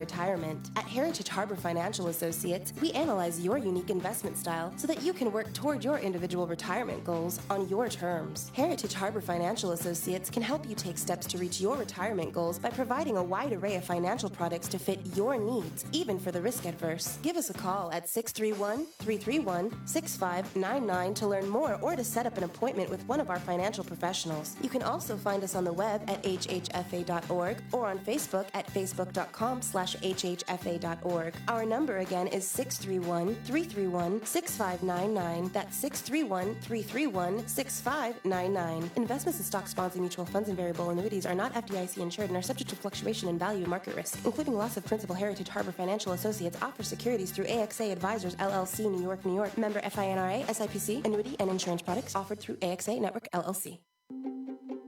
retirement. At Heritage Harbor Financial Associates, we analyze your unique investment style so that you can work toward your individual retirement goals on your terms. Heritage Harbor Financial Associates can help you take steps to reach your retirement goals by providing a wide array of financial products to fit your needs, even for the risk adverse. Give us a call at 631-331-6599 to learn more or to set up an appointment with one of our financial professionals. You can also find us on the web at hhfa.org or on Facebook at facebook.com/hhfa.org. Our number again is 631-331-6599. That's 631-331-6599. Investments in stock, bonds, and mutual funds and variable annuities are not FDIC insured and are subject to fluctuation in value and market risk, including loss of principal. Heritage Harbor Financial Associates offers securities through AXA Advisors, LLC, New York, New York. Member FINRA, SIPC. Annuity and insurance products offered through AXA Network, LLC.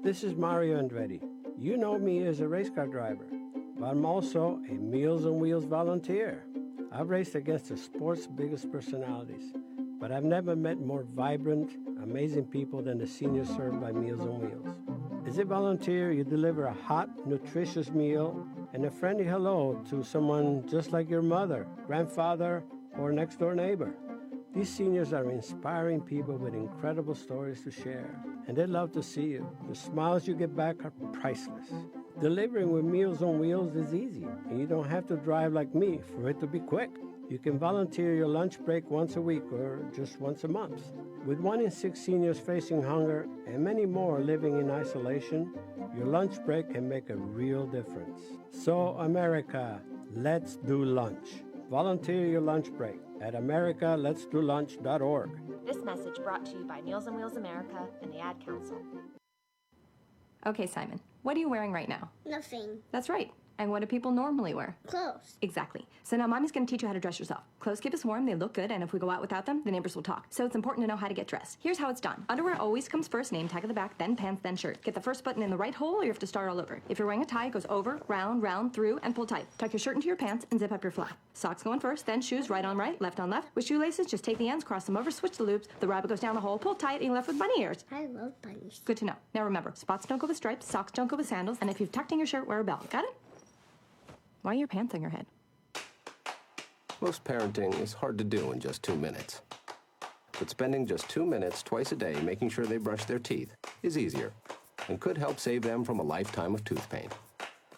This is Mario Andretti. You know me as a race car driver, but I'm also a Meals on Wheels volunteer. I've raced against the sport's biggest personalities, but I've never met more vibrant, amazing people than the seniors served by Meals on Wheels. As a volunteer, you deliver a hot, nutritious meal and a friendly hello to someone just like your mother, grandfather, or next-door neighbor. These seniors are inspiring people with incredible stories to share, and they love to see you. The smiles you get back are priceless. Delivering with Meals on Wheels is easy, and you don't have to drive like me for it to be quick. You can volunteer your lunch break once a week or just once a month. With 1 in 6 seniors facing hunger and many more living in isolation, your lunch break can make a real difference. So, America, let's do lunch. Volunteer your lunch break at americaletsdolunch.org. This message brought to you by Meals on Wheels America and the Ad Council. Okay, Simon, what are you wearing right now? Nothing. That's right. And what do people normally wear? Clothes. Exactly. So now Mommy's going to teach you how to dress yourself. Clothes keep us warm, they look good, and if we go out without them, the neighbors will talk. So it's important to know how to get dressed. Here's how it's done. Underwear always comes first, name tag at the back, then pants, then shirt. Get the first button in the right hole, or you have to start all over. If you're wearing a tie, it goes over, round, round, through, and pull tight. Tuck your shirt into your pants and zip up your fly. Socks going first, then shoes right on right, left on left. With shoelaces, just take the ends, cross them over, switch the loops. The rabbit goes down the hole, pull tight, and you're left with bunny ears. I love bunnies. Good to know. Now remember, spots don't go with stripes, socks don't go with sandals, and if you've tucked in your shirt, wear a belt. Got it? Why are your pants on your head? Most parenting is hard to do in just 2 minutes. But spending just 2 minutes twice a day making sure they brush their teeth is easier and could help save them from a lifetime of tooth pain.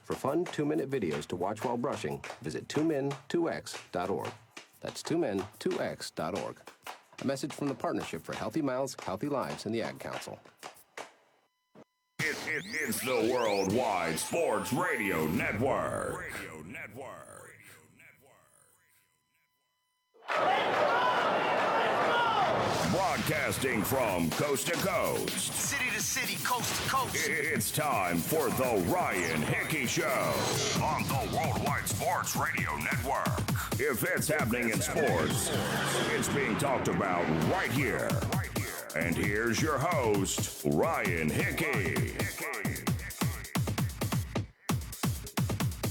For fun 2-minute videos to watch while brushing, visit 2min2x.org. That's 2min2x.org. A message from the Partnership for Healthy Mouths, Healthy Lives, and the Ad Council. It's the Worldwide Sports Radio Network. Broadcasting from coast to coast, city to city, coast to coast. It's time for the Ryan Hickey Show on the Worldwide Sports Radio Network. If it's happening in sports, it's being talked about right here. And here's your host, Ryan Hickey.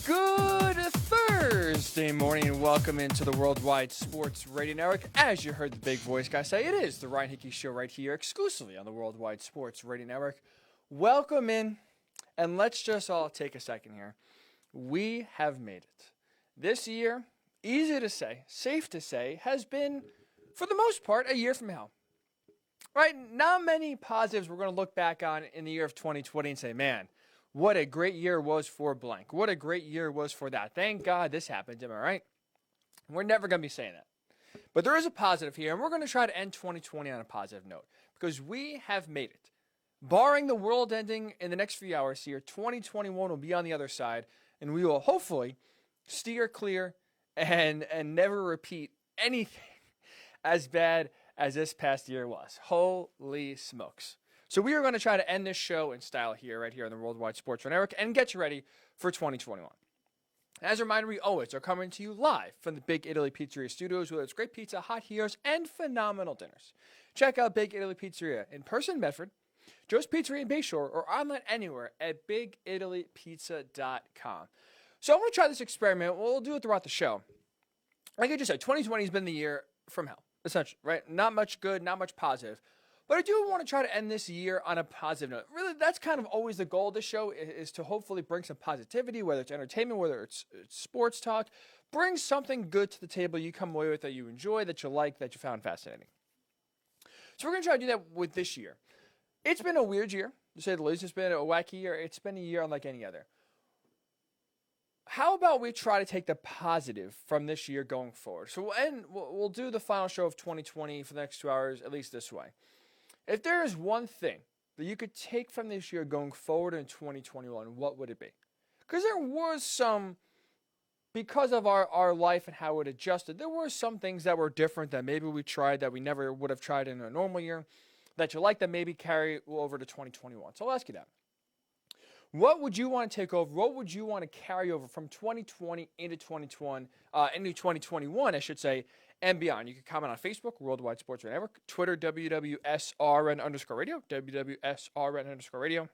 Good Thursday morning and welcome into the Worldwide Sports Radio Network. As you heard the big voice guy say, it is the Ryan Hickey Show right here, exclusively on the Worldwide Sports Radio Network. Welcome in, and let's just all take a second here. We have made it. This year, easy to say, safe to say, has been, for the most part, a year from hell. Right? Not many positives we're going to look back on in the year of 2020 and say, man, what a great year was for blank. What a great year was for that. Thank God this happened. Am I right? We're never going to be saying that. But there is a positive here, and we're going to try to end 2020 on a positive note because we have made it. Barring the world ending in the next few hours here, 2021 will be on the other side, and we will hopefully steer clear and never repeat anything as bad as this past year was. Holy smokes. So we are going to try to end this show in style here, right here on the Worldwide Sports Network, and get you ready for 2021. As a reminder, we always are coming to you live from the Big Italy Pizzeria studios, where it's great pizza, hot heroes, and phenomenal dinners. Check out Big Italy Pizzeria in person in Bedford, Joe's Pizzeria in Bayshore, or online anywhere at BigItalyPizza.com. So I want to try this experiment. We'll do it throughout the show. Like I just said, 2020 has been the year from hell, essentially, right? Not much good, not much positive. But I do want to try to end this year on a positive note. Really, that's kind of always the goal of the show, is to hopefully bring some positivity, whether it's entertainment, whether it's sports talk. Bring something good to the table you come away with that you enjoy, that you like, that you found fascinating. So we're going to try to do that with this year. It's been a weird year, to say the least. It's been a wacky year. It's been a year unlike any other. How about we try to take the positive from this year going forward? So we'll do the final show of 2020 for the next 2 hours, at least this way. If there is one thing that you could take from this year going forward in 2021, what would it be? Because there was some, because of our life and how it adjusted, there were some things that were different that maybe we tried that we never would have tried in a normal year that you like that maybe carry over to 2021. So I'll ask you that. What would you want to take over? What would you want to carry over from 2020 into 2021, I should say, and beyond? You can comment on Facebook, Worldwide Sports Radio Network, Twitter, WWSRN_radio, WWSRN_radio,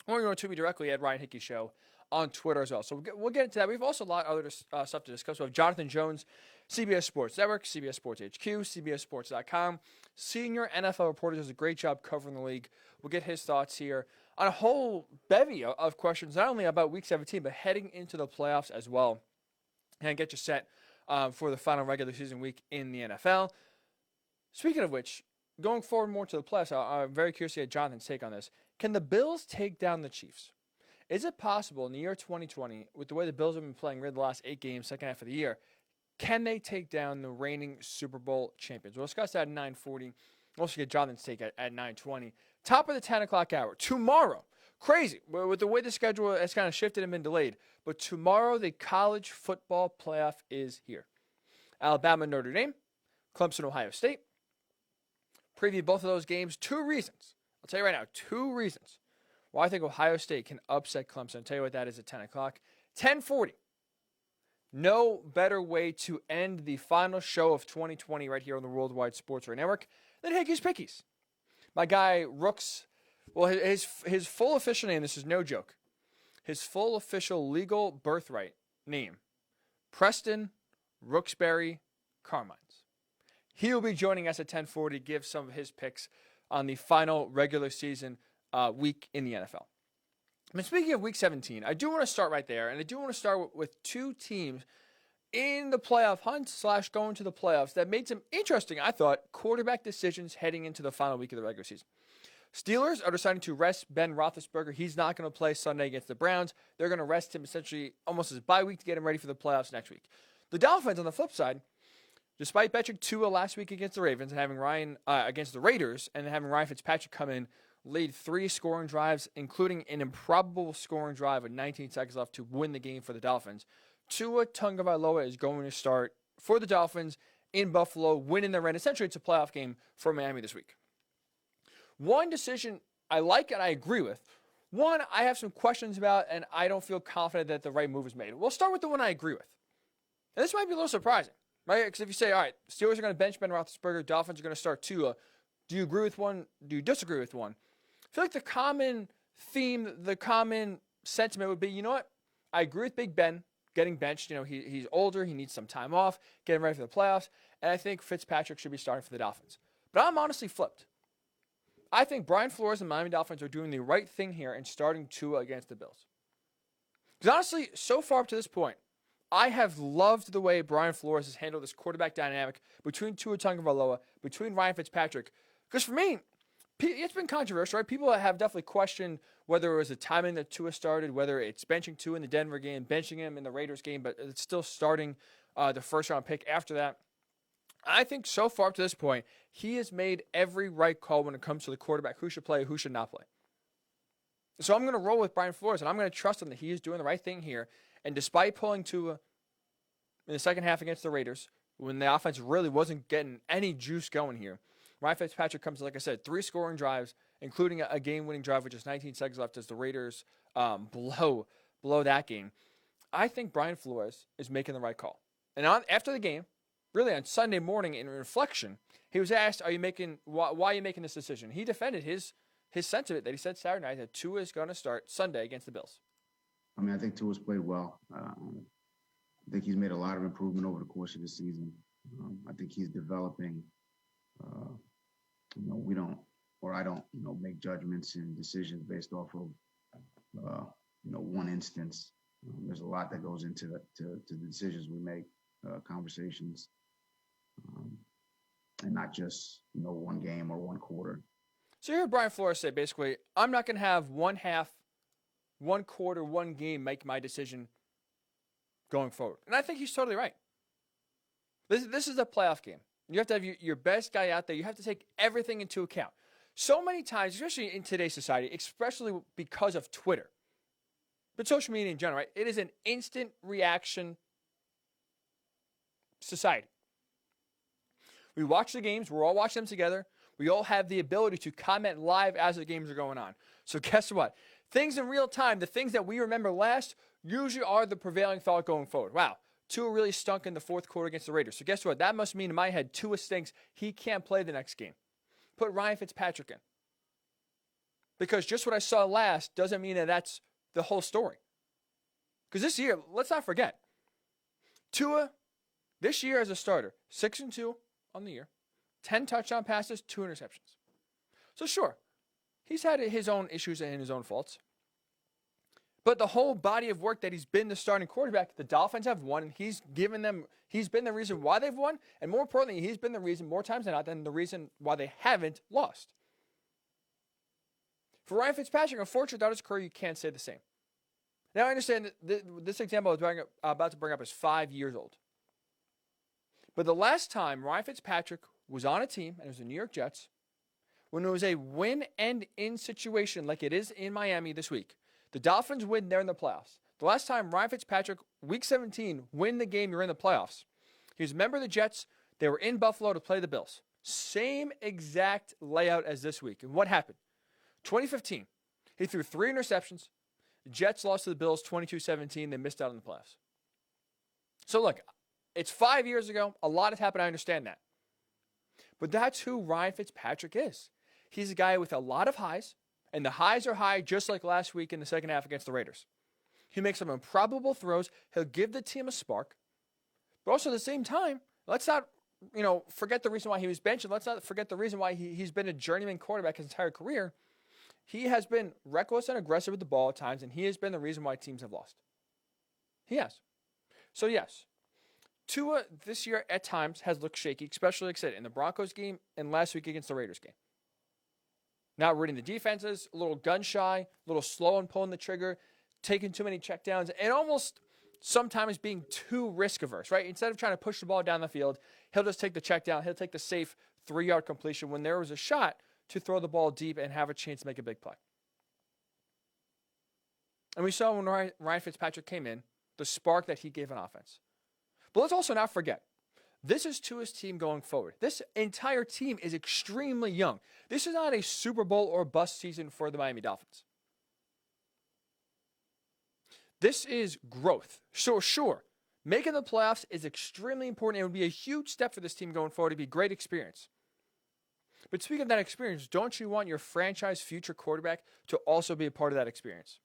or you want to tweet me directly at Ryan Hickey Show on Twitter as well. So we'll get into that. We have also a lot of other stuff to discuss. We have Jonathan Jones, CBS Sports Network, CBS Sports HQ, CBSSports.com. Senior NFL reporter does a great job covering the league. We'll get his thoughts here on a whole bevy of questions, not only about Week 17, but heading into the playoffs as well, and get you set for the final regular season week in the NFL. Speaking of which, going forward more to the playoffs, I'm very curious to get Jonathan's take on this. Can the Bills take down the Chiefs? Is it possible in the year 2020, with the way the Bills have been playing really the last 8 games, second half of the year, can they take down the reigning Super Bowl champions? We'll discuss that at 9:40. We'll also get Jonathan's take at 9:20. Top of the 10 o'clock hour. Tomorrow, crazy, with the way the schedule has kind of shifted and been delayed, but tomorrow the college football playoff is here. Alabama, Notre Dame, Clemson, Ohio State. Preview both of those games. 2 reasons. I'll tell you right now, 2 reasons why I think Ohio State can upset Clemson. I'll tell you what that is at 10 o'clock. 10:40. No better way to end the final show of 2020 right here on the Worldwide Sports Radio Network than Hickey's Pickies. My guy, Rooks, well, his full official name, this is no joke, his full official legal birthright name, Preston Rooksbury Carmines. He will be joining us at 10:40 to give some of his picks on the final regular season week in the NFL. But speaking of Week 17, I do want to start right there, and I do want to start with 2 teams in the playoff hunt / going to the playoffs that made some interesting, I thought, quarterback decisions heading into the final week of the regular season. Steelers are deciding to rest Ben Roethlisberger. He's not going to play Sunday against the Browns. They're going to rest him essentially almost as a bye week to get him ready for the playoffs next week. The Dolphins, on the flip side, despite benching Tua last week against the Ravens and having Ryan against the Raiders and having Ryan Fitzpatrick come in, lead 3 scoring drives, including an improbable scoring drive with 19 seconds left to win the game for the Dolphins. Tua Tagovailoa is going to start for the Dolphins in Buffalo, winning their run. Essentially, it's a playoff game for Miami this week. One decision I like and I agree with. One I have some questions about, and I don't feel confident that the right move is made. We'll start with the one I agree with. And this might be a little surprising, right? Because if you say, all right, Steelers are going to bench Ben Roethlisberger, Dolphins are going to start Tua, do you agree with one? Do you disagree with one? I feel like the common theme, the common sentiment would be, you know what? I agree with Big Ben getting benched. You know, he's older. He needs some time off, getting ready for the playoffs. And I think Fitzpatrick should be starting for the Dolphins. But I'm honestly flipped. I think Brian Flores and Miami Dolphins are doing the right thing here and starting Tua against the Bills. Because honestly, so far up to this point, I have loved the way Brian Flores has handled this quarterback dynamic between Tua Tagovailoa, between Ryan Fitzpatrick. Because for me, it's been controversial, right? People have definitely questioned whether it was the timing that Tua started, whether it's benching Tua in the Denver game, benching him in the Raiders game, but it's still starting the first-round pick after that. I think so far up to this point, he has made every right call when it comes to the quarterback, who should play, who should not play. So I'm going to roll with Brian Flores, and I'm going to trust him that he is doing the right thing here. And despite pulling Tua in the second half against the Raiders, when the offense really wasn't getting any juice going here, Ryan Fitzpatrick comes, like I said, 3 scoring drives, including a game-winning drive with just 19 seconds left as the Raiders blow that game. I think Brian Flores is making the right call. And after the game, really on Sunday morning in reflection, he was asked, why are you making this decision? He defended his sentiment that he said Saturday night that Tua is going to start Sunday against the Bills. I mean, I think Tua's played well. I think he's made a lot of improvement over the course of the season. I think he's developing. We don't or I don't, make judgments and decisions based off of, one instance. There's a lot that goes into to the decisions we make, conversations, and not just, one game or one quarter. So you heard Brian Flores say basically, I'm not going to have one half, one quarter, one game make my decision going forward. And I think he's totally right. This is a playoff game. You have to have your best guy out there. You have to take everything into account. So many times, especially in today's society, especially because of Twitter, but social media in general, right? It is an instant reaction society. We watch the games. We're all watching them together. We all have the ability to comment live as the games are going on. So guess what? Things in real time, the things that we remember last, usually are the prevailing thought going forward. Wow, Tua really stunk in the fourth quarter against the Raiders. So guess what? That must mean in my head, Tua stinks. He can't play the next game. Put Ryan Fitzpatrick in. Because just what I saw last doesn't mean that that's the whole story. Because this year, let's not forget, Tua, this year as a starter, 6-2 on the year, 10 touchdown passes, 2 interceptions. So sure, he's had his own issues and his own faults. But the whole body of work that he's been the starting quarterback, the Dolphins have won, and he's been the reason why they've won, and more importantly, he's been the reason, more times than not, than the reason why they haven't lost. For Ryan Fitzpatrick, unfortunately, without his career, you can't say the same. Now, I understand that this example I was about to bring up is 5 years old. But the last time Ryan Fitzpatrick was on a team, and it was the New York Jets, when it was a win-and-in situation like it is in Miami this week, the Dolphins win, they're in the playoffs. The last time Ryan Fitzpatrick, Week 17, win the game, you're in the playoffs. He was a member of the Jets. They were in Buffalo to play the Bills. Same exact layout as this week. And what happened? 2015, he threw 3 interceptions. The Jets lost to the Bills 22-17. They missed out on the playoffs. So look, it's 5 years ago. A lot has happened. I understand that. But that's who Ryan Fitzpatrick is. He's a guy with a lot of highs, and the highs are high just like last week in the second half against the Raiders. He makes some improbable throws. He'll give the team a spark. But also at the same time, let's not forget the reason why he was benched, and let's not forget the reason why he's been a journeyman quarterback his entire career. He has been reckless and aggressive with the ball at times, and he has been the reason why teams have lost. He has. So yes, Tua this year at times has looked shaky, especially like I said in the Broncos game and last week against the Raiders game. Not reading the defenses, a little gun shy, a little slow in pulling the trigger, taking too many checkdowns, and almost sometimes being too risk averse, right? Instead of trying to push the ball down the field, he'll just take the check down. He'll take the safe 3-yard completion when there was a shot to throw the ball deep and have a chance to make a big play. And we saw when Ryan Fitzpatrick came in, the spark that he gave an offense. But let's also not forget, this is Tua's team going forward. This entire team is extremely young. This is not a Super Bowl or bust season for the Miami Dolphins. This is growth. So sure, making the playoffs is extremely important. It would be a huge step for this team going forward. It'd be a great experience. But speaking of that experience, don't you want your franchise future quarterback to also be a part of that experience?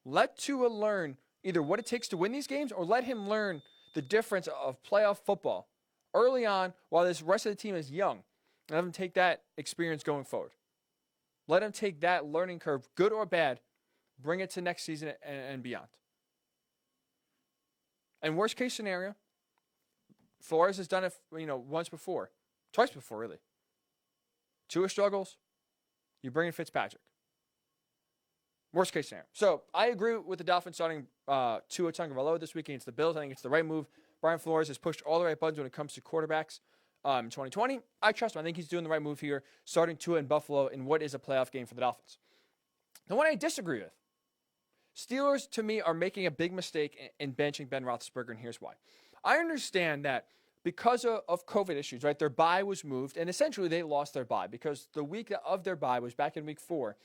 Let Tua learn either what it takes to win these games, or let him learn the difference of playoff football early on while this rest of the team is young. And let him take that experience going forward. Let him take that learning curve, good or bad, bring it to next season and beyond. And worst case scenario, Flores has done it, once before. Twice before, really. Tua struggles, you bring in Fitzpatrick. Worst case scenario. So I agree with the Dolphins starting Tua Tagovailoa this week against the Bills. I think it's the right move. Brian Flores has pushed all the right buttons when it comes to quarterbacks in 2020. I trust him. I think he's doing the right move here, starting Tua in Buffalo in what is a playoff game for the Dolphins. The one I disagree with, Steelers, to me, are making a big mistake in benching Ben Roethlisberger, and here's why. I understand that because of COVID issues, right, their bye was moved, and essentially they lost their bye because the week of their bye was back in week 4.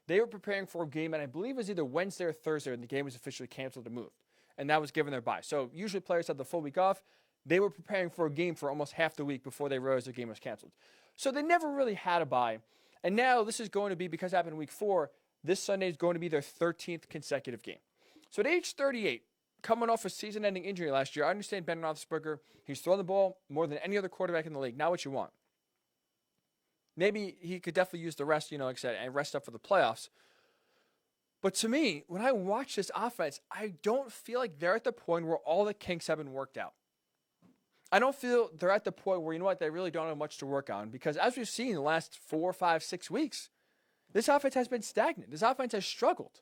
They were preparing for a game, and I believe it was either Wednesday or Thursday, and the game was officially canceled and moved, and that was given their bye. So usually players had the full week off. They were preparing for a game for almost half the week before they realized the game was canceled. So they never really had a bye, and now this is going to be, because it happened in week 4, this Sunday is going to be their 13th consecutive game. So at age 38, coming off a season-ending injury last year, I understand Ben Roethlisberger. He's thrown the ball more than any other quarterback in the league. Not what you want. Maybe he could definitely use the rest, like I said, and rest up for the playoffs. But to me, when I watch this offense, I don't feel like they're at the point where all the kinks have been worked out. I don't feel they're at the point where, they really don't have much to work on. Because as we've seen in the last 4, 5, 6 weeks, this offense has been stagnant. This offense has struggled.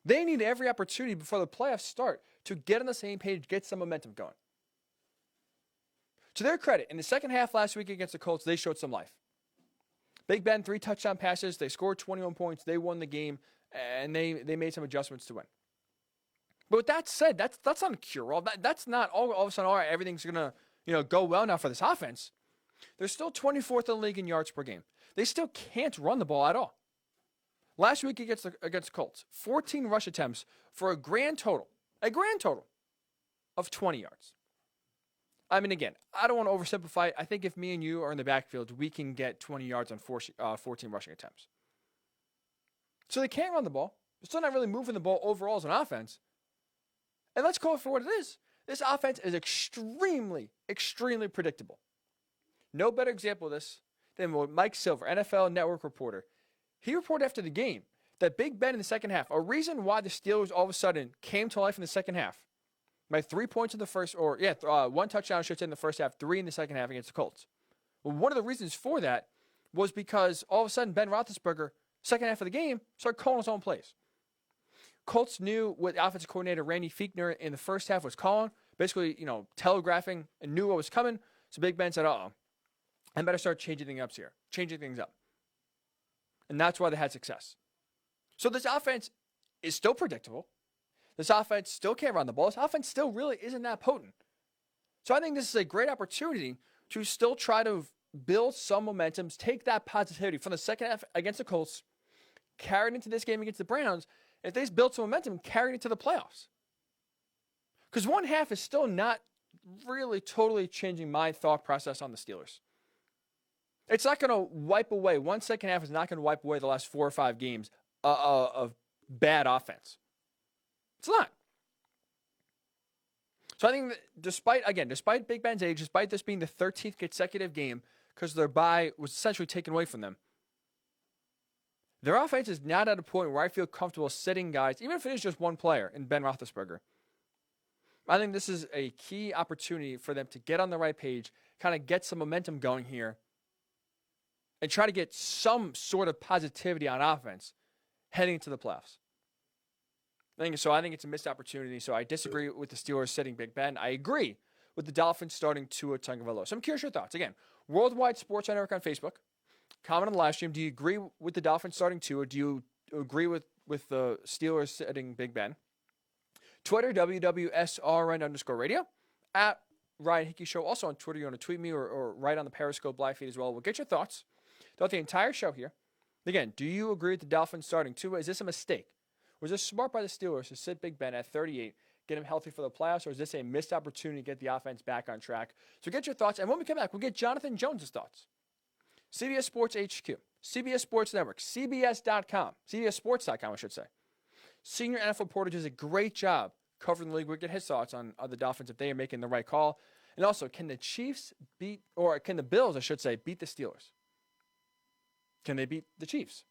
They need every opportunity before the playoffs start to get on the same page, get some momentum going. To their credit, in the second half last week against the Colts, they showed some life. Big Ben, 3 touchdown passes. They scored 21 points. They won the game, and they made some adjustments to win. But with that said, that's not a cure-all. That's not all of a sudden, all right, everything's going to go well now for this offense. They're still 24th in the league in yards per game. They still can't run the ball at all. Last week against the Colts, 14 rush attempts for a grand total of 20 yards. I mean, again, I don't want to oversimplify it. I think if me and you are in the backfield, we can get 20 yards on 14 rushing attempts. So they can't run the ball. They're still not really moving the ball overall as an offense. And let's call it for what it is. This offense is extremely, extremely predictable. No better example of this than what Mike Silver, NFL Network reporter, he reported after the game that Big Ben in the second half, a reason why the Steelers all of a sudden came to life in the second half, by 3 points in the first, 1 touchdown, I should say, in the first half, 3 in the second half against the Colts. Well, one of the reasons for that was because all of a sudden Ben Roethlisberger, second half of the game, started calling his own plays. Colts knew what offensive coordinator Randy Fichtner in the first half was calling, basically, telegraphing and knew what was coming. So Big Ben said, I better start changing things up. And that's why they had success. So this offense is still predictable. This offense still can't run the ball. This offense still really isn't that potent. So I think this is a great opportunity to still try to build some momentum, take that positivity from the second half against the Colts, carry it into this game against the Browns. If they build some momentum, carry it to the playoffs. Because one half is still not really totally changing my thought process on the Steelers. It's not going to wipe away. One second half is not going to wipe away the last 4 or 5 games of bad offense. It's not. So I think that despite Big Ben's age, despite this being the 13th consecutive game, because their bye was essentially taken away from them, their offense is not at a point where I feel comfortable sitting guys, even if it is just one player in Ben Roethlisberger. I think this is a key opportunity for them to get on the right page, kind of get some momentum going here, and try to get some sort of positivity on offense heading into the playoffs. I think it's a missed opportunity. So I disagree with the Steelers sitting Big Ben. I agree with the Dolphins starting Tua Tagovailoa. So I'm curious your thoughts. Again, Worldwide Sports Network on Facebook. Comment on the live stream. Do you agree with the Dolphins starting Tua? Do you agree with the Steelers sitting Big Ben? Twitter, WWSRN_radio. At Ryan Hickey Show. Also on Twitter, you want to tweet me or write on the Periscope live feed as well. We'll get your thoughts throughout the entire show here. Again, do you agree with the Dolphins starting Tua? Is this a mistake? Was this smart by the Steelers to sit Big Ben at 38, get him healthy for the playoffs, or is this a missed opportunity to get the offense back on track? So get your thoughts, and when we come back, we'll get Jonathan Jones' thoughts. CBS Sports HQ, CBS Sports Network, CBS.com, CBSSports.com, I should say. Senior NFL reporter does a great job covering the league. We'll get his thoughts on the Dolphins if they are making the right call. And also, can the Bills, I should say, beat the Steelers? Can they beat the Chiefs?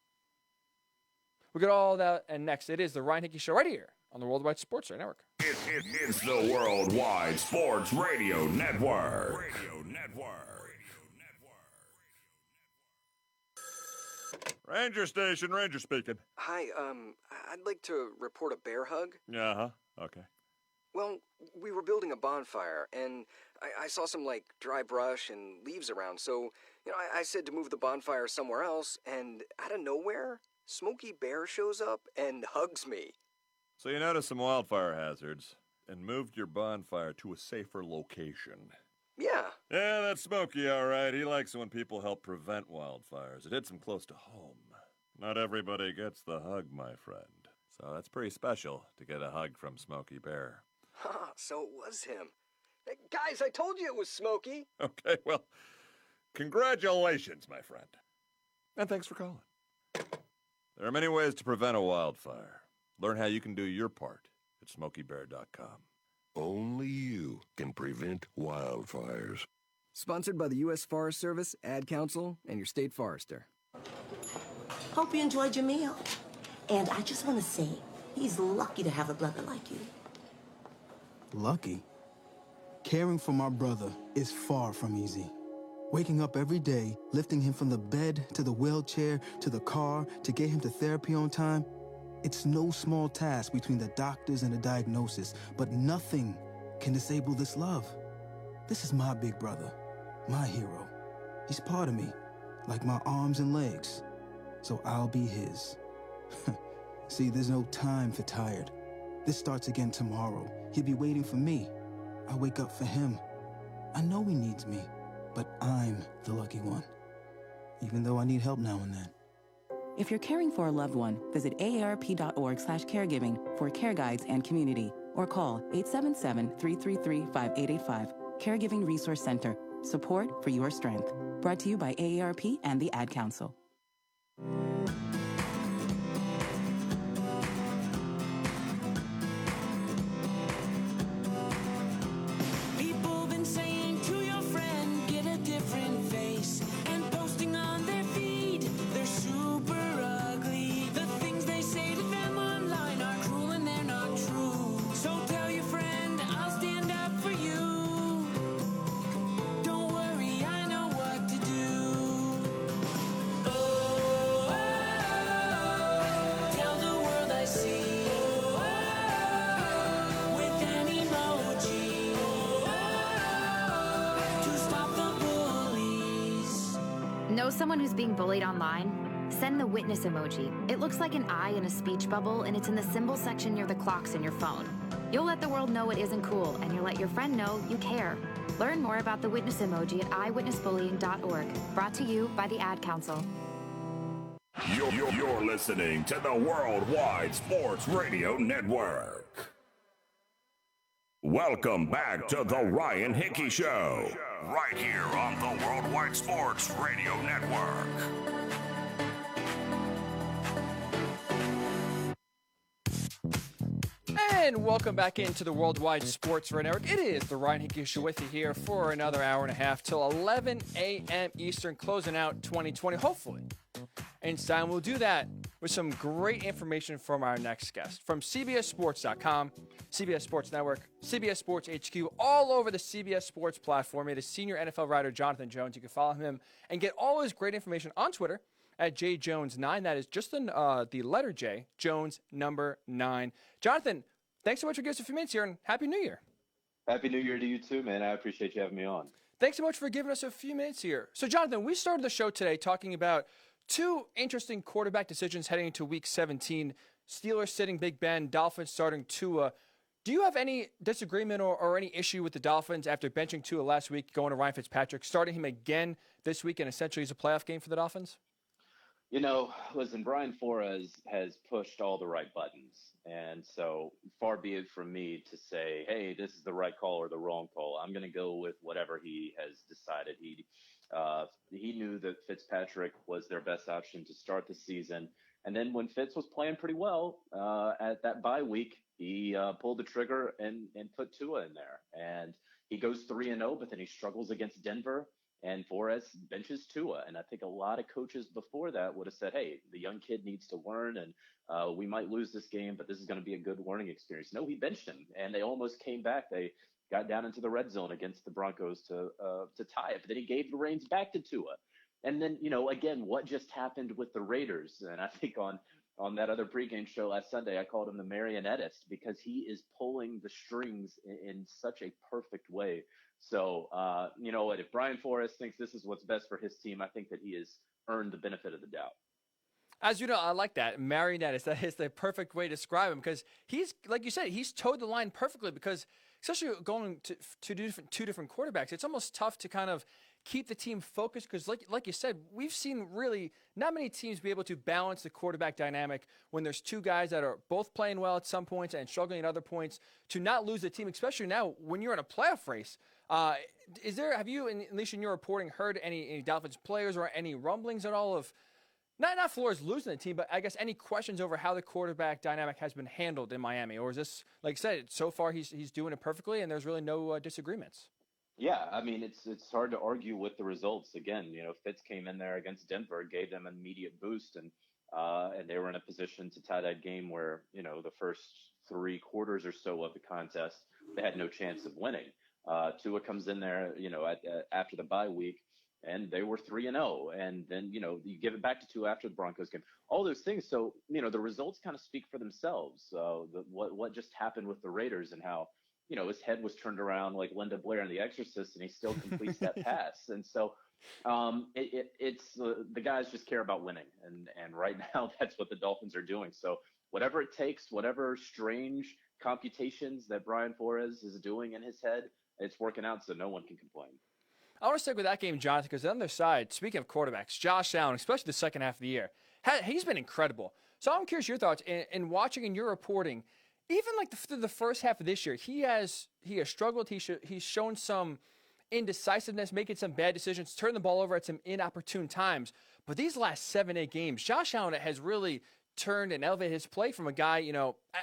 We'll get all that, and next, it is the Ryan Hickey Show right here on the Worldwide Sports Radio Network. It's the Worldwide Sports Radio Network. Ranger Station, Ranger speaking. Hi, I'd like to report a bear hug. Uh-huh, okay. Well, we were building a bonfire, and I saw some, dry brush and leaves around, so, I said to move the bonfire somewhere else, and out of nowhere, Smokey Bear shows up and hugs me. So you noticed some wildfire hazards and moved your bonfire to a safer location. Yeah. Yeah, that's Smokey, all right. He likes it when people help prevent wildfires. It hits him close to home. Not everybody gets the hug, my friend. So that's pretty special to get a hug from Smokey Bear. So it was him. Hey, guys, I told you it was Smokey. Okay, well, congratulations, my friend. And thanks for calling. There are many ways to prevent a wildfire. Learn how you can do your part at SmokeyBear.com. Only you can prevent wildfires. Sponsored by the U.S. Forest Service, Ad Council, and your state forester. Hope you enjoyed your meal. And I just want to say, he's lucky to have a brother like you. Lucky? Caring for my brother is far from easy. Waking up every day, lifting him from the bed to the wheelchair to the car to get him to therapy on time, it's no small task between the doctors and the diagnosis, but nothing can disable this love. This is my big brother, my hero. He's part of me, like my arms and legs, so I'll be his. See, there's no time for tired. This starts again tomorrow. He'll be waiting for me. I wake up for him. I know he needs me, but I'm the lucky one, even though I need help now and then. If you're caring for a loved one, visit aarp.org/caregiving for care guides and community, or call 877-333-5885. Caregiving Resource Center. Support for your strength. Brought to you by AARP and the Ad Council. People been saying to your friend, get a different face, and posting on their feed, they're super ugly. The things they say to them online are cruel and they're not true. So tell your friend, I'll stand up for you. Don't worry, I know what to do. Oh, tell the world I see. With an emoji. To stop the bullies. Know someone who's being bullied online? Send the witness emoji. It looks like an eye in a speech bubble, and it's in the symbol section near the clocks in your phone. You'll let the world know it isn't cool, and you'll let your friend know you care. Learn more about the witness emoji at eyewitnessbullying.org. Brought to you by the Ad Council. You're listening to the Worldwide Sports Radio Network. Welcome back to the Ryan Hickey Show, right here on the Worldwide Sports Radio Network. And welcome back into the Worldwide Sports Radio Network. It is the Ryan Hickey Show with you here for another hour and a half till 11 a.m. Eastern, closing out 2020, hopefully. In time, we'll do that with some great information from our next guest. From CBSSports.com, CBS Sports Network, CBS Sports HQ, all over the CBS Sports platform. It is senior NFL writer Jonathan Jones. You can follow him and get all his great information on Twitter at JJones9. That is just the letter J, Jones number 9. Jonathan, thanks so much for giving us a few minutes here, and Happy New Year. Happy New Year to you too, man. I appreciate you having me on. Thanks so much for giving us a few minutes here. So, Jonathan, we started the show today talking about two interesting quarterback decisions heading into Week 17. Steelers sitting Big Ben, Dolphins starting Tua. Do you have any disagreement or any issue with the Dolphins after benching Tua last week, going to Ryan Fitzpatrick, starting him again this week, and essentially is a playoff game for the Dolphins? You know, listen, Brian Flores has pushed all the right buttons. And so far be it from me to say, hey, this is the right call or the wrong call. I'm going to go with whatever he has decided. He knew that Fitzpatrick was their best option to start the season. And then when Fitz was playing pretty well at that bye week, he pulled the trigger and put Tua in there. And he goes 3-0, but then he struggles against Denver. And Flores benches Tua. And I think a lot of coaches before that would have said, hey, the young kid needs to learn, and we might lose this game, but this is going to be a good learning experience. No, he benched him, and they almost came back. They got down into the red zone against the Broncos to tie it. But then he gave the reins back to Tua. And then, you know, again, what just happened with the Raiders? And I think on that other pregame show last Sunday, I called him the marionettist because he is pulling the strings in such a perfect way. So, you know what, if Brian Flores thinks this is what's best for his team, I think that he has earned the benefit of the doubt. As you know, I like that. Marionettist, that is the perfect way to describe him because he's, like you said, he's towed the line perfectly because especially going to two different quarterbacks, it's almost tough to kind of keep the team focused because like you said, we've seen really not many teams be able to balance the quarterback dynamic when there's two guys that are both playing well at some points and struggling at other points to not lose the team, especially now when you're in a playoff race. Have you, at least in your reporting, heard any Dolphins players or any rumblings at all of not Flores losing the team, but I guess any questions over how the quarterback dynamic has been handled in Miami? Or is this, like I said, so far he's doing it perfectly and there's really no disagreements? Yeah, I mean it's hard to argue with the results. Again, Fitz came in there against Denver, gave them an immediate boost, and they were in a position to tie that game where the first 3 quarters or so of the contest they had no chance of winning. Tua comes in there, after the bye week, and they were 3-0, and then you give it back to Tua after the Broncos game. All those things. So the results kind of speak for themselves. What just happened with the Raiders and how his head was turned around like Linda Blair in The Exorcist, and he still completes that pass. And so it's the guys just care about winning, and right now that's what the Dolphins are doing. So whatever it takes, whatever strange computations that Brian Flores is doing in his head, it's working out, so no one can complain. I want to stick with that game, Jonathan, because on the other side, speaking of quarterbacks, Josh Allen, especially the second half of the year, he's been incredible. So I'm curious your thoughts in watching and your reporting. Even like the first half of this year, he has struggled. He's shown some indecisiveness, making some bad decisions, turning the ball over at some inopportune times. But these last 7-8 games, Josh Allen has really turned and elevated his play from a guy,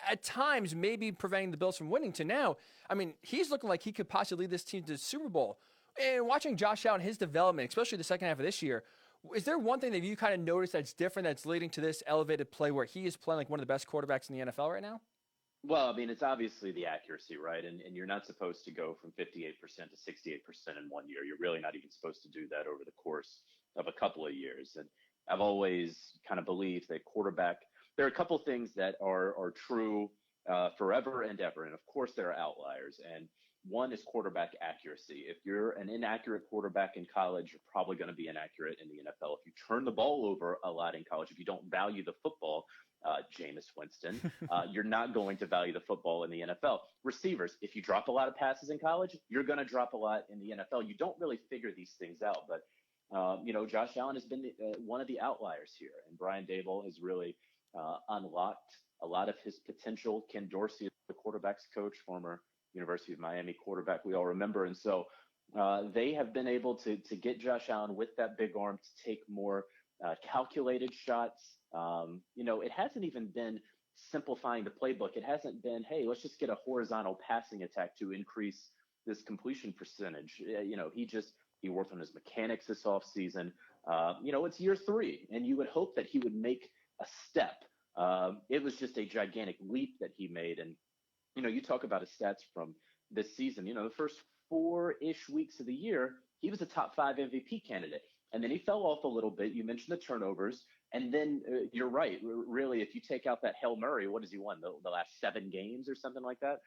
at times maybe preventing the Bills from winning to now. I mean, he's looking like he could possibly lead this team to the Super Bowl. And watching Josh Allen, his development, especially the second half of this year, is there one thing that you kind of noticed that's different that's leading to this elevated play where he is playing like one of the best quarterbacks in the NFL right now? Well, I mean, it's obviously the accuracy, right? And you're not supposed to go from 58% to 68% in 1 year. You're really not even supposed to do that over the course of a couple of years. And I've always kind of believed that there are a couple things that are true forever and ever. And of course, there are outliers. And one is quarterback accuracy. If you're an inaccurate quarterback in college, you're probably going to be inaccurate in the NFL. If you turn the ball over a lot in college, if you don't value the football, Jameis Winston, you're not going to value the football in the NFL. Receivers, if you drop a lot of passes in college, you're going to drop a lot in the NFL. You don't really figure these things out, but Josh Allen has been one of the outliers here, and Brian Daboll has really unlocked a lot of his potential. Ken Dorsey, the quarterback's coach, former University of Miami quarterback, we all remember, and so they have been able to get Josh Allen with that big arm to take more calculated shots. It hasn't even been simplifying the playbook. It hasn't been, hey, let's just get a horizontal passing attack to increase this completion percentage. He worked on his mechanics this offseason. It's year 3, and you would hope that he would make a step. It was just a gigantic leap that he made. And, you talk about his stats from this season. The first 4-ish weeks of the year, he was a top 5 MVP candidate. And then he fell off a little bit. You mentioned the turnovers. And then you're right. Really, if you take out that Hail Murray, what has he won? The last 7 games or something like that?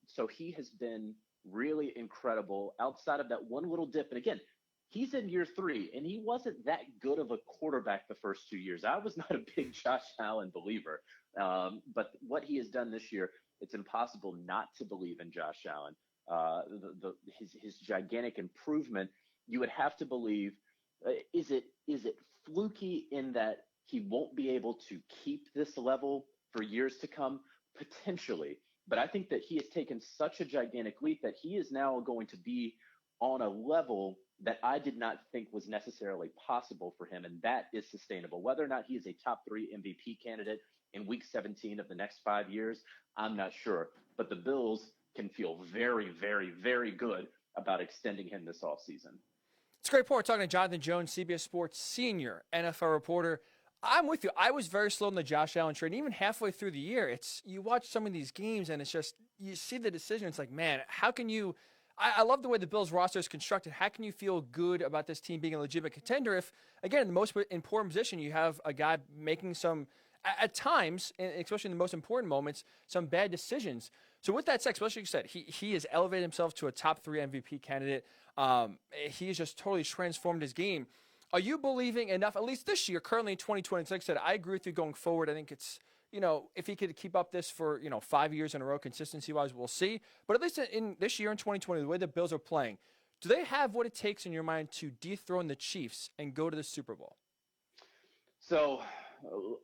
So he has been really incredible outside of that one little dip. And again, he's in year 3, and he wasn't that good of a quarterback the first 2 years. I was not a big Josh Allen believer. But what he has done this year, it's impossible not to believe in Josh Allen. His gigantic improvement, you would have to believe. Is it fluky in that he won't be able to keep this level for years to come? Potentially. But I think that he has taken such a gigantic leap that he is now going to be on a level that I did not think was necessarily possible for him, and that is sustainable. Whether or not he is a top 3 MVP candidate in week 17 of the next 5 years, I'm not sure. But the Bills can feel very, very, very good about extending him this offseason. It's a great report. Talking to Jonathan Jones, CBS Sports Senior NFL reporter. I'm with you. I was very slow in the Josh Allen trade. And even halfway through the year, you watch some of these games, and it's just, you see the decision. It's like, man, how can you – I love the way the Bills roster is constructed. How can you feel good about this team being a legitimate contender if, again, in the most important position, you have a guy making some – at times, especially in the most important moments, some bad decisions. So with that said, especially like you said, he has elevated himself to a top 3 MVP candidate. He has just totally transformed his game. Are you believing enough, at least this year, currently in 2020, like I said, I agree with you going forward. I think it's, if he could keep up this for, 5 years in a row, consistency-wise, we'll see. But at least in this year in 2020, the way the Bills are playing, do they have what it takes in your mind to dethrone the Chiefs and go to the Super Bowl? So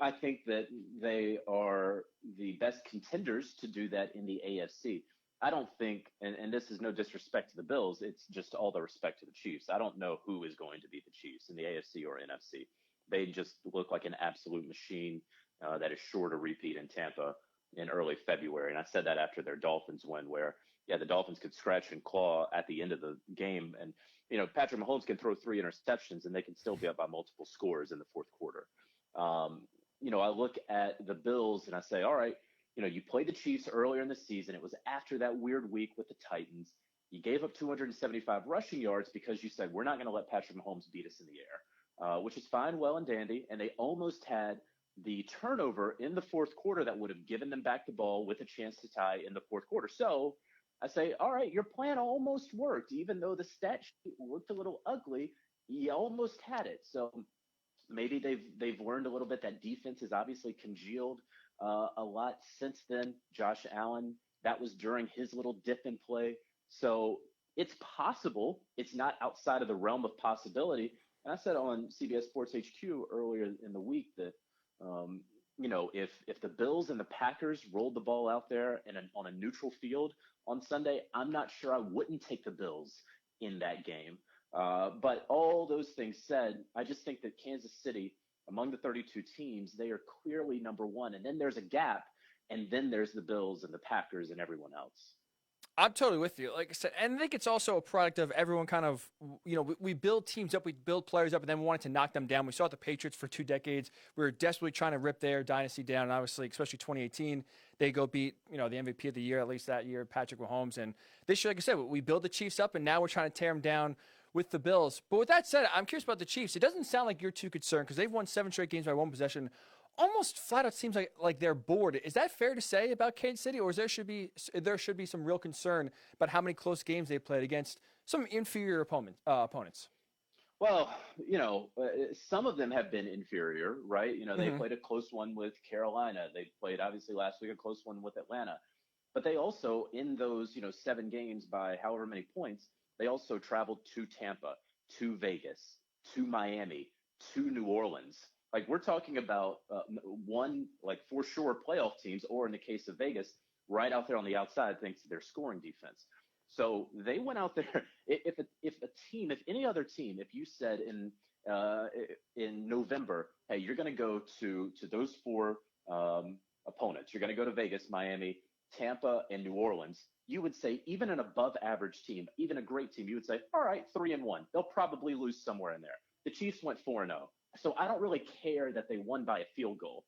I think that they are the best contenders to do that in the AFC. I don't think, and this is no disrespect to the Bills, it's just all the respect to the Chiefs. I don't know who is going to be the Chiefs in the AFC or NFC. They just look like an absolute machine that is sure to repeat in Tampa in early February. And I said that after their Dolphins win, where, yeah, the Dolphins could scratch and claw at the end of the game. And, Patrick Mahomes can throw 3 interceptions and they can still be up by multiple scores in the fourth quarter. I look at the Bills and I say, all right, you played the Chiefs earlier in the season. It was after that weird week with the Titans. You gave up 275 rushing yards because you said, we're not going to let Patrick Mahomes beat us in the air, which is fine, well and dandy. And they almost had the turnover in the fourth quarter that would have given them back the ball with a chance to tie in the fourth quarter. So I say, all right, your plan almost worked. Even though the stat sheet looked a little ugly, you almost had it. So maybe they've learned a little bit. That defense has obviously congealed a lot since then. Josh Allen, that was during his little dip in play. So it's possible. It's not outside of the realm of possibility. And I said on CBS Sports HQ earlier in the week that, if the Bills and the Packers rolled the ball out there on a neutral field on Sunday, I'm not sure I wouldn't take the Bills in that game. But all those things said, I just think that Kansas City, among the 32 teams, they are clearly number one. And then there's a gap, and then there's the Bills and the Packers and everyone else. I'm totally with you. Like I said, and I think it's also a product of everyone kind of, we build teams up, we build players up, and then we wanted to knock them down. We saw it the Patriots for 2 decades. We were desperately trying to rip their dynasty down. And obviously, especially 2018, they go beat, the MVP of the year, at least that year, Patrick Mahomes. And this year, like I said, we build the Chiefs up, and now we're trying to tear them down with the Bills. But with that said, I'm curious about the Chiefs. It doesn't sound like you're too concerned because they've won 7 straight games by 1 possession. Almost flat out seems like they're bored. Is that fair to say about Kansas City, or there should be some real concern about how many close games they played against some inferior opponents? Well, some of them have been inferior, right? They played a close one with Carolina. They played, obviously, last week a close one with Atlanta. But they also, in those, 7 games by however many points, they also traveled to Tampa, to Vegas, to Miami, to New Orleans. Like, we're talking about one, like, for sure playoff teams, or in the case of Vegas, right out there on the outside thanks to their scoring defense. So they went out there. If any other team, if you said in November, hey, you're going to go to those 4 opponents, you're going to go to Vegas, Miami, Tampa, and New Orleans, you would say even an above average team, even a great team, you would say, all right, 3-1. They'll probably lose somewhere in there. The Chiefs went 4-0. So I don't really care that they won by a field goal.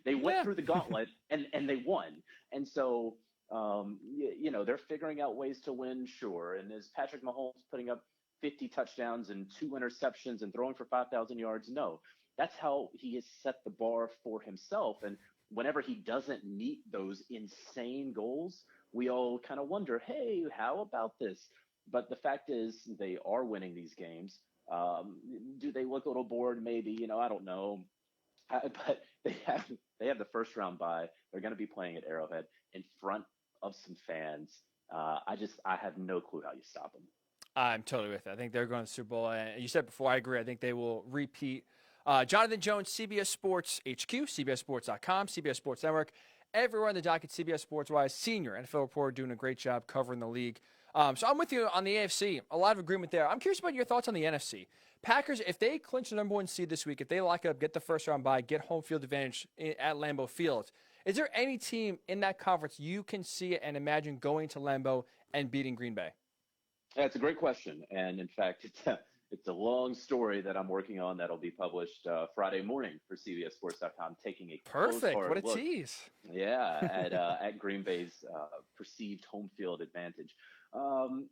They went through the gauntlet and they won. And so, they're figuring out ways to win, sure. And is Patrick Mahomes putting up 50 touchdowns and 2 interceptions and throwing for 5,000 yards? No. That's how he has set the bar for himself. And whenever he doesn't meet those insane goals, we all kind of wonder, hey, how about this? But the fact is they are winning these games. Do they look a little bored? Maybe, I don't know. But they have the first round bye. They're going to be playing at Arrowhead in front of some fans. I have no clue how you stop them. I'm totally with it. I think they're going to the Super Bowl. And you said before, I agree. I think they will repeat. Jonathan Jones, CBS Sports HQ, CBSSports.com, CBS Sports Network. Everywhere on the docket, CBS Sports Wise, senior NFL reporter doing a great job covering the league. So I'm with you on the AFC. A lot of agreement there. I'm curious about your thoughts on the NFC. Packers, if they clinch the number 1 seed this week, if they lock it up, get the first round bye, get home field advantage at Lambeau Field, is there any team in that conference you can see and imagine going to Lambeau and beating Green Bay? That's a great question. And in fact, it's a long story that I'm working on that'll be published Friday morning for CBSSports.com, taking a perfect. Close, what a look. Tease. Yeah, at Green Bay's perceived home field advantage.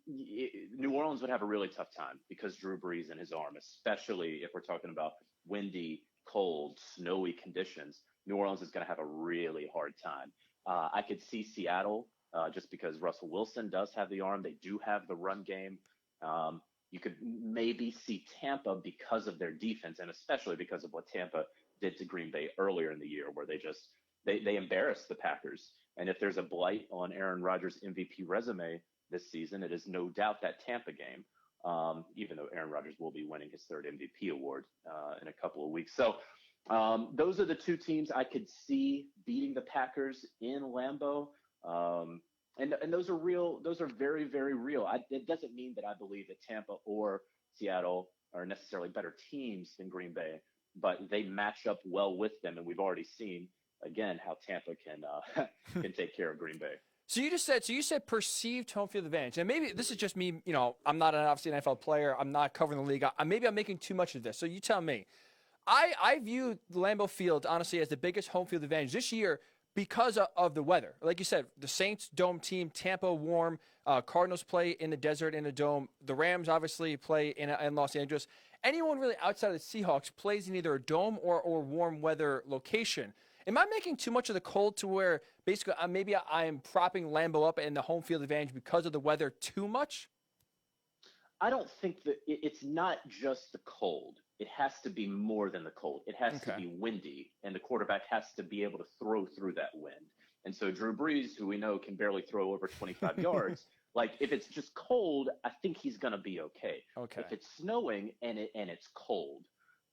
New Orleans would have a really tough time because Drew Brees and his arm, especially if we're talking about windy, cold, snowy conditions. New Orleans is going to have a really hard time. I could see Seattle just because Russell Wilson does have the arm. They do have the run game. You could maybe see Tampa because of their defense, and especially because of what Tampa did to Green Bay earlier in the year, where they embarrassed the Packers. And if there's a blight on Aaron Rodgers' MVP resume this season, it is no doubt that Tampa game, even though Aaron Rodgers will be winning his 3rd MVP award in a couple of weeks. So those are the 2 teams I could see beating the Packers in Lambeau. And those are real. Those are very, very real. It doesn't mean that I believe that Tampa or Seattle are necessarily better teams than Green Bay, but they match up well with them. And we've already seen again, how Tampa can take care of Green Bay. So you said perceived home field advantage. And maybe this is just me, I'm not obviously an NFL player. I'm not covering the league. Maybe I'm making too much of this. So you tell me. I view Lambeau Field, honestly, as the biggest home field advantage this year because of the weather. Like you said, the Saints dome team, Tampa warm, Cardinals play in the desert in a dome. The Rams obviously play in Los Angeles. Anyone really outside of the Seahawks plays in either a dome or warm weather location. Am I making too much of the cold to where basically maybe I'm propping Lambeau up in the home field advantage because of the weather too much? I don't think that it's not just the cold. It has to be more than the cold. It has to be windy, and the quarterback has to be able to throw through that wind. And so Drew Brees, who we know can barely throw over 25 yards, like if it's just cold, I think he's going to be okay. If it's snowing and it's cold,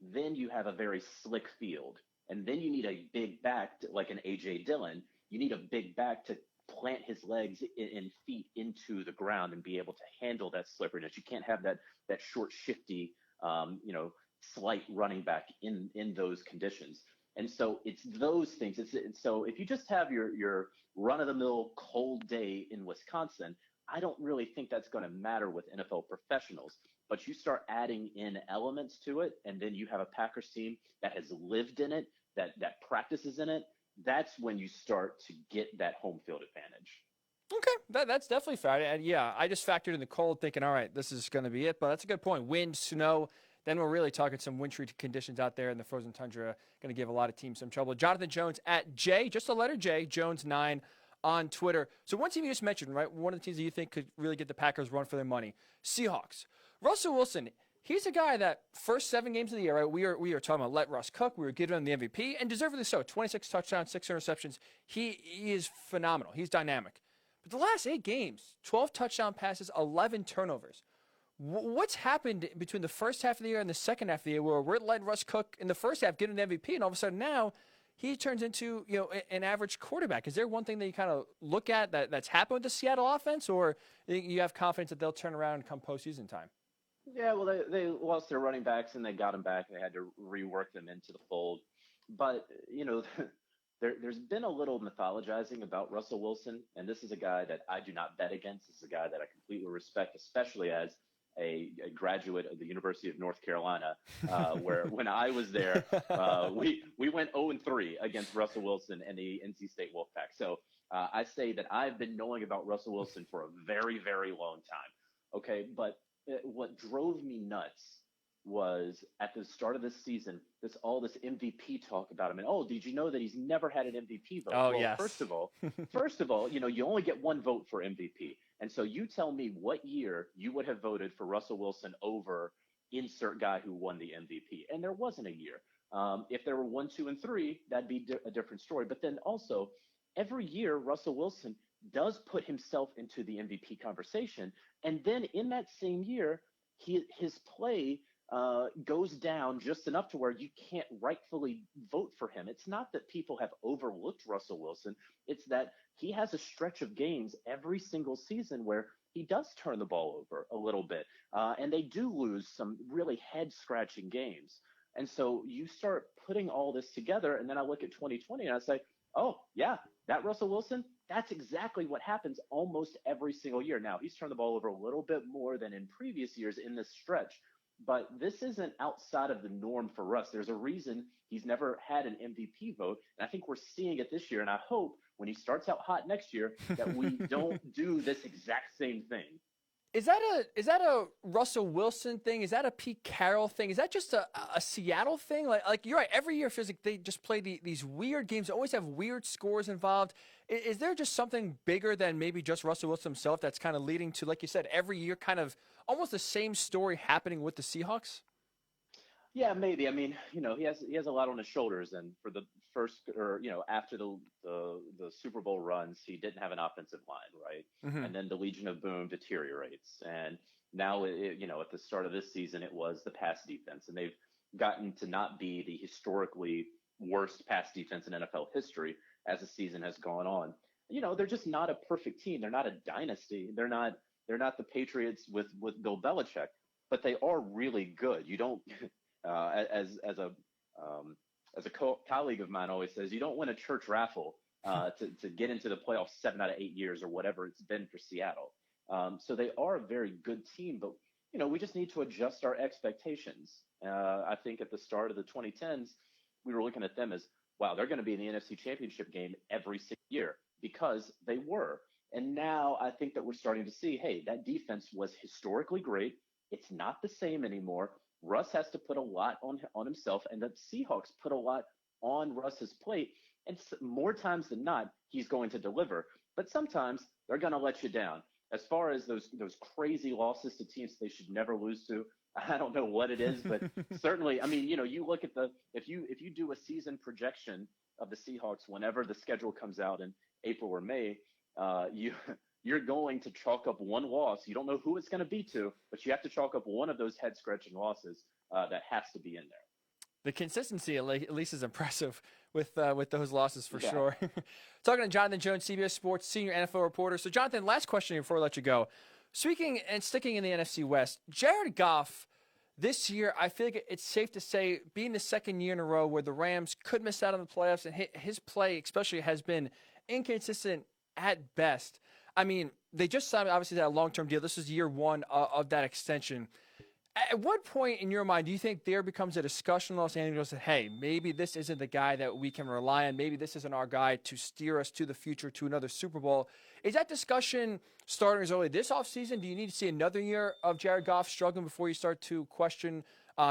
then you have a very slick field. And then you need a big back, like an A.J. Dillon. You need a big back to plant his legs and feet into the ground and be able to handle that slipperiness. You can't have that short, shifty, slight running back in those conditions. And so it's those things. So if you just have your run-of-the-mill cold day in Wisconsin, I don't really think that's going to matter with NFL professionals. But you start adding in elements to it, and then you have a Packers team that has lived in it, that practices in it. That's when you start to get that home field advantage. Okay, that's definitely fair. And yeah, I just factored in the cold thinking, all right, this is going to be it. But that's a good point. Wind, snow. Then we're really talking some wintry conditions out there in the frozen tundra. Going to give a lot of teams some trouble. Jonathan Jones at J, just the letter J, Jones9 on Twitter. So one team you just mentioned, right, one of the teams that you think could really get the Packers run for their money, Seahawks. Russell Wilson, he's a guy that first 7 games of the year, right, we are talking about let Russ cook. We were giving him the MVP, and deservedly so. 26 touchdowns, 6 interceptions. He is phenomenal. He's dynamic. But the last 8 games, 12 touchdown passes, 11 turnovers. What's happened between the first half of the year and the second half of the year where we're letting Russ cook in the first half, getting an MVP, and all of a sudden now he turns into an average quarterback? Is there one thing that you kind of look at that's happened with the Seattle offense, or you have confidence that they'll turn around come postseason time? Yeah, well, they lost their running backs and they got them back. They had to rework them into the fold. But, there's been a little mythologizing about Russell Wilson, and this is a guy that I do not bet against. This is a guy that I completely respect, especially as a graduate of the University of North Carolina, where when I was there, we went 0-3 against Russell Wilson and the NC State Wolfpack. So I say that I've been knowing about Russell Wilson for a very, very long time. Okay, but what drove me nuts was at the start of this season, all this MVP talk about him. And, did you know that he's never had an MVP vote? Oh, yes. First of all, you only get one vote for MVP. And so you tell me what year you would have voted for Russell Wilson over insert guy who won the MVP. And there wasn't a year. If there were 1, 2, and 3, that'd be a different story. But then also every year, Russell Wilson does put himself into the MVP conversation. And then in that same year, his play goes down just enough to where you can't rightfully vote for him. It's not that people have overlooked Russell Wilson. It's that he has a stretch of games every single season where he does turn the ball over a little bit. And they do lose some really head-scratching games. And so you start putting all this together, and then I look at 2020 and I say, oh, yeah, that Russell Wilson, that's exactly what happens almost every single year. Now, he's turned the ball over a little bit more than in previous years in this stretch. But this isn't outside of the norm for Russ. There's a reason he's never had an MVP vote. And I think we're seeing it this year. And I hope when he starts out hot next year that we don't do this exact same thing. Is that a Russell Wilson thing? Is that a Pete Carroll thing? Is that just a Seattle thing? Like you're right. Every year it feels like they just play these weird games. They always have weird scores involved. Is there just something bigger than maybe just Russell Wilson himself that's kind of leading to, like you said, every year kind of almost the same story happening with the Seahawks? Yeah, maybe. I mean, he has a lot on his shoulders, and for the first, after the Super Bowl runs, he didn't have an offensive line, right? Mm-hmm. And then the Legion of Boom deteriorates, and now at the start of this season, it was the pass defense, and they've gotten to not be the historically worst pass defense in NFL history as the season has gone on. They're just not a perfect team. They're not a dynasty. They're not the Patriots with Bill Belichick, but they are really good. You don't. As as a colleague of mine always says, you don't win a church raffle to get into the playoffs 7 out of 8 years or whatever it's been for Seattle. So they are a very good team, but we just need to adjust our expectations. I think at the start of the 2010s, we were looking at them as, wow, they're going to be in the NFC Championship game every single year, because they were. And now I think that we're starting to see, hey, that defense was historically great. It's not the same anymore. Russ has to put a lot on himself, and the Seahawks put a lot on Russ's plate. And more times than not, he's going to deliver. But sometimes they're going to let you down. As far as those crazy losses to teams they should never lose to, I don't know what it is, but certainly, I mean, you look at if you do a season projection of the Seahawks whenever the schedule comes out in April or May, you're going to chalk up one loss. You don't know who it's going to be to, but you have to chalk up one of those head-scratching losses that has to be in there. The consistency at least is impressive with those losses for sure. Talking to Jonathan Jones, CBS Sports Senior NFL reporter. So, Jonathan, last question before I let you go. Speaking and sticking in the NFC West, Jared Goff, this year, I feel like it's safe to say, being the second year in a row where the Rams could miss out on the playoffs, and his play especially has been inconsistent at best. I mean, they just signed, obviously, that long-term deal. This is year one of that extension. At what point in your mind do you think there becomes a discussion in Los Angeles that, hey, maybe this isn't the guy that we can rely on. Maybe this isn't our guy to steer us to the future, to another Super Bowl. Is that discussion starting as early this offseason? Do you need to see another year of Jared Goff struggling before you start to question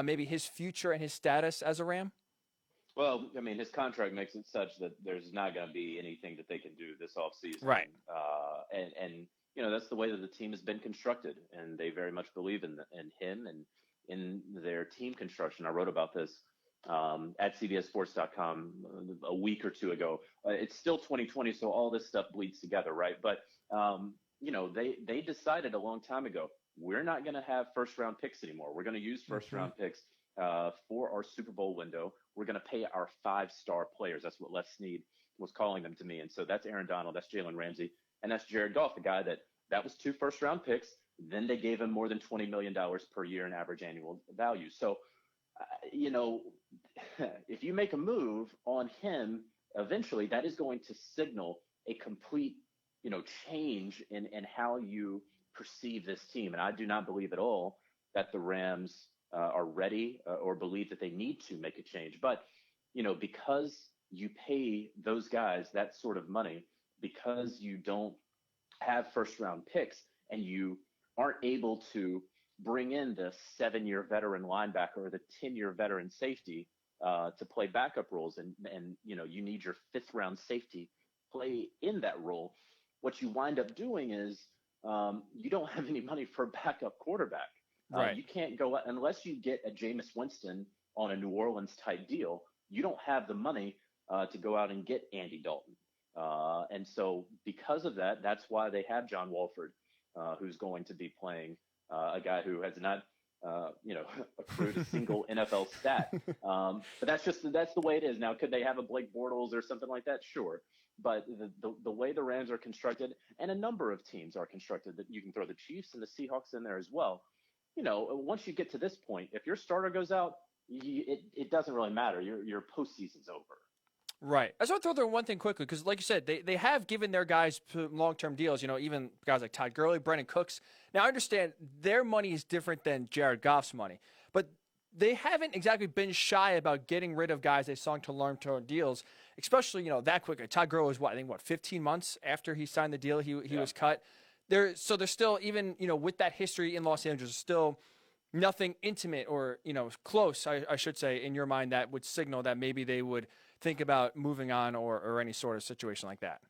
maybe his future and his status as a Ram? Well, I mean, his contract makes it such that there's not going to be anything that they can do this offseason. Right. And that's the way that the team has been constructed, and they very much believe in him and in their team construction. I wrote about this at CBSSports.com a week or two ago. It's still 2020, so all this stuff bleeds together, right? But, they decided a long time ago, we're not going to have first-round picks anymore. We're going to use first-round picks for our Super Bowl window. We're going to pay our 5-star players. That's what Les Snead was calling them to me. And so that's Aaron Donald, that's Jalen Ramsey, and that's Jared Goff, the guy that was 2 first-round picks. Then they gave him more than $20 million per year in average annual value. So, if you make a move on him, eventually that is going to signal a complete, change in how you perceive this team. And I do not believe at all that the Rams are ready or believe that they need to make a change. But, because you pay those guys that sort of money, because you don't have first-round picks and you aren't able to bring in the 7-year veteran linebacker or the 10-year veteran safety to play backup roles, and you need your 5th-round safety play in that role, what you wind up doing is you don't have any money for a backup quarterback. Right. You can't go unless you get a Jameis Winston on a New Orleans type deal. You don't have the money to go out and get Andy Dalton. And so because of that, that's why they have John Wolford, who's going to be playing a guy who has not, accrued a single NFL stat. But that's the way it is. Now, could they have a Blake Bortles or something like that? Sure. But the way the Rams are constructed, and a number of teams are constructed, that you can throw the Chiefs and the Seahawks in there as well. Once you get to this point, if your starter goes out, it doesn't really matter. Your postseason's over. Right. I just want to throw there one thing quickly, because like you said, they have given their guys long-term deals, even guys like Todd Gurley, Brandon Cooks. Now, I understand their money is different than Jared Goff's money, but they haven't exactly been shy about getting rid of guys they signed to long-term deals, especially, that quick. Todd Gurley was, 15 months after he signed the deal, he was cut. There's still, even, with that history in Los Angeles, still nothing intimate or, close, I should say, in your mind that would signal that maybe they would think about moving on or any sort of situation like that.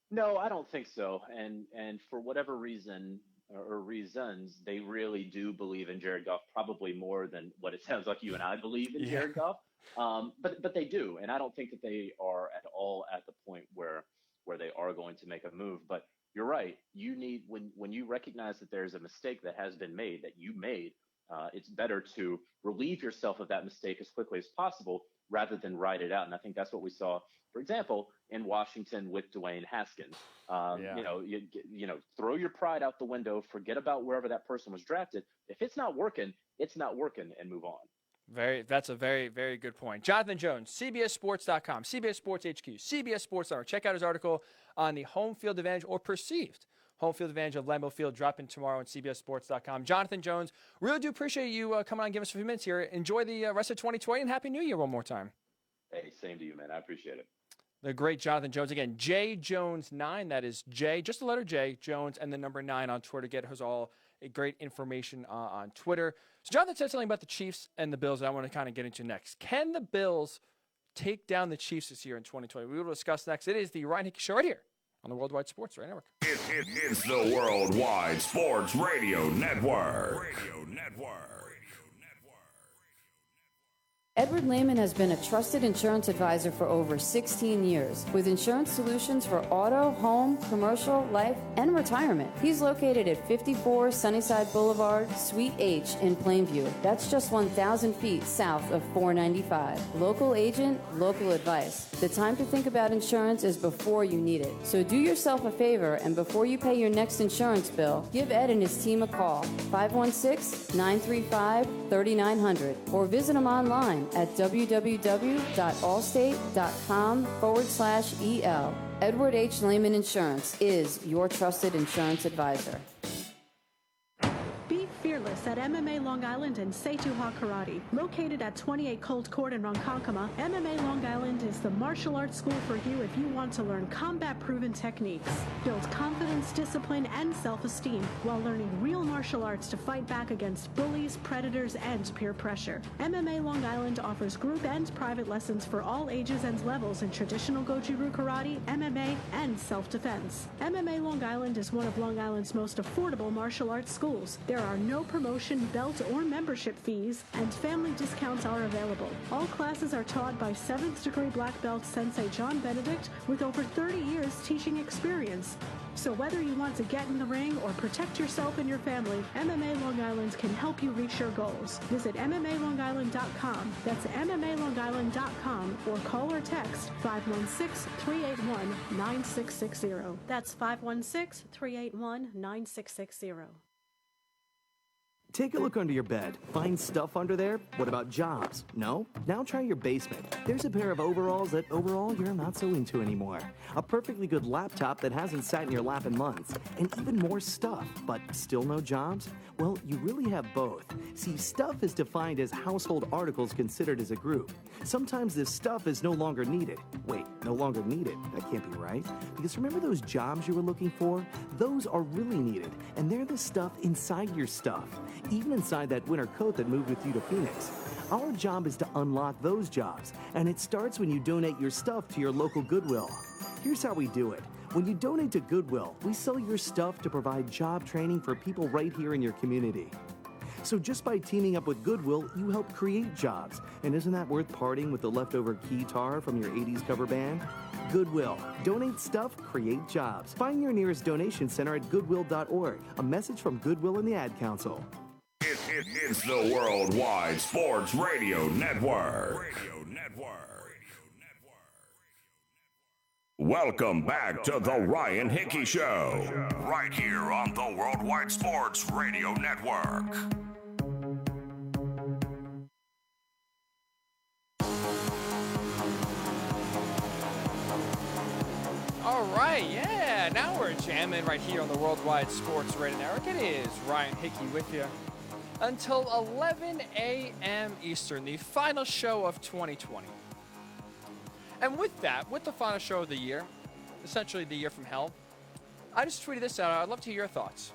No, I don't think so. And for whatever reason or reasons, they really do believe in Jared Goff, probably more than what it sounds like you and I believe in Jared Goff. But they do. And I don't think that they are at all at the point where they are going to make a move. But you're right. You need, when you recognize that there's a mistake that has been made, that you made, it's better to relieve yourself of that mistake as quickly as possible rather than ride it out. And I think that's what we saw, for example, in Washington with Dwayne Haskins. Throw your pride out the window, forget about wherever that person was drafted. If it's not working, and move on. That's a very, very good point. Jonathan Jones, CBSSports.com, CBS Sports HQ, CBS Sports Network. Check out his article on the home field advantage or perceived home field advantage of Lambeau Field, dropping tomorrow on CBSSports.com. Jonathan Jones, really do appreciate you coming on and giving us a few minutes here. Enjoy the rest of 2020 and Happy New Year one more time. Hey, same to you, man. I appreciate it. The great Jonathan Jones. Again, J Jones 9. That is J, just the letter J, Jones, and the number 9 on Twitter. Get us all great information on Twitter. So Jonathan said something about the Chiefs and the Bills that I want to kind of get into next. Can the Bills take down the Chiefs this year in 2020? We will discuss next. It is the Ryan Hickey Show right here on the Worldwide Sports Radio Network. It's the Worldwide Sports Radio Network. Edward Lehman has been a trusted insurance advisor for over 16 years with insurance solutions for auto, home, commercial, life, and retirement. He's located at 54 Sunnyside Boulevard, Suite H in Plainview. That's just 1,000 feet south of 495. Local agent, local advice. The time to think about insurance is before you need it. So do yourself a favor and before you pay your next insurance bill, give Ed and his team a call, 516-935-3900, or visit him online at www.allstate.com/EL. Edward H. Lehman Insurance is your trusted insurance advisor. Be fearless at MMA Long Island and Seituha Karate. Located at 28 Colt Court in Ronkonkoma, MMA Long Island is the martial arts school for you if you want to learn combat-proven techniques, build confidence, discipline, and self-esteem while learning real martial arts to fight back against bullies, predators, and peer pressure. MMA Long Island offers group and private lessons for all ages and levels in traditional Goju-Ryu Karate, MMA, and self-defense. MMA Long Island is one of Long Island's most affordable martial arts schools. There are no promotion, belt, or membership fees, and family discounts are available. All classes are taught by 7th degree black belt Sensei John Benedict with over 30 years teaching experience. So whether you want to get in the ring or protect yourself and your family, MMA Long Island can help you reach your goals. Visit MMALongIsland.com. That's MMALongIsland.com or call or text 516-381-9660. That's 516-381-9660. Take a look under your bed. Find stuff under there? What about jobs? No? Now try your basement. There's a pair of overalls that overall you're not so into anymore. A perfectly good laptop that hasn't sat in your lap in months. And even more stuff, but still no jobs? Well, you really have both. See, stuff is defined as household articles considered as a group. Sometimes this stuff is no longer needed. Wait, no longer needed? That can't be right. Because remember those jobs you were looking for? Those are really needed, and they're the stuff inside your stuff. Even inside that winter coat that moved with you to Phoenix. Our job is to unlock those jobs, and it starts when you donate your stuff to your local Goodwill. Here's how we do it. When you donate to Goodwill, we sell your stuff to provide job training for people right here in your community. So just by teaming up with Goodwill, you help create jobs. And isn't that worth parting with the leftover guitar from your 80s cover band? Goodwill. Donate stuff, create jobs. Find your nearest donation center at goodwill.org. A message from Goodwill and the Ad Council. It's the Worldwide Sports Radio Network. Welcome back to the Ryan Hickey Show, right here on the Worldwide Sports Radio Network. All right, yeah, now we're jamming right here on the Worldwide Sports Radio Network. It is Ryan Hickey with you until 11 a.m. Eastern, the final show of 2020. And with that, with the final show of the year, essentially the year from hell, I just tweeted this out. I'd love to hear your thoughts.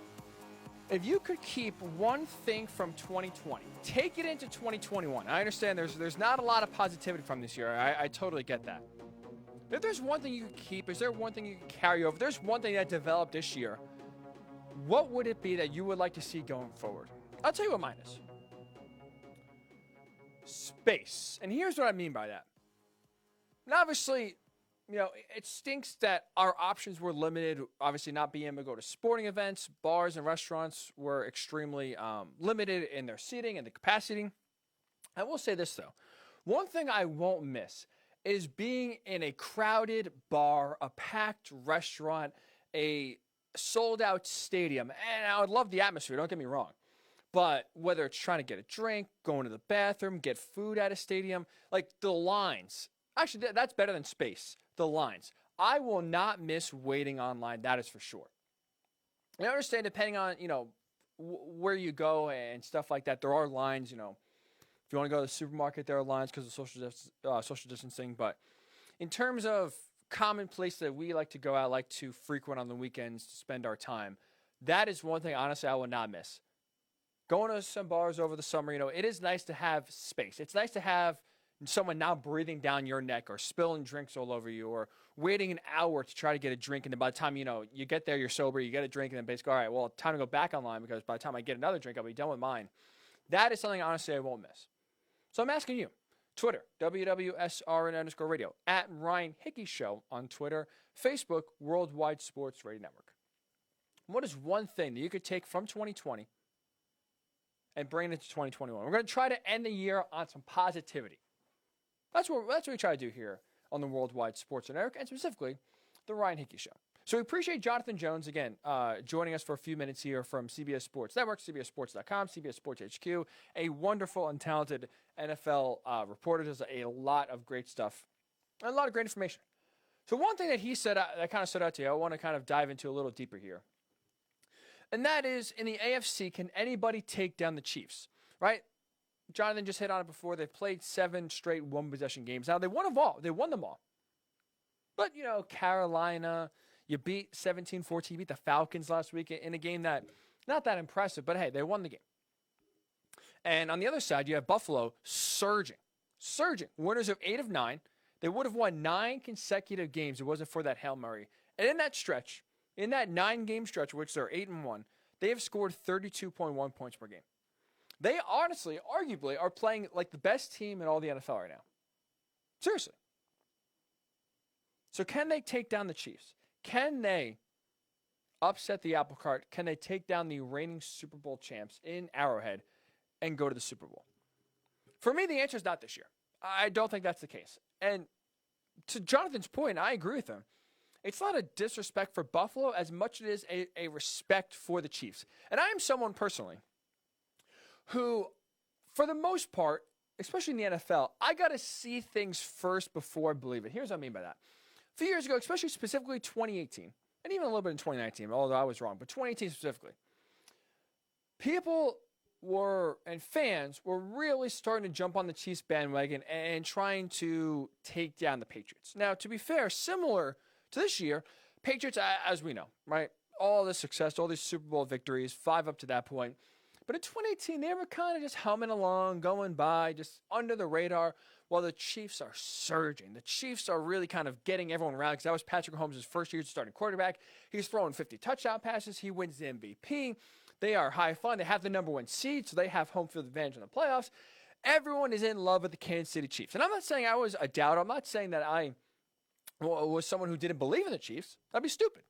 If you could keep one thing from 2020, take it into 2021. I understand there's not a lot of positivity from this year. I totally get that. If there's one thing you could keep, is there one thing you can carry over? If there's one thing that developed this year, what would it be that you would like to see going forward? I'll tell you what mine is. Space. And here's what I mean by that. And obviously, you know, it stinks that our options were limited. Obviously, not being able to go to sporting events, bars, and restaurants were extremely limited in their seating and the capacity. I will say this, though. One thing I won't miss is being in a crowded bar, a packed restaurant, a sold-out stadium. And I would love the atmosphere, don't get me wrong. But whether it's trying to get a drink, going to the bathroom, get food at a stadium, like the lines. Actually, that's better than space. The lines. I will not miss waiting online. That is for sure. I understand depending on, where you go and stuff like that, there are lines, If you want to go to the supermarket, there are lines because of social distancing. But in terms of common places that we like to go out, like to frequent on the weekends to spend our time, that is one thing, honestly, I will not miss. Going to some bars over the summer, it is nice to have space. It's nice to have someone not breathing down your neck or spilling drinks all over you or waiting an hour to try to get a drink. And then by the time, you get there, you're sober, you get a drink, and then basically, all right, well, time to go back online because by the time I get another drink, I'll be done with mine. That is something, honestly, I won't miss. So I'm asking you, Twitter, WWSRN_radio, at Ryan Hickey Show on Twitter, Facebook, Worldwide Sports Radio Network. What is one thing that you could take from 2020 and bring it into 2021? We're going to try to end the year on some positivity. That's what we try to do here on the Worldwide Sports Network, and specifically the Ryan Hickey Show. So we appreciate Jonathan Jones, again, joining us for a few minutes here from CBS Sports Network, CBSSports.com, CBS Sports HQ, a wonderful and talented NFL reporter. Does a lot of great stuff and a lot of great information. So one thing that he said that kind of stood out to you, I want to kind of dive into a little deeper here. And that is, in the AFC, can anybody take down the Chiefs, right? Jonathan just hit on it before. They've played 7 straight one-possession games. Now, they won them all. They won them all. But, Carolina, you beat 17-14, you beat the Falcons last week in a game that, not that impressive, but hey, they won the game. And on the other side, you have Buffalo surging. Winners of 8 of 9. They would have won 9 consecutive games if it wasn't for that Hail Mary. And in that stretch, in that 9-game stretch, which they're 8-1, they have scored 32.1 points per game. They honestly, arguably, are playing like the best team in all the NFL right now. Seriously. So can they take down the Chiefs? Can they upset the apple cart? Can they take down the reigning Super Bowl champs in Arrowhead and go to the Super Bowl? For me, the answer is not this year. I don't think that's the case. And to Jonathan's point, I agree with him. It's not a disrespect for Buffalo as much as it is a respect for the Chiefs. And I am someone personally who, for the most part, especially in the NFL, I got to see things first before I believe it. Here's what I mean by that. A few years ago, especially specifically 2018, and even a little bit in 2019, although I was wrong, but 2018 specifically, people and fans were really starting to jump on the Chiefs bandwagon and trying to take down the Patriots. Now, to be fair, similar to this year, Patriots, as we know, right? All this success, all these Super Bowl victories, 5 up to that point. But in 2018, they were kind of just humming along, going by, just under the radar, while the Chiefs are surging. The Chiefs are really kind of getting everyone around, because that was Patrick Mahomes' first year as starting quarterback. He's throwing 50 touchdown passes. He wins the MVP. They are high flying. They have the number 1 seed, so they have home field advantage in the playoffs. Everyone is in love with the Kansas City Chiefs. And I'm not saying I was a doubter. I'm not saying that I was someone who didn't believe in the Chiefs. That'd be stupid.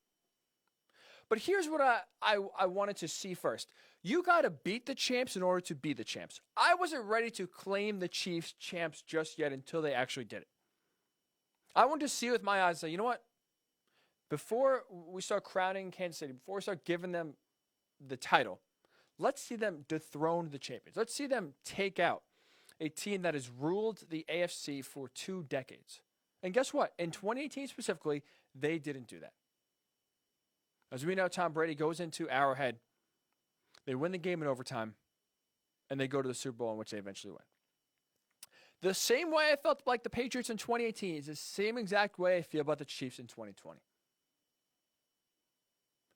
But here's what I wanted to see first. You got to beat the champs in order to be the champs. I wasn't ready to claim the Chiefs champs just yet until they actually did it. I wanted to see with my eyes, say, you know what? Before we start crowning Kansas City, before we start giving them the title, let's see them dethrone the champions. Let's see them take out a team that has ruled the AFC for 2 decades. And guess what? In 2018 specifically, they didn't do that. As we know, Tom Brady goes into Arrowhead. They win the game in overtime, and they go to the Super Bowl, in which they eventually win. The same way I felt like the Patriots in 2018 is the same exact way I feel about the Chiefs in 2020.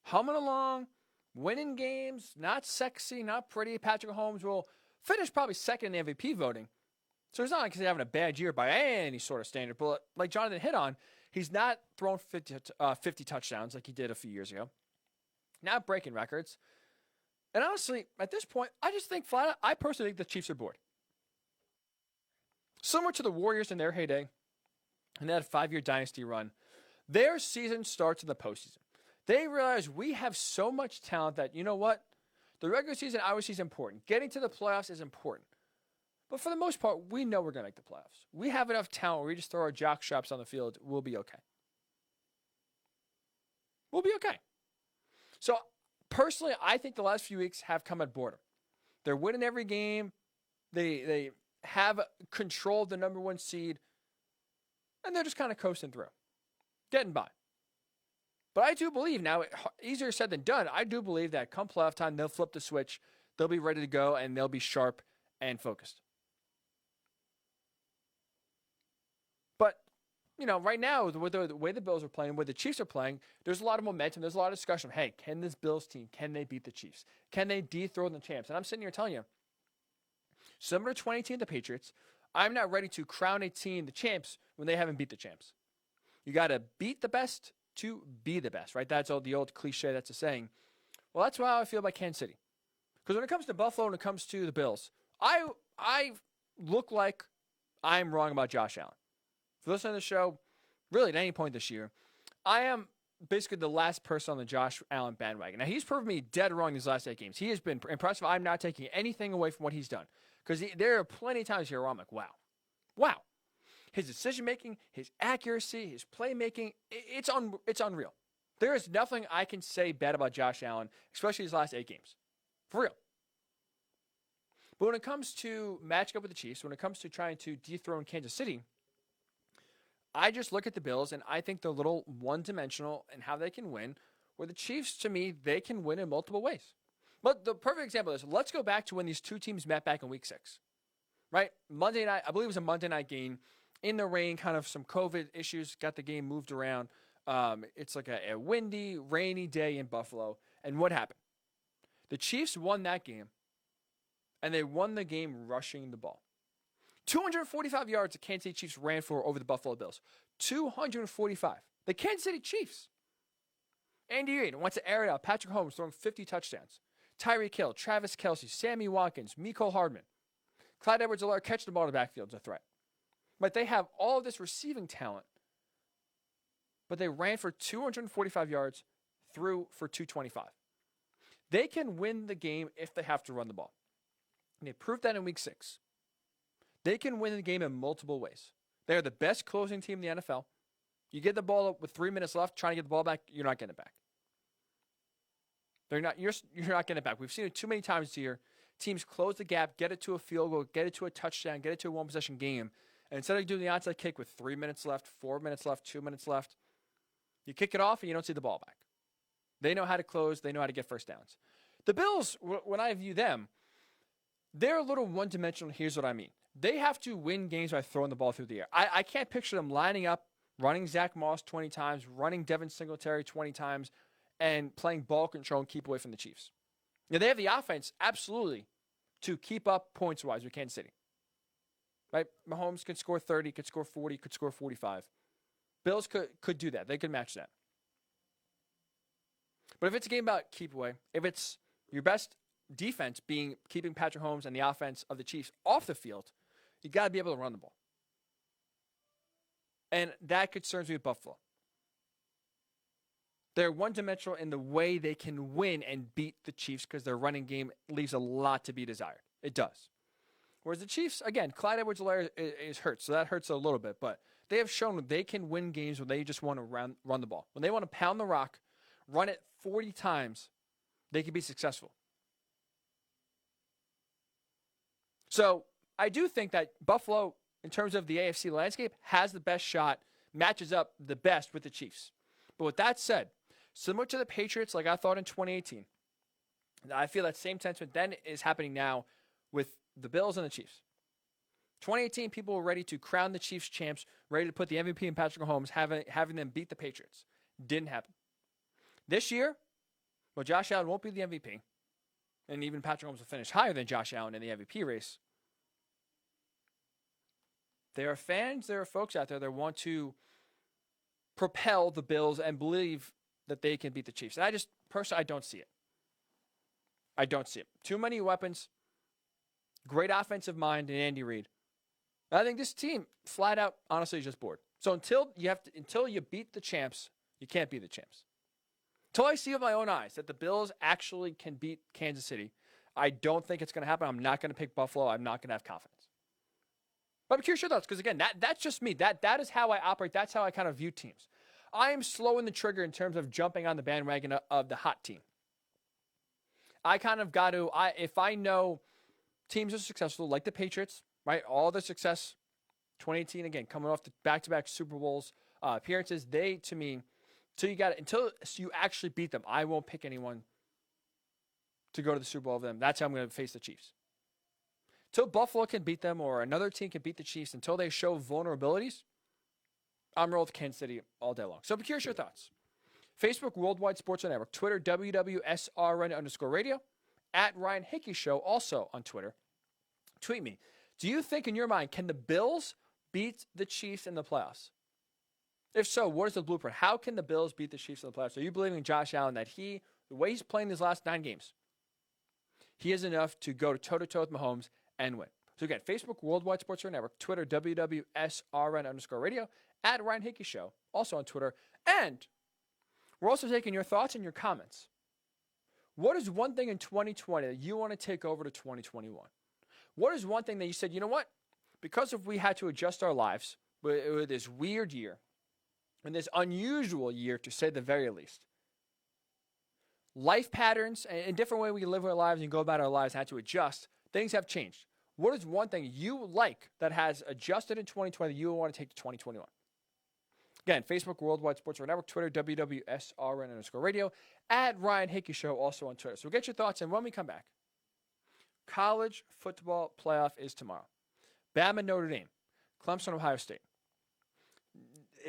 Humming along, winning games, not sexy, not pretty. Patrick Mahomes will finish probably second in the MVP voting. So it's not like he's having a bad year by any sort of standard. But like Jonathan hit on, he's not thrown 50 touchdowns like he did a few years ago. Not breaking records. And honestly, at this point, I just think flat out, I personally think the Chiefs are bored. Similar to the Warriors in their heyday, and that 5-year dynasty run, their season starts in the postseason. They realize we have so much talent that, you know what? The regular season obviously is important. Getting to the playoffs is important. But for the most part, we know we're going to make the playoffs. We have enough talent where we just throw our jock straps on the field. We'll be okay. We'll be okay. So, personally, I think the last few weeks have come at boredom. They're winning every game. They have control of the number 1 seed, and they're just kind of coasting through, getting by. But I do believe now, easier said than done, I do believe that come playoff time, they'll flip the switch, they'll be ready to go, and they'll be sharp and focused. But, right now, with the way the Bills are playing, where the Chiefs are playing, there's a lot of momentum, there's a lot of discussion. Hey, can this Bills team, can they beat the Chiefs? Can they dethrone the champs? And I'm sitting here telling you, similar to 2018, the Patriots, I'm not ready to crown a team the champs when they haven't beat the champs. You got to beat the best to be the best, right? That's all the old cliche, that's a saying. Well, that's how I feel about Kansas City. Because when it comes to Buffalo and it comes to the Bills, I look like I'm wrong about Josh Allen. If you listen to the show, really at any point this year, I am basically the last person on the Josh Allen bandwagon. Now, he's proven me dead wrong these last 8 games. He has been impressive. I'm not taking anything away from what he's done. Because there are plenty of times here where I'm like, wow. His decision-making, his accuracy, his playmaking, it's unreal. There is nothing I can say bad about Josh Allen, especially his last 8 games. For real. But when it comes to matching up with the Chiefs, when it comes to trying to dethrone Kansas City, I just look at the Bills, and I think they're a little one-dimensional in how they can win, where the Chiefs, to me, they can win in multiple ways. But the perfect example is, let's go back to when these 2 teams met back in Week 6. Right? Monday night, I believe it was a Monday night game. In the rain, kind of some COVID issues, got the game moved around. It's like a windy, rainy day in Buffalo. And what happened? The Chiefs won that game, and they won the game rushing the ball. 245 yards the Kansas City Chiefs ran for over the Buffalo Bills. 245. The Kansas City Chiefs. Andy Reid wants to air it out. Patrick Mahomes throwing 50 touchdowns. Tyreek Hill, Travis Kelce, Sammy Watkins, Mecole Hardman. Clyde Edwards-Helaire catching the ball in the backfield is a threat. But they have all this receiving talent, but they ran for 245 yards, threw for 225. They can win the game if they have to run the ball. And they proved that in Week 6. They can win the game in multiple ways. They are the best closing team in the NFL. You get the ball up with 3 minutes left, trying to get the ball back, you're not getting it back. You're not getting it back. We've seen it too many times this year. Teams close the gap, get it to a field goal, get it to a touchdown, get it to a one-possession game. And instead of doing the onside kick with 3 minutes left, 4 minutes left, 2 minutes left, you kick it off and you don't see the ball back. They know how to close. They know how to get first downs. The Bills, when I view them, they're a little one-dimensional. Here's what I mean. They have to win games by throwing the ball through the air. I can't picture them lining up, running Zach Moss 20 times, running Devin Singletary 20 times, and playing ball control and keep away from the Chiefs. Now, they have the offense, absolutely, to keep up points-wise with Kansas City. Right? Mahomes could score 30, could score 40, could score 45. Bills could do that. They could match that. But if it's a game about keep away, if it's your best defense being keeping Patrick Mahomes and the offense of the Chiefs off the field, you got to be able to run the ball. And that concerns me with Buffalo. They're one-dimensional in the way they can win and beat the Chiefs because their running game leaves a lot to be desired. It does. Whereas the Chiefs, again, Clyde Edwards-Helaire is hurt, so that hurts a little bit. But they have shown they can win games when they just want to run the ball. When they want to pound the rock, run it 40 times, they can be successful. So I do think that Buffalo, in terms of the AFC landscape, has the best shot, matches up the best with the Chiefs. But with that said, similar to the Patriots, like I thought in 2018, I feel that same sentiment then is happening now with the Bills and the Chiefs. 2018, people were ready to crown the Chiefs champs, ready to put the MVP in Patrick Mahomes, having them beat the Patriots. Didn't happen. This year, well, Josh Allen won't be the MVP, and even Patrick Mahomes will finish higher than Josh Allen in the MVP race. There are fans, there are folks out there that want to propel the Bills and believe that they can beat the Chiefs. And I just, personally, I don't see it. I don't see it. Too many weapons. Great offensive mind in Andy Reid. I think this team, flat out, honestly, is just bored. So until you beat the champs, you can't beat the champs. Until I see with my own eyes that the Bills actually can beat Kansas City, I don't think it's going to happen. I'm not going to pick Buffalo. I'm not going to have confidence. But I'm curious your thoughts, because again, that's just me. That is how I operate. That's how I kind of view teams. I am slow in the trigger in terms of jumping on the bandwagon of the hot team. I kind of got to, if I know teams are successful, like the Patriots, right? All the success, 2018, again, coming off the back-to-back Super Bowls appearances, they, to me, until you actually beat them, I won't pick anyone to go to the Super Bowl over them. That's how I'm going to face the Chiefs. Until Buffalo can beat them or another team can beat the Chiefs, until they show vulnerabilities, I'm rolling with Kansas City all day long. So I'm curious your thoughts. Facebook, Worldwide Sports Network. Twitter, WWSRN_radio. At Ryan Hickey Show, also on Twitter. Tweet me. Do you think, in your mind, can the Bills beat the Chiefs in the playoffs? If so, what is the blueprint? How can the Bills beat the Chiefs in the playoffs? Are you believing in Josh Allen that the way he's playing these last 9 games, he is enough to go toe-to-toe with Mahomes and win? So again, Facebook, Worldwide Sports Network. Twitter, WWSRN_radio. At Ryan Hickey Show, also on Twitter. And we're also taking your thoughts and your comments. What is one thing in 2020 that you want to take over to 2021? What is one thing that you said, you know what? Because if we had to adjust our lives with this weird year, and this unusual year, to say the very least, life patterns and different way we live our lives and go about our lives had to adjust. Things have changed. What is one thing you like that has adjusted in 2020 that you want to take to 2021? Again, Facebook, Worldwide Sports Network, Twitter, WWSRN_radio, at Ryan Hickey Show, also on Twitter. So get your thoughts, and when we come back, college football playoff is tomorrow. Bama, Notre Dame, Clemson, Ohio State.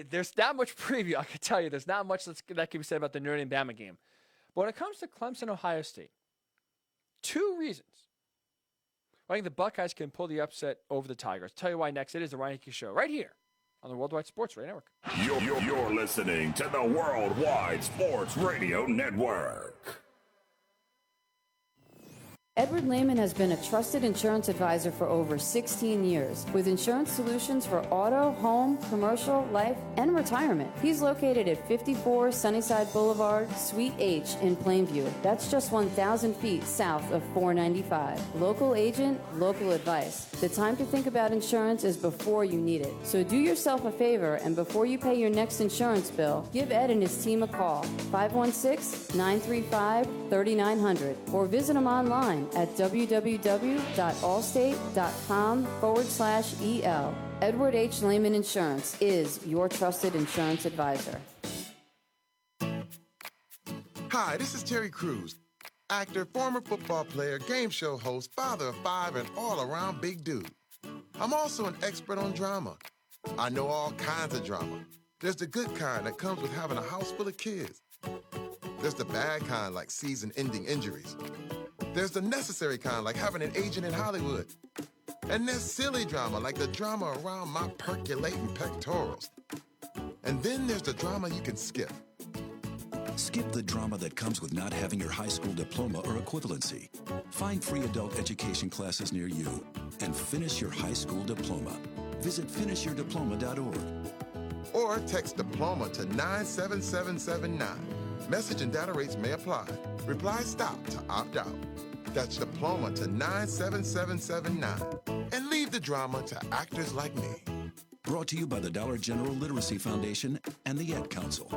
There's not much preview, I can tell you. There's not much that can be said about the Notre Dame Bama game. But when it comes to Clemson, Ohio State, 2 reasons I think the Buckeyes can pull the upset over the Tigers. I'll tell you why next. It is the Ryan Hickey Show right here on the Worldwide Sports Radio Network. You're listening to the Worldwide Sports Radio Network. Edward Lehman has been a trusted insurance advisor for over 16 years with insurance solutions for auto, home, commercial, life, and retirement. He's located at 54 Sunnyside Boulevard, Suite H in Plainview. That's just 1,000 feet south of 495. Local agent, local advice. The time to think about insurance is before you need it. So do yourself a favor, and before you pay your next insurance bill, give Ed and his team a call, 516-935-3900, or visit him online at www.allstate.com/EL. Edward H. Lehman Insurance is your trusted insurance advisor. Hi, this is Terry Crews, actor, former football player, game show host, father of 5, and all-around big dude. I'm also an expert on drama. I know all kinds of drama. There's the good kind that comes with having a house full of kids. There's the bad kind, like season-ending injuries. There's the necessary kind, like having an agent in Hollywood. And there's silly drama, like the drama around my percolating pectorals. And then there's the drama you can skip. Skip the drama that comes with not having your high school diploma or equivalency. Find free adult education classes near you and finish your high school diploma. Visit finishyourdiploma.org. Or text diploma to 97779. Message and data rates may apply. Reply STOP to opt out. That's diploma to 97779. And leave the drama to actors like me. Brought to you by the Dollar General Literacy Foundation and the Ad Council.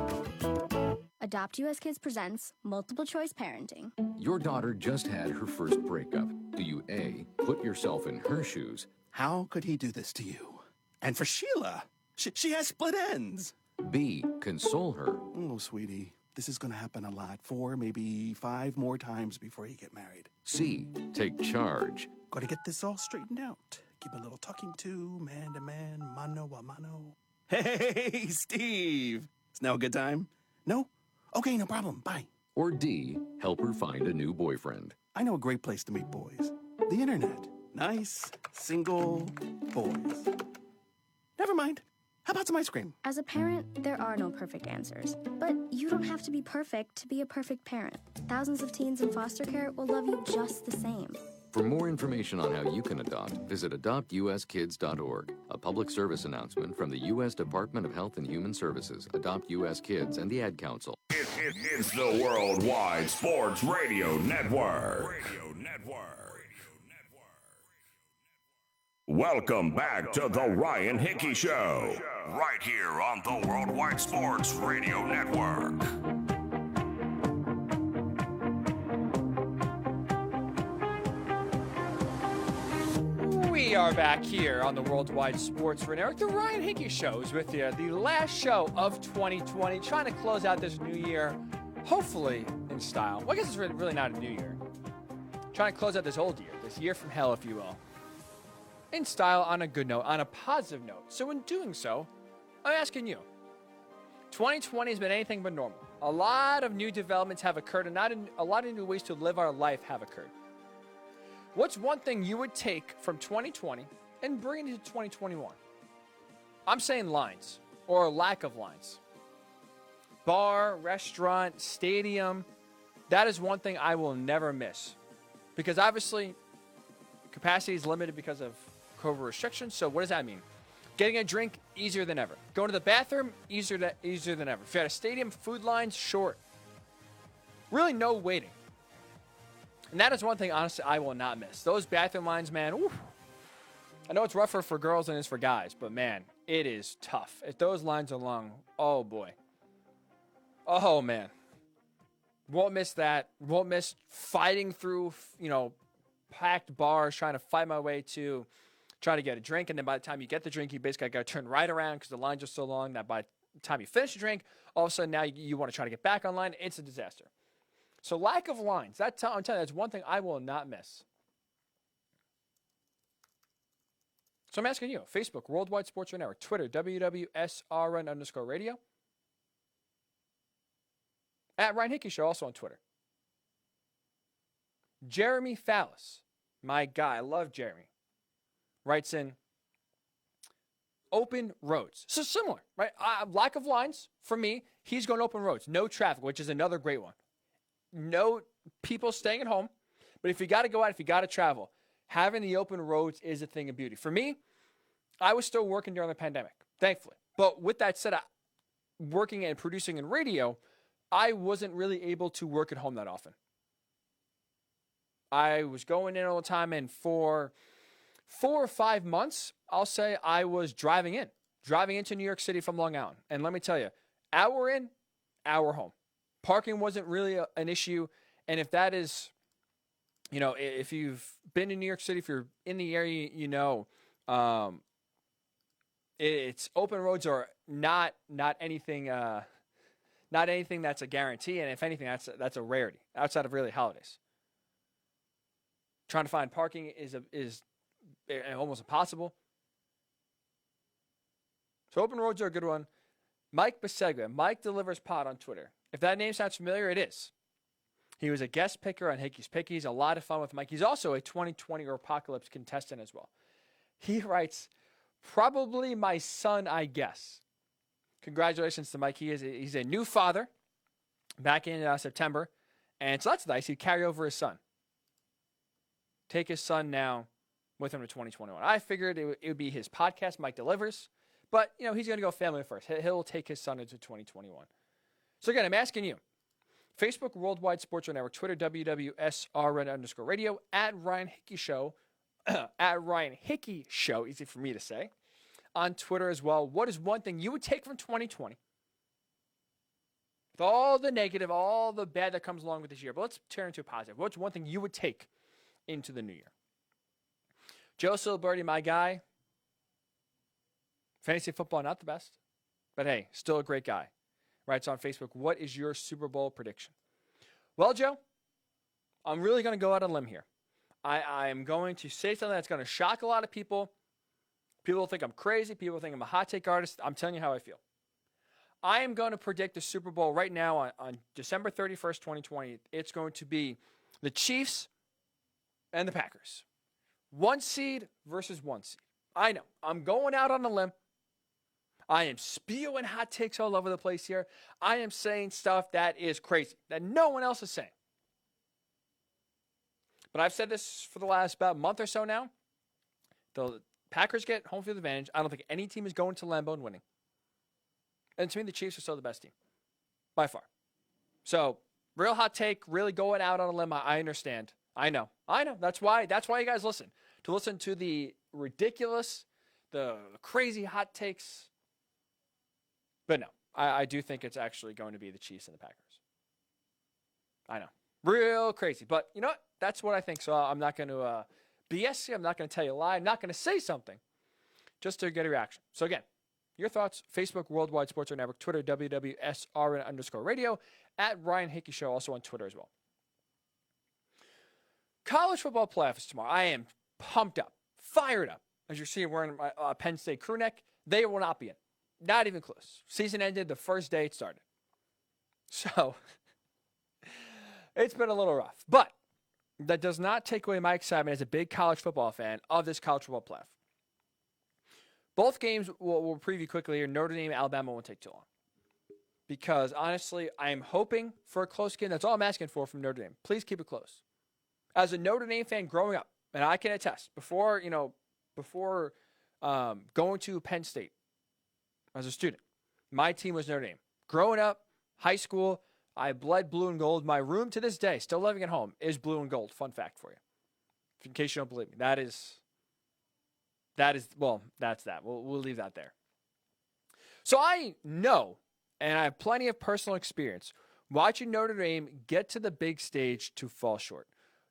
Adopt US Kids presents Multiple Choice Parenting. Your daughter just had her first breakup. Do you A, put yourself in her shoes? How could he do this to you? And for Sheila, she has split ends. B, console her. Oh, sweetie, this is going to happen a lot. 4, maybe 5 more times before you get married. C, take charge. Got to get this all straightened out. Keep a little talking to, man to man, mano a mano. Hey, Steve! Is now a good time? No? Okay, no problem. Bye. Or D, help her find a new boyfriend. I know a great place to meet boys. The internet. Nice, single boys. Never mind. How about some ice cream? As a parent, there are no perfect answers. But you don't have to be perfect to be a perfect parent. Thousands of teens in foster care will love you just the same. For more information on how you can adopt, visit adoptuskids.org. A public service announcement from the U.S. Department of Health and Human Services, Adopt U.S. Kids, and the Ad Council. It's the Worldwide Sports Radio Network. Welcome back to the Ryan Hickey Show, right here on the Worldwide Sports Radio Network. We are back here on the Worldwide Sports Radio Network. The Ryan Hickey Show is with you. The last show of 2020. Trying to close out this new year, hopefully in style. Well, I guess it's really not a new year. Trying to close out this old year, this year from hell, if you will. In style, on a good note, on a positive note. So in doing so, I'm asking you. 2020 has been anything but normal. A lot of new developments have occurred, and a lot of new ways to live our life have occurred. What's one thing you would take from 2020 and bring it into 2021? I'm saying lines, or lack of lines. Bar, restaurant, stadium, that is one thing I will never miss. Because obviously, capacity is limited because of COVID restrictions, so what does that mean? Getting a drink, easier than ever. Going to the bathroom, easier than ever. If you had a stadium, food lines, short. Really no waiting. And that is one thing, honestly, I will not miss. Those bathroom lines, man, oof. I know it's rougher for girls than it is for guys, but man, it is tough. If those lines are long, oh boy. Oh man. Won't miss that. Won't miss fighting through, packed bars, trying to fight my way to try to get a drink. And then by the time you get the drink, you basically got to turn right around because the lines are so long that by the time you finish the drink, all of a sudden now you want to try to get back online. It's a disaster. So lack of lines. I'm telling you, that's one thing I will not miss. So I'm asking you, Facebook, Worldwide Sports Radio Network, Twitter, WWSRN_radio. At Ryan Hickey Show, also on Twitter. Jeremy Fallis, my guy, I love Jeremy, writes in, open roads. So similar, right? Lack of lines, for me, he's going open roads. No traffic, which is another great one. No people staying at home. But if you got to go out, if you got to travel, having the open roads is a thing of beauty. For me, I was still working during the pandemic, thankfully. But with that said, working and producing in radio, I wasn't really able to work at home that often. I was going in all the time, and for 4 or 5 months, I'll say I was driving into New York City from Long Island. And let me tell you, hour in, hour home. Parking wasn't really an issue. And if that is, if you've been in New York City, if you're in the area, it's open roads are not anything that's a guarantee. And if anything, that's a rarity outside of really holidays. Trying to find parking is almost impossible. So open roads are a good one. Mike Biseglia, Mike Delivers Pod on Twitter. If that name sounds familiar, it is. He was a guest picker on Hickey's Pickies. A lot of fun with Mike. He's also a 2020 Apocalypse contestant as well. He writes, probably my son, I guess. Congratulations to Mike. He's a new father back in September. And so that's nice. He'd carry over his son. Take his son now with him to 2021. I figured it would be his podcast, Mike Delivers. But, he's going to go family first. He'll take his son into 2021. So again, I'm asking you. Facebook, Worldwide Sports Radio Network, Twitter, WWSRN_radio, at Ryan Hickey Show, at Ryan Hickey Show, easy for me to say, on Twitter as well. What is one thing you would take from 2020? With all the negative, all the bad that comes along with this year. But let's turn into a positive. What's one thing you would take into the new year? Joe Silberti, my guy. Fantasy football, not the best. But hey, still a great guy. Writes on Facebook, what is your Super Bowl prediction? Well, Joe, I'm really going to go out on a limb here. I am going to say something that's going to shock a lot of people. People think I'm crazy. People think I'm a hot take artist. I'm telling you how I feel. I am going to predict the Super Bowl right now on December 31st, 2020. It's going to be the Chiefs and the Packers. 1 seed versus 1 seed. I know. I'm going out on a limb. I am spewing hot takes all over the place here. I am saying stuff that is crazy, that no one else is saying. But I've said this for the last about month or so now. The Packers get home field advantage. I don't think any team is going to Lambeau and winning. And to me, the Chiefs are still the best team. By far. So, real hot take, really going out on a limb. I understand. I know. That's why you guys listen. To listen to the ridiculous, the crazy hot takes. But no, I do think it's actually going to be the Chiefs and the Packers. I know. Real crazy. But you know what? That's what I think. So I'm not going to BS you. I'm not going to tell you a lie. I'm not going to say something just to get a reaction. So again, your thoughts, Facebook, Worldwide Sports Radio Network, Twitter, WWSRN_radio, at Ryan Hickey Show, also on Twitter as well. College football playoff is tomorrow. I am pumped up, fired up. As you're seeing, wearing my Penn State crew neck. They will not be in. Not even close. Season ended the first day it started. So, it's been a little rough. But that does not take away my excitement as a big college football fan of this college football playoff. Both games we'll preview quickly here. Notre Dame, Alabama won't take too long. Because, honestly, I am hoping for a close game. That's all I'm asking for from Notre Dame. Please keep it close. As a Notre Dame fan growing up, and I can attest, before going to Penn State as a student, my team was Notre Dame. Growing up, high school, I bled blue and gold. My room to this day, still living at home, is blue and gold. Fun fact for you. In case you don't believe me. That's that. We'll leave that there. So I know, and I have plenty of personal experience, watching Notre Dame get to the big stage to fall short,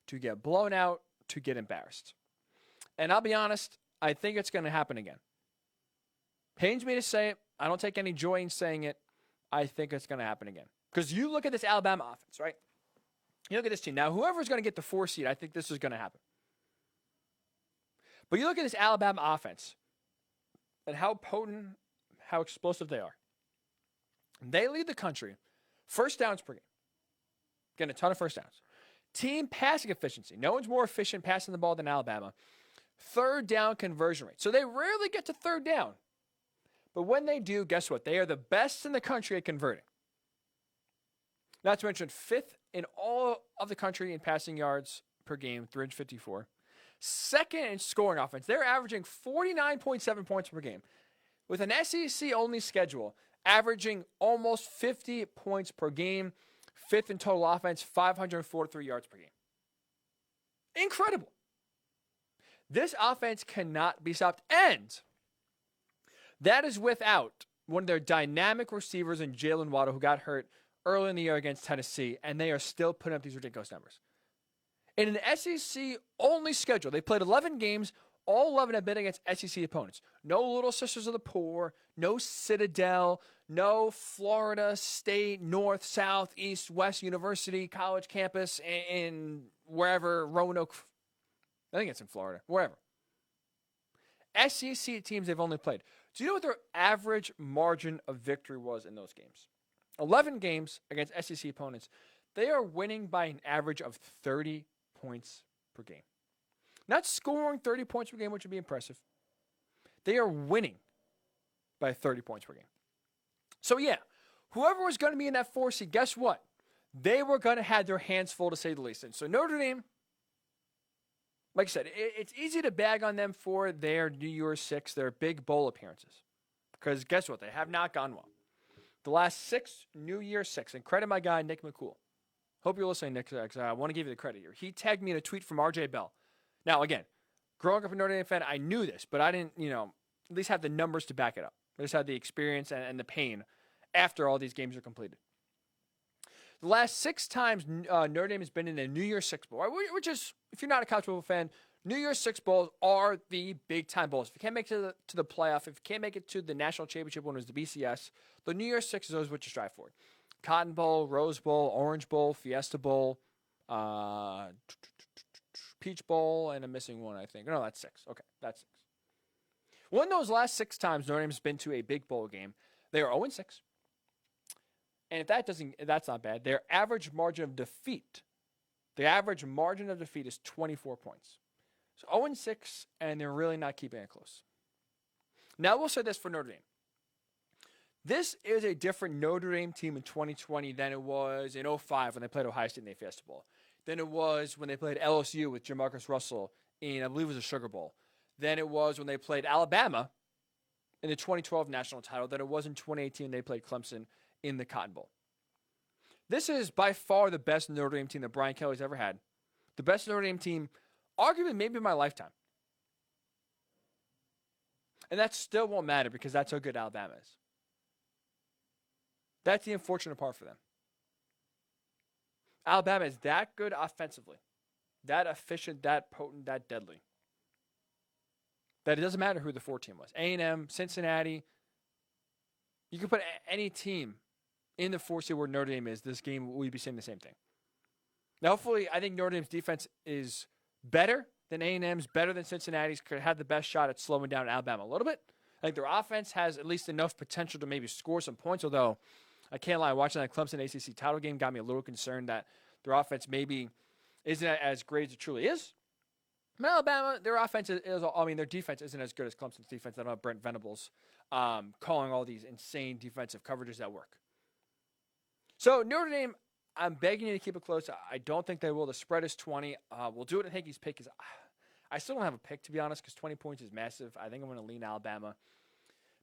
to get blown out, to get embarrassed. And I'll be honest, I think it's going to happen again. Pains me to say it. I don't take any joy in saying it. I think it's going to happen again. Because you look at this Alabama offense, right? You look at this team. Now, whoever's going to get the 4 seed, I think this is going to happen. But you look at this Alabama offense and how potent, how explosive they are. They lead the country. First downs per game. Getting a ton of first downs. Team passing efficiency. No one's more efficient passing the ball than Alabama. Third down conversion rate. So they rarely get to third down. But when they do, guess what? They are the best in the country at converting. Not to mention 5th in all of the country in passing yards per game, 354. Second in scoring offense. They're averaging 49.7 points per game. With an SEC-only schedule, averaging almost 50 points per game. 5th in total offense, 543 yards per game. Incredible. This offense cannot be stopped. And that is without one of their dynamic receivers in Jalen Waddle, who got hurt early in the year against Tennessee, and they are still putting up these ridiculous numbers. In an SEC-only schedule, they played 11 games. All 11 have been against SEC opponents. No Little Sisters of the Poor, no Citadel, no Florida State, North, South, East, West University, college campus in wherever, Roanoke. I think it's in Florida, wherever. SEC teams they've only played. Do you know what their average margin of victory was in those games? 11 games against SEC opponents. They are winning by an average of 30 points per game. Not scoring 30 points per game, which would be impressive. They are winning by 30 points per game. So yeah, whoever was going to be in that 4 seed, guess what? They were going to have their hands full, to say the least. And so Notre Dame, like I said, it's easy to bag on them for their New Year's Six, their big bowl appearances. Because guess what? They have not gone well. The last 6 New Year's Six, and credit my guy, Nick McCool. Hope you're listening, Nick, because I want to give you the credit here. He tagged me in a tweet from RJ Bell. Now, again, growing up a Notre Dame fan, I knew this, but I didn't, at least have the numbers to back it up. I just had the experience and the pain after all these games are completed. The last 6 times Notre Dame has been in a New Year's Six Bowl, which is, if you're not a college football fan, New Year's Six Bowls are the big-time bowls. If you can't make it to the playoff, if you can't make it to the national championship when it was the BCS, the New Year's Six is always what you strive for. Cotton Bowl, Rose Bowl, Orange Bowl, Fiesta Bowl, Peach Bowl, and I'm missing one, I think. No, that's 6. Okay, that's 6. One of those last 6 times Notre Dame's been to a big bowl game, they are 0-6. And if that's not bad. Their average margin of defeat, is 24 points. So 0-6, and they're really not keeping it close. Now we'll say this for Notre Dame. This is a different Notre Dame team in 2020 than it was in 2005 when they played Ohio State in the Fiesta Bowl. Than it was when they played LSU with Jamarcus Russell in, I believe it was a Sugar Bowl. Than it was when they played Alabama in the 2012 national title. Than it was in 2018 when they played Clemson in the Cotton Bowl. This is by far the best Notre Dame team that Brian Kelly's ever had. The best Notre Dame team, arguably maybe in my lifetime. And that still won't matter because that's how good Alabama is. That's the unfortunate part for them. Alabama is that good offensively, that efficient, that potent, that deadly. that it doesn't matter who the 4 team was. A&M, Cincinnati. You can put any team in the 4 seed where Notre Dame is. This game, we'd be saying the same thing. Now, hopefully, I think Notre Dame's defense is better than A&M's, better than Cincinnati's, could have the best shot at slowing down Alabama a little bit. I think their offense has at least enough potential to maybe score some points, although I can't lie, watching that Clemson ACC title game got me a little concerned that their offense maybe isn't as great as it truly is. But Alabama, their offense their defense isn't as good as Clemson's defense. I don't have Brent Venables calling all these insane defensive coverages that work. So Notre Dame, I'm begging you to keep it close. I don't think they will. The spread is 20. We'll do it at Hickey's pick. I still don't have a pick, to be honest, because 20 points is massive. I think I'm going to lean Alabama.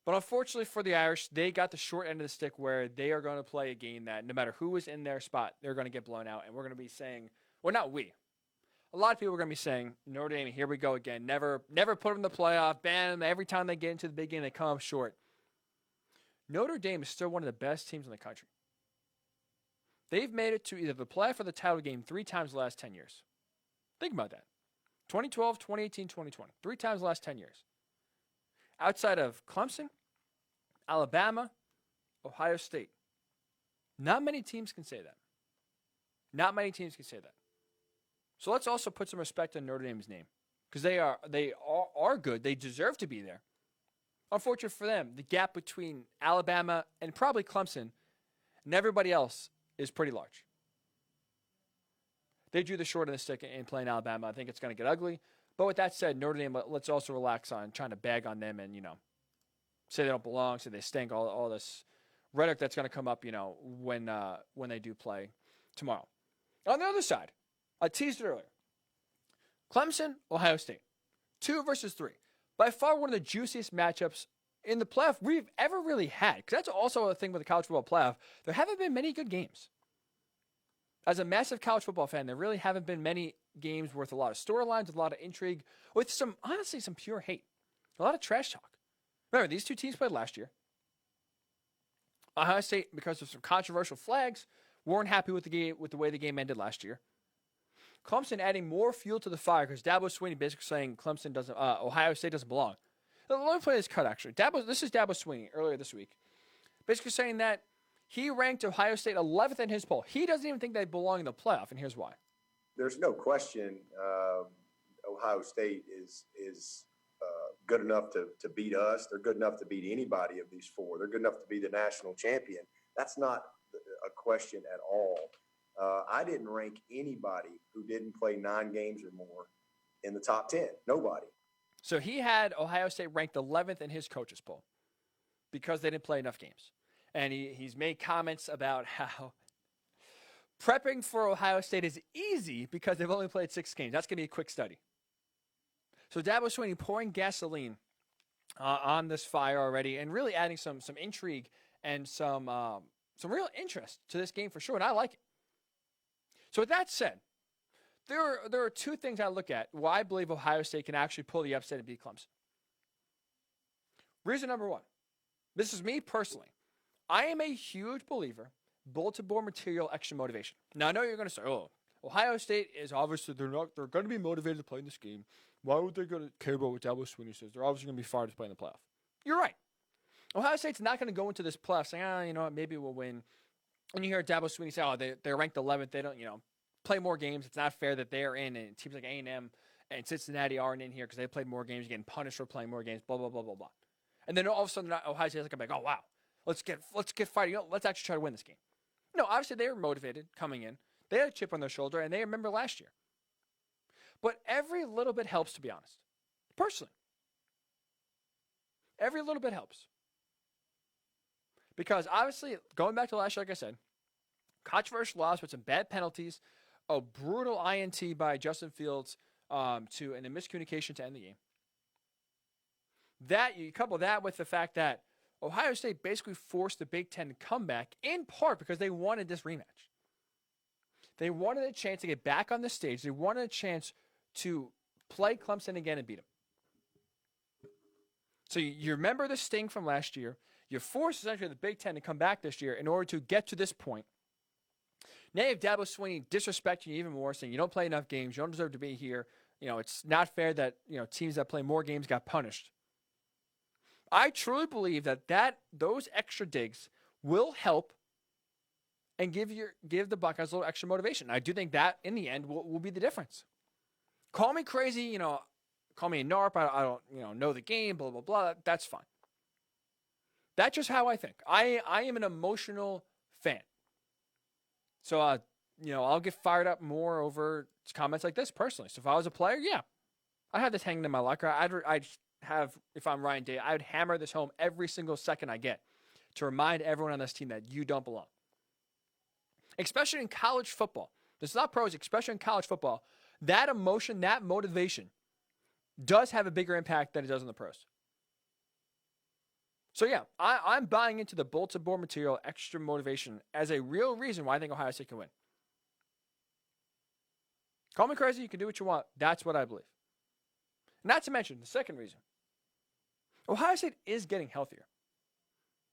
But unfortunately for the Irish, they got the short end of the stick where they are going to play a game that no matter who is in their spot, they're going to get blown out. And we're going to be saying, well, not we. A lot of people are going to be saying, Notre Dame, here we go again. Never put them in the playoff. Bam, every time they get into the big game, they come up short. Notre Dame is still one of the best teams in the country. They've made it to either the playoff or the title game 3 times the last 10 years. Think about that. 2012, 2018, 2020. 3 times the last 10 years. Outside of Clemson, Alabama, Ohio State. Not many teams can say that. Not many teams can say that. So let's also put some respect on Notre Dame's name. Because they are good. They deserve to be there. Unfortunate for them, the gap between Alabama and probably Clemson and everybody else is pretty large. They drew the short of the stick in playing Alabama. I think it's going to get ugly. But with that said, Notre Dame, let's also relax on trying to bag on them and, say they don't belong, say they stink, all this rhetoric that's going to come up, when they do play tomorrow. On the other side, I teased it earlier. Clemson, Ohio State. 2 versus 3. By far one of the juiciest matchups in the playoff we've ever really had. Because that's also a thing with the college football playoff. There haven't been many good games. As a massive college football fan, there really haven't been many games worth a lot of storylines, with a lot of intrigue, with some pure hate. A lot of trash talk. Remember, these 2 teams played last year. Ohio State, because of some controversial flags, weren't happy with the way the game ended last year. Clemson adding more fuel to the fire because Dabo Swinney basically saying Ohio State doesn't belong. Let me play this cut, actually. This is Dabo Swinney earlier this week. Basically saying that he ranked Ohio State 11th in his poll. He doesn't even think they belong in the playoff, and here's why. There's no question Ohio State is good enough to beat us. They're good enough to beat anybody of these 4. They're good enough to be the national champion. That's not a question at all. I didn't rank anybody who didn't play 9 games or more in the top 10. Nobody. So he had Ohio State ranked 11th in his coaches poll because they didn't play enough games. And he's made comments about how prepping for Ohio State is easy because they've only played 6 games. That's going to be a quick study. So Dabo Swinney pouring gasoline on this fire already and really adding some intrigue and some real interest to this game for sure, and I like it. So with that said, there are 2 things I look at why I believe Ohio State can actually pull the upset and beat Clemson. Reason number 1. This is me personally. I am a huge believer, bulletin board material, extra motivation. Now, I know you're going to say, Ohio State is obviously, they're going to be motivated to play in this game. Why would they going to care about what Dabo Swinney says? They're obviously going to be fired to play in the playoff. You're right. Ohio State's not going to go into this playoff saying, you know what, maybe we'll win. And you hear Dabo Swinney say, they're ranked 11th. They don't, play more games. It's not fair that they're in, and teams like A&M and Cincinnati aren't in here because they played more games. You're getting punished for playing more games, blah, blah, blah, blah, blah. And then all of a sudden, Ohio State's like, oh, wow, let's get fighting. Let's actually try to win this game. No, obviously they were motivated coming in. They had a chip on their shoulder, and they remember last year. But every little bit helps, to be honest. Personally. Every little bit helps. Because obviously, going back to last year, like I said, controversial loss with some bad penalties, a brutal INT by Justin Fields and a miscommunication to end the game. That you couple that with the fact that Ohio State basically forced the Big Ten to come back, in part because they wanted this rematch. They wanted a chance to get back on the stage. They wanted a chance to play Clemson again and beat them. So you remember the sting from last year. You forced essentially the Big Ten to come back this year in order to get to this point. Now you have Dabo Swinney disrespecting you even more, saying you don't play enough games, you don't deserve to be here, It's not fair that, teams that play more games got punished. I truly believe that those extra digs will help and give the Buckeyes a little extra motivation. I do think that, in the end, will be the difference. Call me crazy, call me a NARP, I don't, know the game, blah, blah, blah. That's fine. That's just how I think. I am an emotional fan. So, I'll get fired up more over comments like this personally. So if I was a player, yeah, I have this hanging in my locker. I'd have, if I'm Ryan Day, I would hammer this home every single second I get to remind everyone on this team that you don't belong. Especially in college football. This is not pros, especially in college football. That emotion, that motivation does have a bigger impact than it does in the pros. So, yeah, I'm buying into the bulletin board material, extra motivation, as a real reason why I think Ohio State can win. Call me crazy. You can do what you want. That's what I believe. Not to mention the second reason. Ohio State is getting healthier.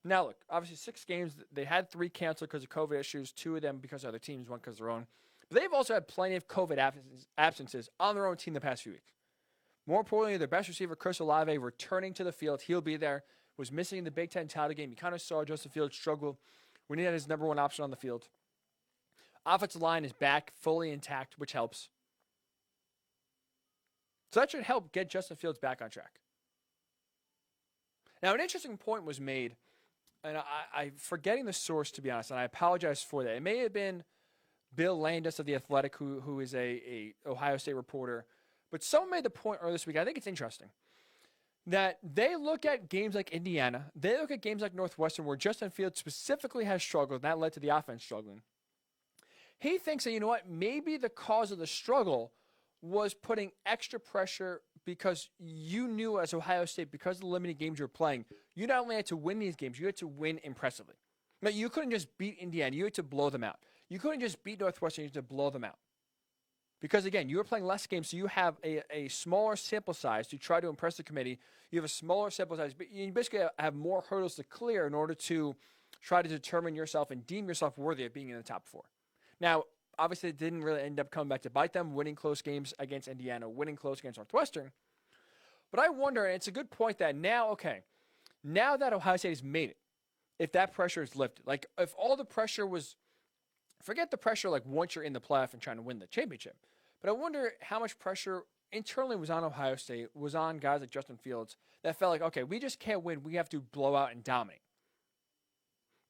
Now, look, obviously 6 games. They had 3 canceled because of COVID issues, 2 of them because of other teams, 1 because of their own. But they've also had plenty of COVID absences on their own team the past few weeks. More importantly, their best receiver, Chris Olave, returning to the field. He'll be there. Was missing in the Big Ten title game. You kind of saw Justin Fields struggle when he had his number 1 option on the field. Offensive line is back, fully intact, which helps. So that should help get Justin Fields back on track. Now, an interesting point was made, and I'm forgetting the source, to be honest, and I apologize for that. It may have been Bill Landis of The Athletic, who is a Ohio State reporter, but someone made the point earlier this week. I think it's interesting that they look at games like Indiana, they look at games like Northwestern, where Justin Fields specifically has struggled, and that led to the offense struggling. He thinks that, maybe the cause of the struggle was putting extra pressure because you knew as Ohio State, because of the limited games you were playing, you not only had to win these games, you had to win impressively. Now, you couldn't just beat Indiana. You had to blow them out. You couldn't just beat Northwestern. You had to blow them out. Because, again, you were playing less games, so you have a smaller sample size to try to impress the committee. You have a smaller sample size, but you basically have more hurdles to clear in order to try to determine yourself and deem yourself worthy of being in the top 4. Now, obviously, it didn't really end up coming back to bite them, winning close games against Indiana, winning close against Northwestern. But I wonder, and it's a good point that now that Ohio State has made it, if that pressure is lifted. Like, if all the pressure was, forget the pressure like once you're in the playoff and trying to win the championship. But I wonder how much pressure internally was on Ohio State, was on guys like Justin Fields, that felt like, okay, we just can't win. We have to blow out and dominate.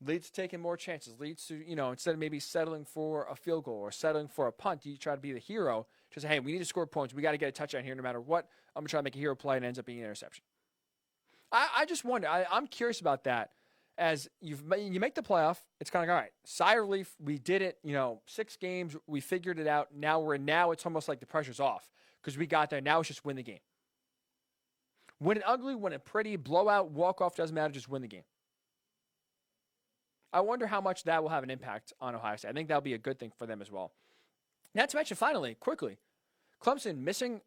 Leads to taking more chances. Leads to, instead of maybe settling for a field goal or settling for a punt, you try to be the hero. Just say, hey, we need to score points. We got to get a touchdown here no matter what. I'm going to try to make a hero play, and it ends up being an interception. I just wonder. I'm curious about that. As you make the playoff, it's kind of like, all right, sigh of relief. We did it. 6 games. We figured it out. Now it's almost like the pressure's off because we got there. Now it's just win the game. Win it ugly, win it pretty, blowout, walk off, doesn't matter. Just win the game. I wonder how much that will have an impact on Ohio State. I think that'll be a good thing for them as well. Not to mention, finally, quickly, Clemson missing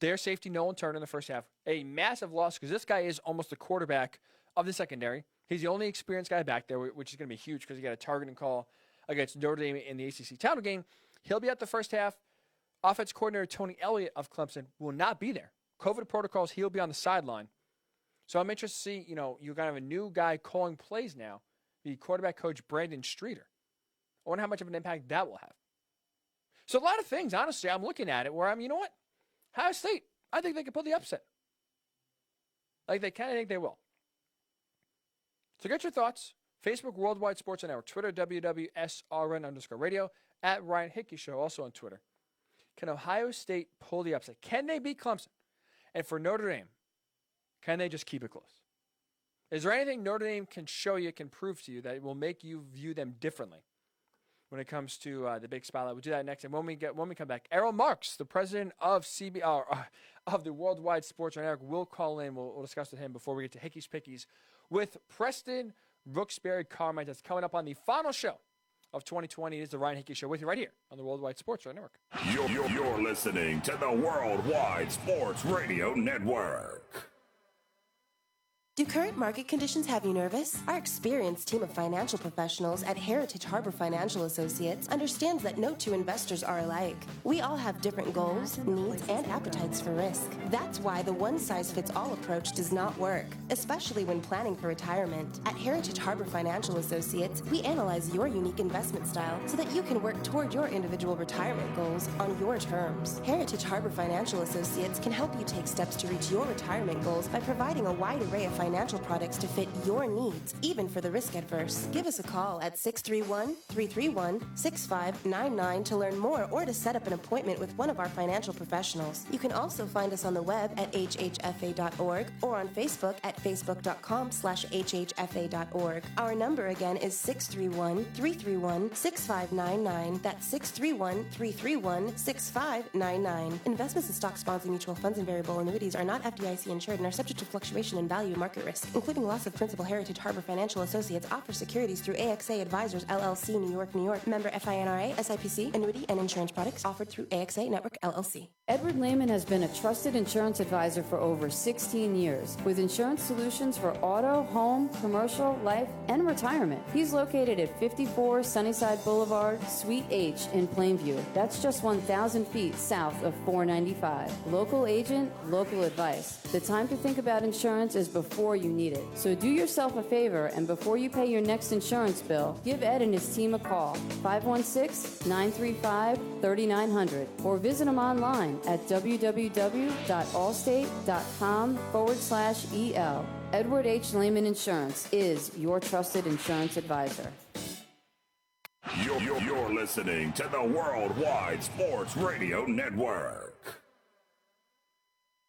their safety Nolan Turner in the first half. A massive loss because this guy is almost the quarterback of the secondary. He's the only experienced guy back there, which is going to be huge because he got a targeting call against Notre Dame in the ACC title game. He'll be at the first half. Offense coordinator Tony Elliott of Clemson will not be there. COVID protocols, he'll be on the sideline. So I'm interested to see, you kind of a new guy calling plays now. The quarterback coach, Brandon Streeter. I wonder how much of an impact that will have. So a lot of things, honestly, I'm looking at it where Ohio State, I think they can pull the upset. Like they can, I think they will. So get your thoughts. Facebook, Worldwide Sports Network. Twitter, WWSRN_radio. At Ryan Hickey Show, also on Twitter. Can Ohio State pull the upset? Can they beat Clemson? And for Notre Dame, can they just keep it close? Is there anything Notre Dame can show you, can prove to you, that will make you view them differently when it comes to the big spotlight? We'll do that next. And when we come back, Errol Marks, the president of of the Worldwide Sports Network, will call in. We'll discuss with him before we get to Hickey's Pickies with Preston Rooksbury Carmine. That's coming up on the final show of 2020. It is the Ryan Hickey Show with you right here on the Worldwide Sports Network. You're listening to the Worldwide Sports Radio Network. Do current market conditions have you nervous? Our experienced team of financial professionals at Heritage Harbor Financial Associates understands that no two investors are alike. We all have different goals, needs, and appetites for risk. That's why the one-size-fits-all approach does not work, especially when planning for retirement. At Heritage Harbor Financial Associates, we analyze your unique investment style so that you can work toward your individual retirement goals on your terms. Heritage Harbor Financial Associates can help you take steps to reach your retirement goals by providing a wide array of financial products to fit your needs, even for the risk adverse. Give us a call at 631-331-6599 to learn more or to set up an appointment with one of our financial professionals. You can also find us on the web at hhfa.org or on Facebook at facebook.com/hhfa.org. Our number again is 631-331-6599. That's 631-331-6599. Investments in stock, bonds, and mutual funds and variable annuities are not FDIC insured and are subject to fluctuation in value and market risk, including loss of principal. Heritage Harbor Financial Associates offers securities through AXA Advisors, LLC, New York, New York. Member FINRA, SIPC. Annuity and insurance products offered through AXA Network, LLC. Edward Lehman has been a trusted insurance advisor for over 16 years with insurance solutions for auto, home, commercial, life, and retirement. He's located at 54 Sunnyside Boulevard, Suite H in Plainview. That's just 1,000 feet south of 495. Local agent, local advice. The time to think about insurance is before you need it. So do yourself a favor, and before you pay your next insurance bill, give Ed and his team a call, 516-935-3900, or visit him online at www.allstate.com/EL. Edward H. Lehman Insurance is your trusted insurance advisor. You're listening to the Worldwide Sports Radio Network.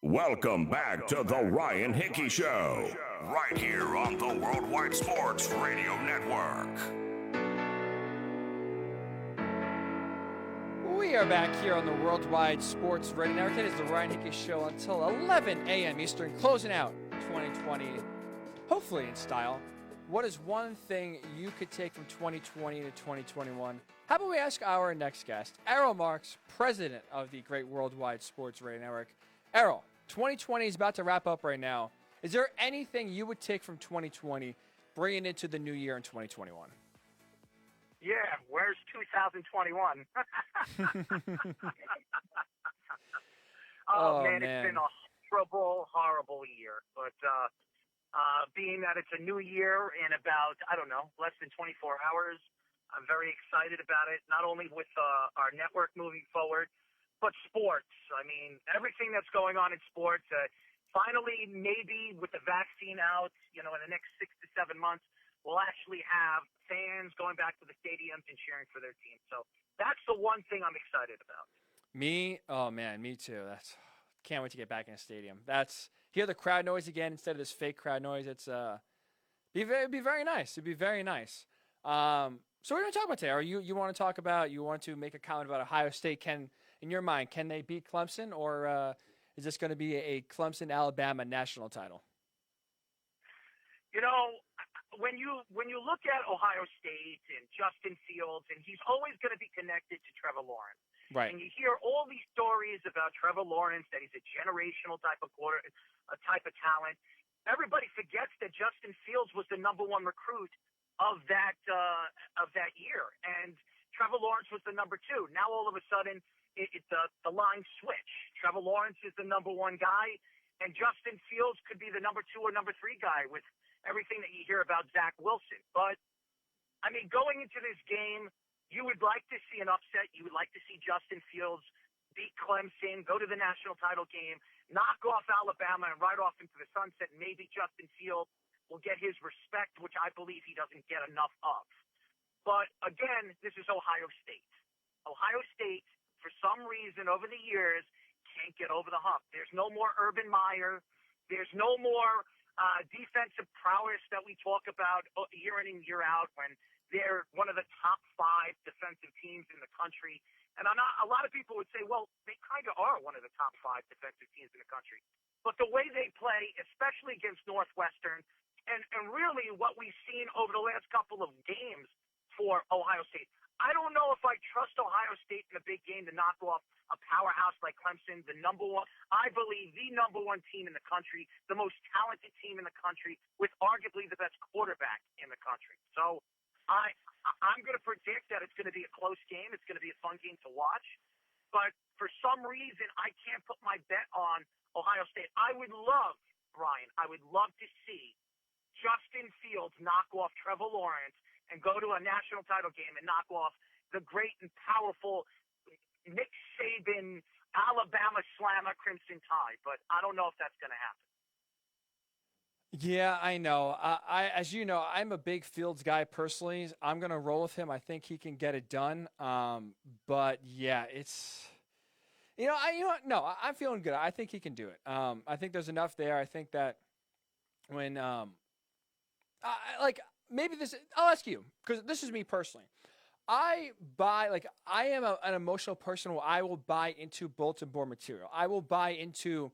Welcome back to the Ryan Hickey Show, right here on the Worldwide Sports Radio Network. We are back here on the Worldwide Sports Radio Network. It is the Ryan Hickey Show until 11 a.m. Eastern, closing out 2020, hopefully in style. What is one thing you could take from 2020 to 2021? How about we ask our next guest, Errol Marks, president of the great Worldwide Sports Radio Network. Errol, 2020 is about to wrap up right now. Is there anything you would take from 2020, bringing it to the new year in 2021? Yeah, where's 2021? Oh, man, it's been a horrible, horrible year. But being that it's a new year in about, I don't know, less than 24 hours, I'm very excited about it, not only with our network moving forward, but sports. I mean, everything that's going on in sports. Finally, maybe with the vaccine out, in the next 6 to 7 months, we'll actually have fans going back to the stadiums and cheering for their team. So that's the one thing I'm excited about. Me too. Can't wait to get back in a stadium. Hear the crowd noise again instead of this fake crowd noise. It'd be very nice. It'd be very nice. So what are we going to talk about today? You want to make a comment about Ohio State? In your mind, can they beat Clemson, or is this going to be a Clemson-Alabama national title? When you look at Ohio State and Justin Fields, and he's always going to be connected to Trevor Lawrence. Right. And you hear all these stories about Trevor Lawrence, that he's a generational type of talent. Everybody forgets that Justin Fields was the number one recruit of that year, and Trevor Lawrence was the number two. Now all of a sudden, the line switch. Trevor Lawrence is the number one guy, and Justin Fields could be the number two or number three guy with everything that you hear about Zach Wilson. But, I mean, going into this game, you would like to see an upset. You would like to see Justin Fields beat Clemson, go to the national title game, knock off Alabama, and ride off into the sunset. And maybe Justin Fields will get his respect, which I believe he doesn't get enough of. But, again, this is Ohio State. Ohio State, for some reason, over the years, can't get over the hump. There's no more Urban Meyer. There's no more defensive prowess that we talk about year in and year out when they're one of the top 5 defensive teams in the country. And a lot of people would say, well, they kind of are one of the top 5 defensive teams in the country. But the way they play, especially against Northwestern, and really what we've seen over the last couple of games for Ohio State, I don't know if I trust Ohio State in a big game to knock off a powerhouse like Clemson, I believe the number one team in the country, the most talented team in the country, with arguably the best quarterback in the country. So I'm going to predict that it's going to be a close game. It's going to be a fun game to watch. But for some reason, I can't put my bet on Ohio State. I would love, Brian, to see Justin Fields knock off Trevor Lawrence and go to a national title game and knock off the great and powerful Nick Saban, Alabama Slammer Crimson Tide. But I don't know if that's going to happen. Yeah, I know. As you know, I'm a big Fields guy personally. I'm going to roll with him. I think he can get it done. But yeah, it's, I'm feeling good. I think he can do it. I think there's enough there. I think that when, I'll ask you, because this is me personally. I am an emotional person where I will buy into bulletin board material. I will buy into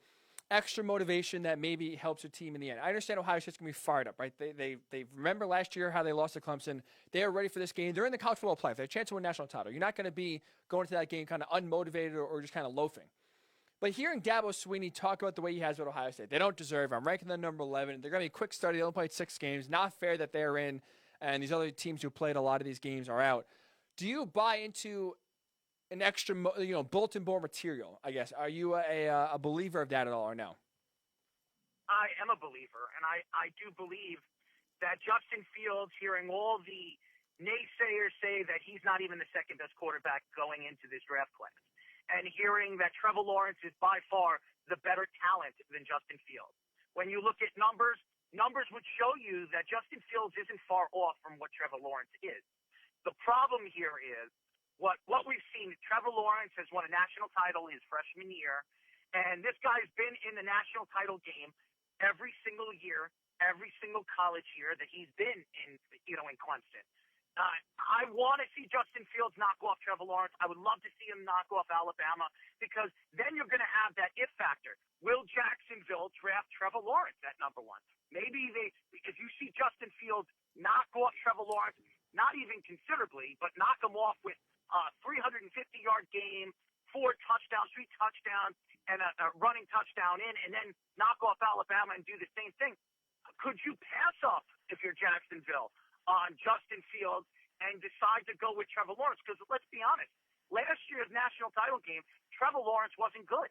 extra motivation that maybe helps a team in the end. I understand Ohio State's going to be fired up, right? They remember last year how they lost to Clemson. They are ready for this game. They're in the college football playoff. They have a chance to win a national title. You're not going to be going to that game kind of unmotivated or just kind of loafing. But hearing Dabo Swinney talk about the way he has with Ohio State, they don't deserve. I'm ranking them number 11. They're going to be a quick study. They only played 6 games. Not fair that they're in, and these other teams who played a lot of these games are out. Do you buy into an extra, bulletin board material, I guess? Are you a believer of that at all or no? I am a believer, and I do believe that Justin Fields, hearing all the naysayers say that he's not even the second best quarterback going into this draft class, and hearing that Trevor Lawrence is by far the better talent than Justin Fields. When you look at numbers would show you that Justin Fields isn't far off from what Trevor Lawrence is. The problem here is what we've seen. Trevor Lawrence has won a national title his freshman year, and this guy's been in the national title game every single year, every single college year that he's been in Clemson. I want to see Justin Fields knock off Trevor Lawrence. I would love to see him knock off Alabama, because then you're going to have that if factor. Will Jacksonville draft Trevor Lawrence at number 1? Maybe if you see Justin Fields knock off Trevor Lawrence, not even considerably, but knock him off with a 350-yard game, 4 touchdowns, 3 touchdowns, and a running touchdown and then knock off Alabama and do the same thing. Could you pass up, if you're Jacksonville, on Justin Fields and decide to go with Trevor Lawrence? Because let's be honest, last year's national title game, Trevor Lawrence wasn't good.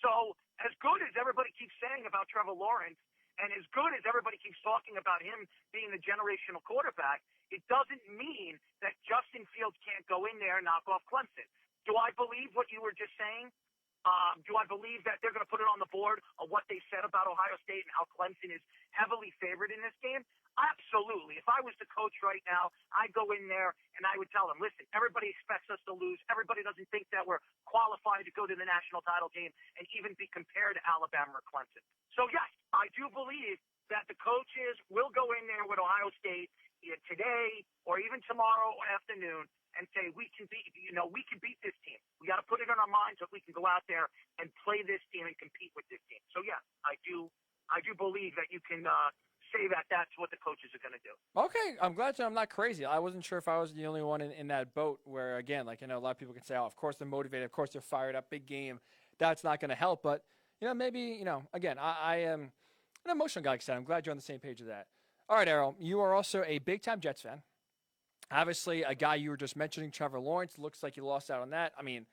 So as good as everybody keeps saying about Trevor Lawrence, and as good as everybody keeps talking about him being the generational quarterback, it doesn't mean that Justin Fields can't go in there and knock off Clemson. Do I believe what you were just saying? Do I believe that they're going to put it on the board of what they said about Ohio State and how Clemson is heavily favored in this game? Absolutely. If I was the coach right now, I'd go in there and I would tell them, listen, everybody expects us to lose. Everybody doesn't think that we're qualified to go to the national title game and even be compared to Alabama or Clemson. So, yes, I do believe that the coaches will go in there with Ohio State either today or even tomorrow afternoon and say, we can beat this team. We got to put it in our minds that we can go out there and play this team and compete with this team. So, yeah, I do believe that you can say that that's what the coaches are going to do. Okay, I'm glad I'm not crazy. I wasn't sure if I was the only one in that boat where, again, a lot of people can say, oh, of course they're motivated, of course they're fired up, big game. That's not going to help. But, maybe, again, I am an emotional guy, like I said. I'm glad you're on the same page with that. All right, Errol, you are also a big-time Jets fan. Obviously, a guy you were just mentioning, Trevor Lawrence, looks like you lost out on that. I mean,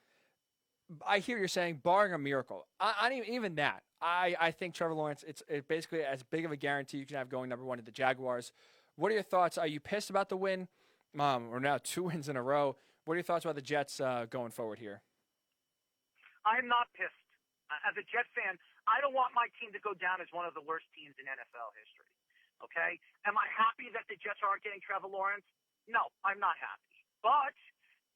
I hear you're saying, barring a miracle, even that, I think Trevor Lawrence, it's basically as big of a guarantee you can have going number 1 to the Jaguars. What are your thoughts? Are you pissed about the win? Or now 2 wins in a row. What are your thoughts about the Jets going forward here? I'm not pissed. As a Jet fan, I don't want my team to go down as one of the worst teams in NFL history. Okay? Am I happy that the Jets aren't getting Trevor Lawrence? No, I'm not happy. But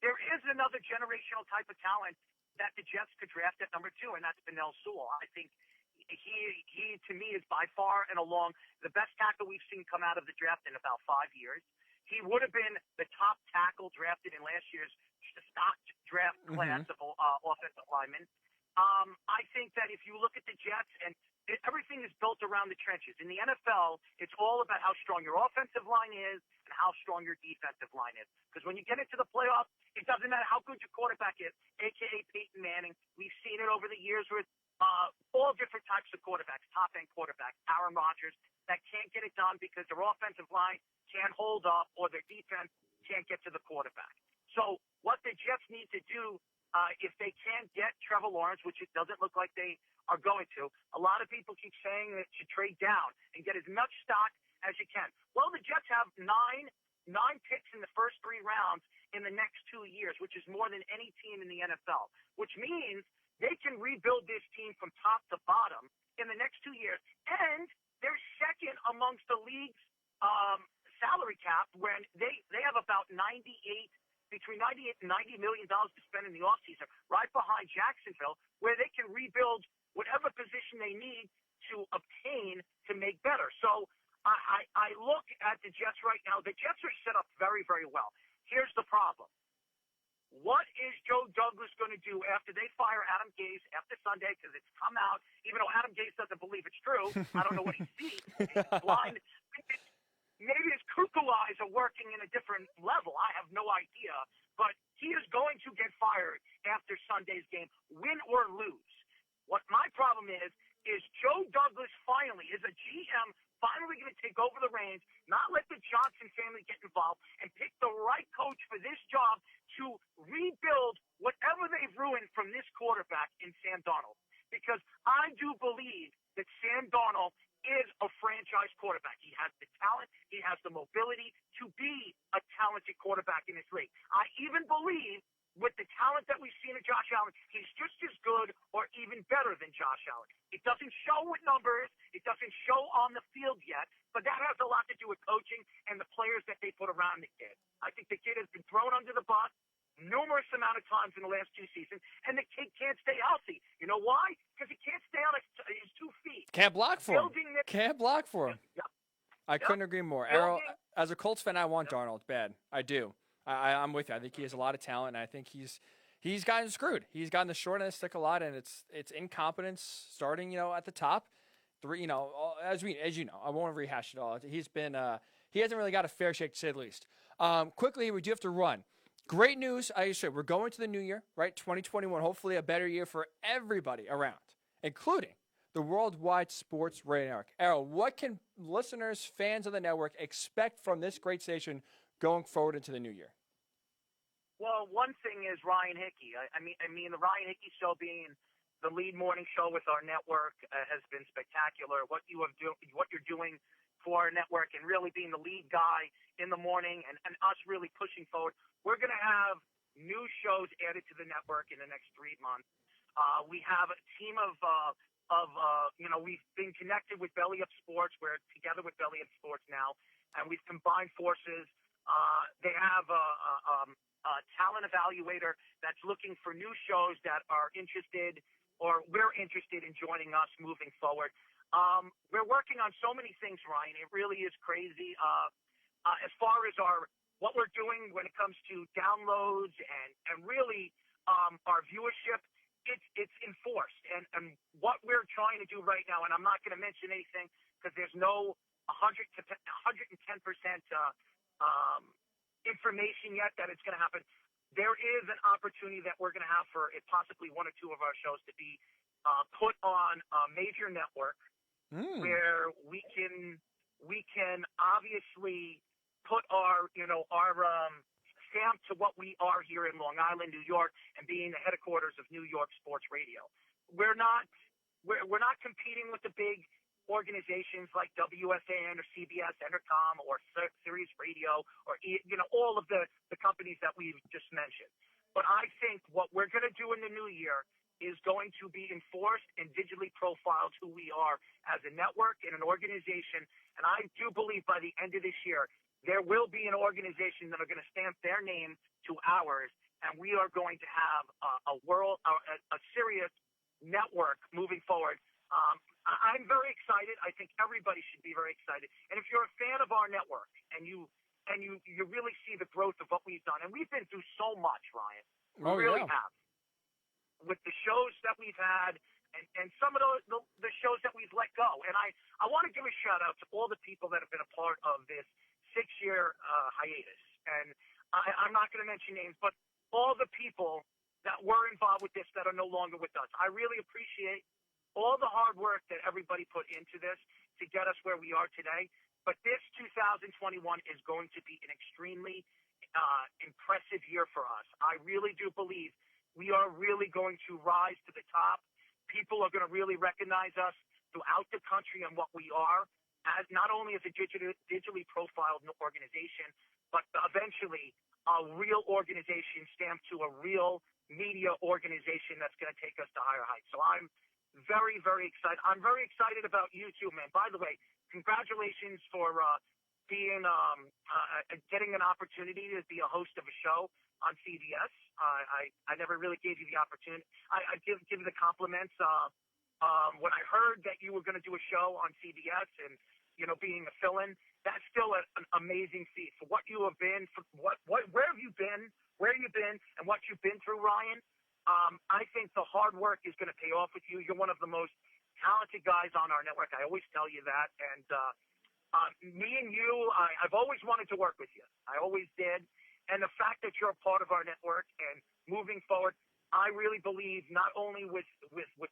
there is another generational type of talent that the Jets could draft at number 2, and that's Penei Sewell. I think he to me is by far and along the best tackle we've seen come out of the draft in about 5 years. He would have been the top tackle drafted in last year's stock draft class of offensive linemen. I think that if you look at the Jets, and everything is built around the trenches. In the NFL, it's all about how strong your offensive line is and how strong your defensive line is. Because when you get into the playoffs, it doesn't matter how good your quarterback is, a.k.a. Peyton Manning. We've seen it over the years with all different types of quarterbacks, top-end quarterbacks, Aaron Rodgers, that can't get it done because their offensive line can't hold up or their defense can't get to the quarterback. So what the Jets need to do, if they can't get Trevor Lawrence, which it doesn't look like they are going to, a lot of people keep saying that you trade down and get as much stock as you can. Well, the Jets have nine picks in the first 3 rounds in the next 2 years, which is more than any team in the NFL, which means they can rebuild this team from top to bottom in the next 2 years. And they're second amongst the league's salary cap when they have about between $98 and $90 million to spend in the offseason, right behind Jacksonville, where they can rebuild whatever position they need to obtain to make better. So I look at the Jets right now. The Jets are set up very, very well. Here's the problem. What is Joe Douglas going to do after they fire Adam Gase after Sunday? Because it's come out, even though Adam Gase doesn't believe it's true. I don't know what he sees. He's blind. Maybe his cuckoo eyes are working in a different level. I have no idea. But he is going to get fired after Sunday's game, win or lose. What my problem is Joe Douglas finally, is a GM, finally going to take over the reins, not let the Johnson family get involved, and pick the right coach for this job to rebuild whatever they've ruined from this quarterback in Sam Darnold. Because I do believe that Sam Darnold is a franchise quarterback. He has the talent. He has the mobility to be a talented quarterback in this league. I even believe with the talent that we've seen in Josh Allen, he's just as good or even better than Josh Allen. It doesn't show with numbers. It doesn't show on the field yet, but that has a lot to do with coaching and the players that they put around the kid. I think the kid has been thrown under the bus numerous amount of times in the last 2 seasons, and the kid can't stay healthy. You know why? Because he can't stay on his 2 feet. Can't block for him. Can't block for him. Yep. I couldn't agree more. Errol, as a Colts fan, I want Darnold bad. I do. I'm with you. I think he has a lot of talent, and I think he's gotten screwed. He's gotten the short end of the stick a lot, and it's incompetence starting, at the top. As you know, I won't rehash it all. He's been he hasn't really got a fair shake, to say the least. Quickly, we do have to run. Great news. I said we're going to the new year, right? 2021. Hopefully, a better year for everybody around, including the Worldwide Sports Radio Network. Errol, what can listeners, fans of the network, expect from this great station going forward into the new year? Well, one thing is Ryan Hickey. I mean, the Ryan Hickey Show being the lead morning show with our network has been spectacular. What you're doing for our network and really being the lead guy in the morning and us really pushing forward. We're going to have new shows added to the network in the next 3 months. We have a team of we've been connected with Belly Up Sports. We're together with Belly Up Sports now, and we've combined forces. They have a talent evaluator that's looking for new shows that are interested or we're interested in joining us moving forward. We're working on so many things, Ryan. It really is crazy. As far as what we're doing when it comes to downloads and really our viewership, it's enforced. And what we're trying to do right now, and I'm not going to mention anything because there's no 110% information yet that it's going to happen. There is an opportunity that we're going to have for possibly 1 or 2 of our shows to be put on a major network where we can obviously put our stamp to what we are here in Long Island, New York, and being the headquarters of New York Sports Radio. We're not competing with the big organizations like WFAN or CBS Entercom or Sirius Radio or all of the companies that we've just mentioned. But I think what we're going to do in the new year is going to be enforced and digitally profiled who we are as a network and an organization. And I do believe by the end of this year, there will be an organization that are going to stamp their name to ours, and we are going to have a serious network moving forward. I'm very excited. I think everybody should be very excited. And if you're a fan of our network and you really see the growth of what we've done, and we've been through so much, Ryan. We really have. With the shows that we've had and some of the shows that we've let go. And I want to give a shout out to all the people that have been a part of this 6-year hiatus. And I'm not going to mention names, but all the people that were involved with this that are no longer with us. I really appreciate all the hard work that everybody put into this to get us where we are today. But this 2021 is going to be an extremely impressive year for us. I really do believe we are really going to rise to the top. People are going to really recognize us throughout the country and what we are, as not only as a digitally profiled organization, but eventually a real organization stamped to a real media organization that's going to take us to higher heights. So I'm very, very excited. I'm very excited about you too, man. By the way, congratulations for getting an opportunity to be a host of a show on CBS. I never really gave you the opportunity. I give you the compliments. When I heard that you were going to do a show on CBS and, being a fill-in, that's still an amazing feat for what you have been, where have you been, and what you've been through, Ryan. I think the hard work is going to pay off with you. You're one of the most talented guys on our network. I always tell you that. And me and you, I've always wanted to work with you. I always did. And the fact that you're a part of our network and moving forward, I really believe not only with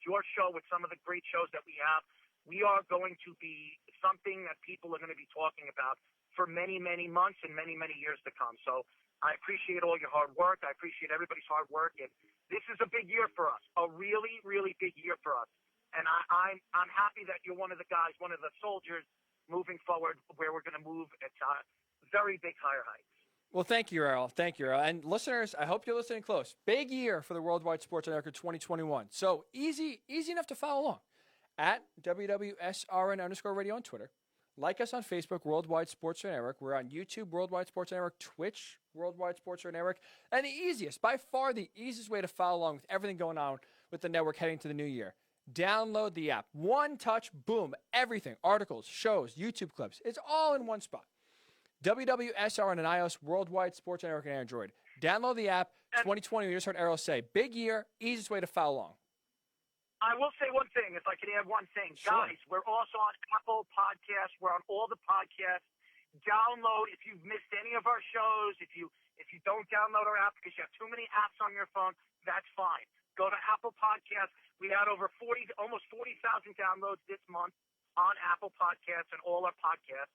your show, with some of the great shows that we have, we are going to be something that people are going to be talking about for many, many months and many, many years to come. So I appreciate all your hard work. I appreciate everybody's hard work. And this is a big year for us, a really, really big year for us. And I'm happy that you're one of the guys, one of the soldiers moving forward where we're going to move at very big higher heights. Well, thank you, Errol. Thank you, Errol. And listeners, I hope you're listening close. Big year for the Worldwide Sports Network 2021. So easy enough to follow along. At WWSRN_radio on Twitter. Like us on Facebook, Worldwide Sports Network. We're on YouTube, Worldwide Sports Network, Twitch, Worldwide Sports Network. And the easiest, by far the easiest way to follow along with everything going on with the network heading to the new year. Download the app. One touch, boom, everything. Articles, shows, YouTube clips. It's all in one spot. WWSRN and iOS, Worldwide Sports Network and Android. Download the app. 2020, we just heard Errol say, big year, easiest way to follow along. I will say one thing, if I could add one thing. Sure. Guys, we're also on Apple Podcasts. We're on all the podcasts. Download if you've missed any of our shows. If you don't download our app because you have too many apps on your phone, that's fine. Go to Apple Podcasts. We had over almost 40,000 downloads this month on Apple Podcasts and all our podcasts.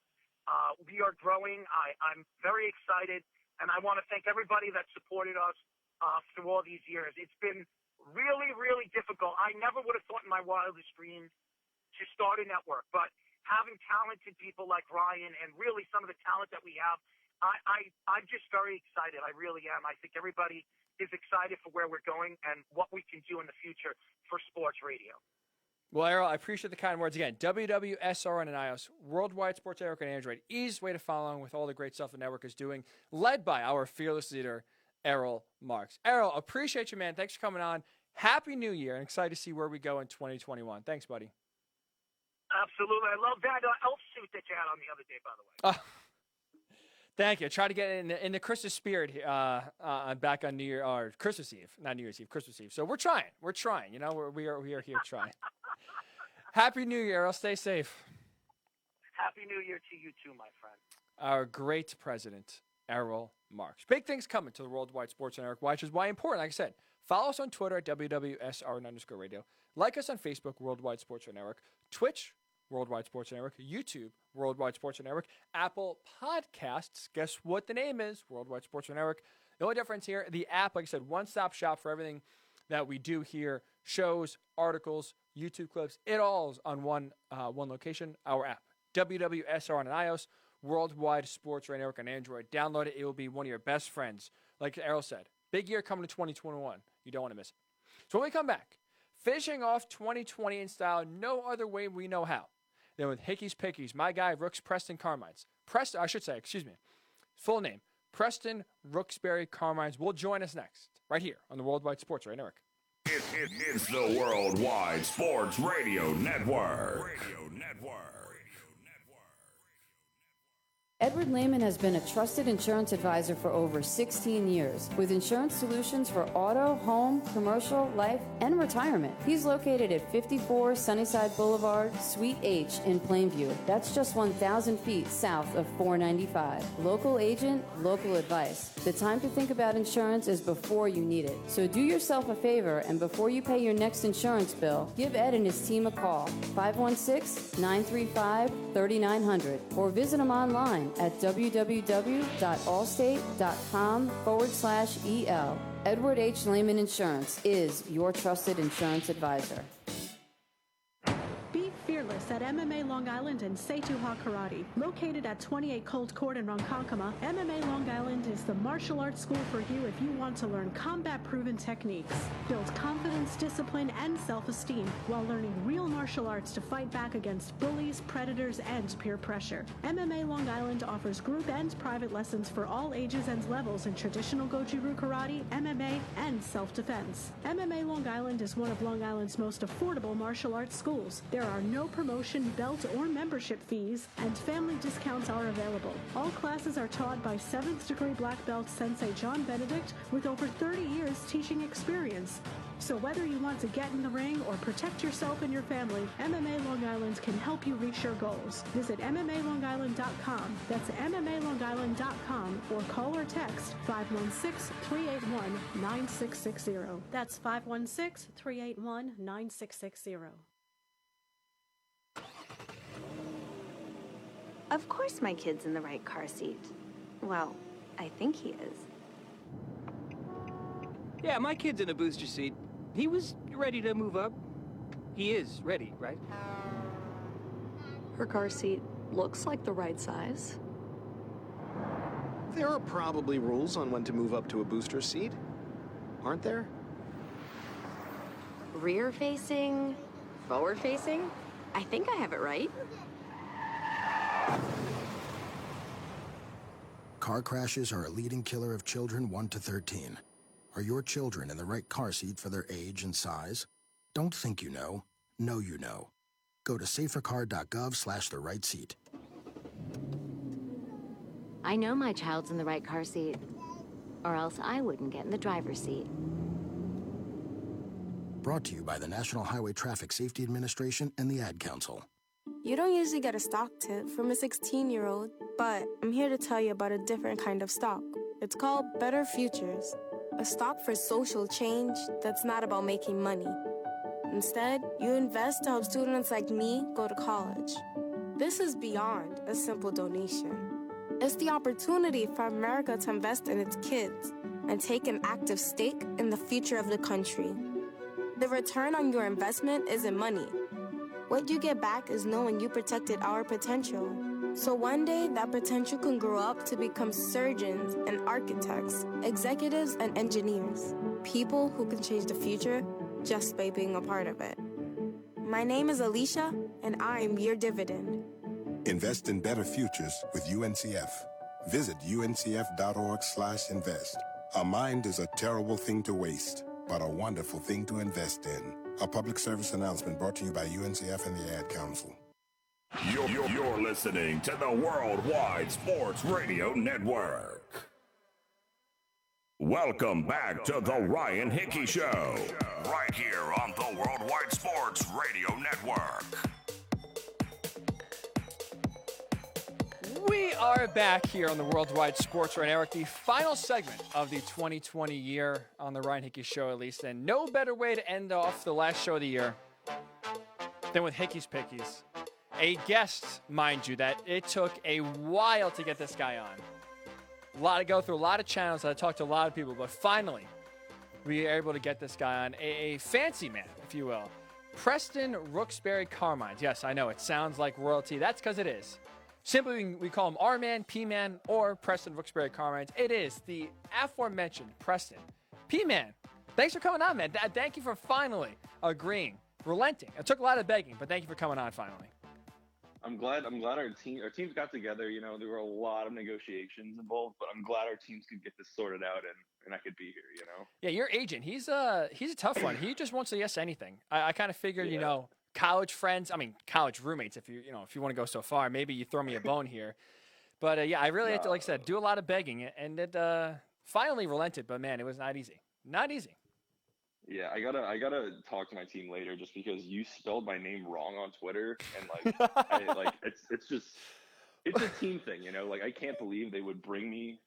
We are growing. I'm very excited, and I want to thank everybody that supported us through all these years. It's been really, really difficult. I never would have thought in my wildest dreams to start a network, but having talented people like Ryan and really some of the talent that we have, I'm just very excited. I really am. I think everybody is excited for where we're going and what we can do in the future for sports radio. Well, Errol, I appreciate the kind words again. WWSRN and iOS, Worldwide Sports Network and Android. Easiest way to follow along with all the great stuff the network is doing, led by our fearless leader, Errol Marks. Errol, appreciate you, man. Thanks for coming on. Happy New Year, and excited to see where we go in 2021. Thanks, buddy. Absolutely. I love that elf suit that you had on the other day, by the way. Thank you. Try to get in the Christmas spirit back on New Year or Christmas Eve, not New Year's Eve, Christmas Eve. So we're trying. You know, we are here trying. Happy New Year, Errol. Stay safe. Happy New Year to you too, my friend. Our great president, Errol Marks. Big things coming to the Worldwide Sports Network, which is why important. Like I said, follow us on Twitter at WWSRN_radio. Like us on Facebook, Worldwide Sports Network. Twitch, Worldwide Sports Network. YouTube, Worldwide Sports Network. Apple Podcasts, guess what the name is? Worldwide Sports Network. The only difference here, the app, like I said, one-stop shop for everything that we do here. Shows, articles, YouTube clips. It all is on one location, our app. WWSR on iOS, Worldwide Sports Radio Network on Android. Download it. It will be one of your best friends. Like Errol said, big year coming to 2021. You don't want to miss it. So when we come back, finishing off 2020 in style, no other way we know how than with Hickey's Pickies, my guy, Rooks Preston Carmines. Full name, Preston Rooksbury Carmines will join us next, right here on the Worldwide Sports Radio Network. It's the Worldwide Sports Radio Network. Edward Lehman has been a trusted insurance advisor for over 16 years with insurance solutions for auto, home, commercial, life, and retirement. He's located at 54 Sunnyside Boulevard, Suite H in Plainview. That's just 1,000 feet south of 495. Local agent, local advice. The time to think about insurance is before you need it. So do yourself a favor, and before you pay your next insurance bill, give Ed and his team a call, 516-935-3900, or visit him online at www.allstate.com/EL. Edward H. Lehman Insurance is your trusted insurance advisor. Be fearless at MMA Long Island and Setuha Karate. Located at 28 Cold Court in Ronkonkoma, MMA Long Island is the martial arts school for you if you want to learn combat-proven techniques, build confidence, discipline, and self-esteem while learning real martial arts to fight back against bullies, predators, and peer pressure. MMA Long Island offers group and private lessons for all ages and levels in traditional Goju-Ryu karate, MMA, and self-defense. MMA Long Island is one of Long Island's most affordable martial arts schools. There are no promotion, belt, or membership fees, and family discounts are available. All classes are taught by 7th degree black belt Sensei John Benedict with over 30 years teaching experience. So whether you want to get in the ring or protect yourself and your family, MMA Long Island can help you reach your goals. Visit MMALongIsland.com. That's MMALongIsland.com, or call or text 516-381-9660. That's 516-381-9660. Of course my kid's in the right car seat. Well, I think he is. Yeah, my kid's in a booster seat. He was ready to move up. He is ready, right? Her car seat looks like the right size. There are probably rules on when to move up to a booster seat, aren't there? Rear facing, forward facing. I think I have it right. Car crashes are a leading killer of children 1 to 13. Are your children in the right car seat for their age and size? Don't think you know you know. Go to safercar.gov/the right seat. I know my child's in the right car seat, or else I wouldn't get in the driver's seat. Brought to you by the National Highway Traffic Safety Administration and the Ad Council. You don't usually get a stock tip from a 16-year-old, but I'm here to tell you about a different kind of stock. It's called Better Futures, a stock for social change that's not about making money. Instead, you invest to help students like me go to college. This is beyond a simple donation. It's the opportunity for America to invest in its kids and take an active stake in the future of the country. The return on your investment isn't money. What you get back is knowing you protected our potential. So one day, that potential can grow up to become surgeons and architects, executives and engineers, people who can change the future just by being a part of it. My name is Alicia, and I'm your dividend. Invest in better futures with UNCF. Visit uncf.org/invest. A mind is a terrible thing to waste, but a wonderful thing to invest in. A public service announcement brought to you by UNCF and the Ad Council. You're listening to the Worldwide Sports Radio Network. Welcome back to the Ryan Hickey Show, right here on the Worldwide Sports Radio Network. We are back here on the Worldwide Sports Radio Network, the final segment of the 2020 year on the Ryan Hickey Show, at least. And no better way to end off the last show of the year than with Hickey's Pickies. A guest, mind you, that it took a while to get this guy on. Go through a lot of channels. I talked to a lot of people, but finally, we are able to get this guy on. A fancy man, if you will. Preston Rooksbury Carmines. Yes, I know, it sounds like royalty. That's because it is. Simply, we call him R-Man, P-Man, or Preston Rooksbury Carmines. It is the aforementioned Preston. P-Man, thanks for coming on, man. Thank you for finally agreeing, relenting. It took a lot of begging, but thank you for coming on finally. I'm glad our teams got together. You know, there were a lot of negotiations involved, but I'm glad our teams could get this sorted out and I could be here, you know. Yeah, your agent, he's a tough one. He just won't say yes to anything. I kind of figured, you know, college friends, college roommates, if you want to go so far, maybe you throw me a bone here. But yeah, I really had to, like I said, do a lot of begging, and it finally relented. But man, it was not easy. Not easy. Yeah, I gotta talk to my team later just because you spelled my name wrong on Twitter, and like it's a team thing, you know. Like I can't believe they would bring me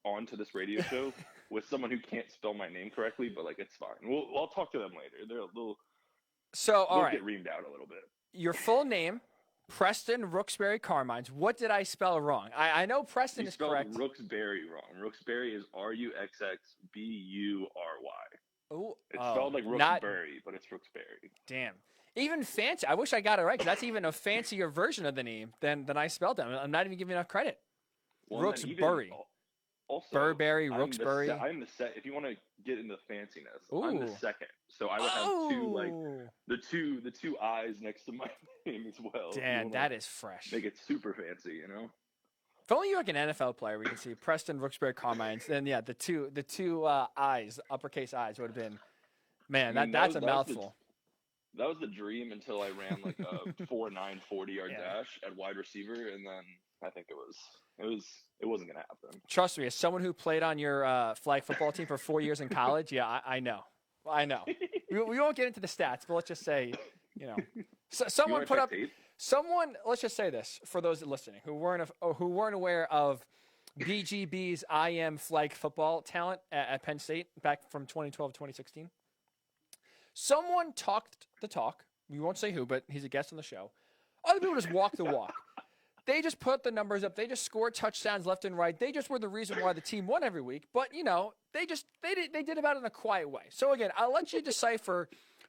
onto this radio show with someone who can't spell my name correctly, but like it's fine. I'll talk to them later. They'll get reamed out a little bit. Your full name, Preston Rooksbury Carmines. What did I spell wrong? I know Preston is correct. You spelled Rooksbury wrong. Rooksbury is RUXXBURY. Ooh, it's spelled like Rooksbury, but it's Rooksbury. Damn. Even fancy. I wish I got it right, because that's even a fancier version of the name than I spelled it. I'm not even giving enough credit. Rooksbury. Also, Burberry, Rooksbury. I'm the set. If you want to get into fanciness, I'm the second. So I would have the two eyes next to my name as well. Damn, that is fresh. Make it super fancy, you know. If only you were like an NFL player, we can see Preston Rooksbury Carmines. Then yeah, the two eyes, uppercase eyes, would have been. Man, that's a mouthful. That was the dream until I ran like a 4.9 40-yard dash at wide receiver, and then I think it wasn't gonna happen. Trust me, as someone who played on your flag football team for 4 years in college, yeah, I know. We won't get into the stats, but let's just say, you know, someone put up. Someone, let's just say this for those listening who weren't aware of BGB's IM flag football talent at Penn State back from 2012 to 2016. Someone talked the talk. We won't say who, but he's a guest on the show. Other people just walk the walk. They just put the numbers up. They just scored touchdowns left and right. They just were the reason why the team won every week. But you know, they did about it in a quiet way. So again, I'll let you decipher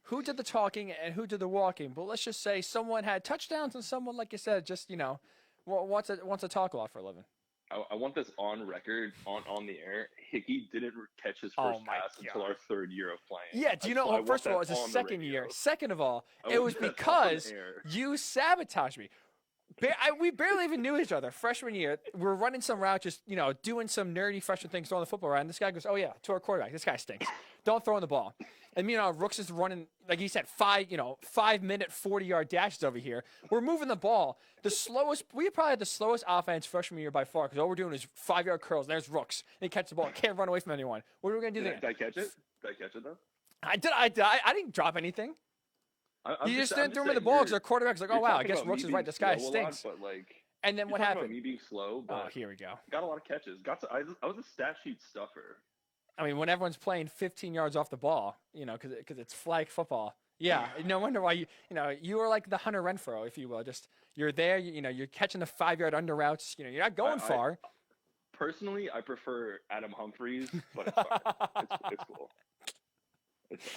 who did the talking and who did the walking. But let's just say someone had touchdowns and someone, like you said, just, you know, wants to talk a lot for a living. I want this on record, on the air. Hickey didn't catch his first pass until our third year of playing. Yeah, do you know, first of all, it was his second year. Second of all, it was because you sabotaged me. We barely even knew each other. Freshman year, we're running some route, just, you know, doing some nerdy freshman things, throwing the football around. And this guy goes, "Oh yeah," to our quarterback. "This guy stinks. Don't throw in the ball." And you know, Rooks is running, like he said, 5-minute 40-yard dashes over here. We're moving the ball. We probably had the slowest offense freshman year by far, because all we're doing is 5-yard curls. And there's Rooks. And he catches the ball. Can't run away from anyone. What are we gonna do then? Did I catch it? Did I catch it though? I didn't drop anything. You just didn't throw me the ball because our quarterback's like, "Oh wow, I guess Rooks is right. This guy stinks." But like, and then what happened? Me being slow. But here we go. Got a lot of catches. I was a stat sheet stuffer. I mean, when everyone's playing 15 yards off the ball, you know, because it's flag football. Yeah, no wonder why you were like the Hunter Renfrow, if you will. Just you're there, you're catching the 5-yard under routes. You know, you're not going far. Personally, I prefer Adam Humphries, but it's fine. It's cool. It's fine.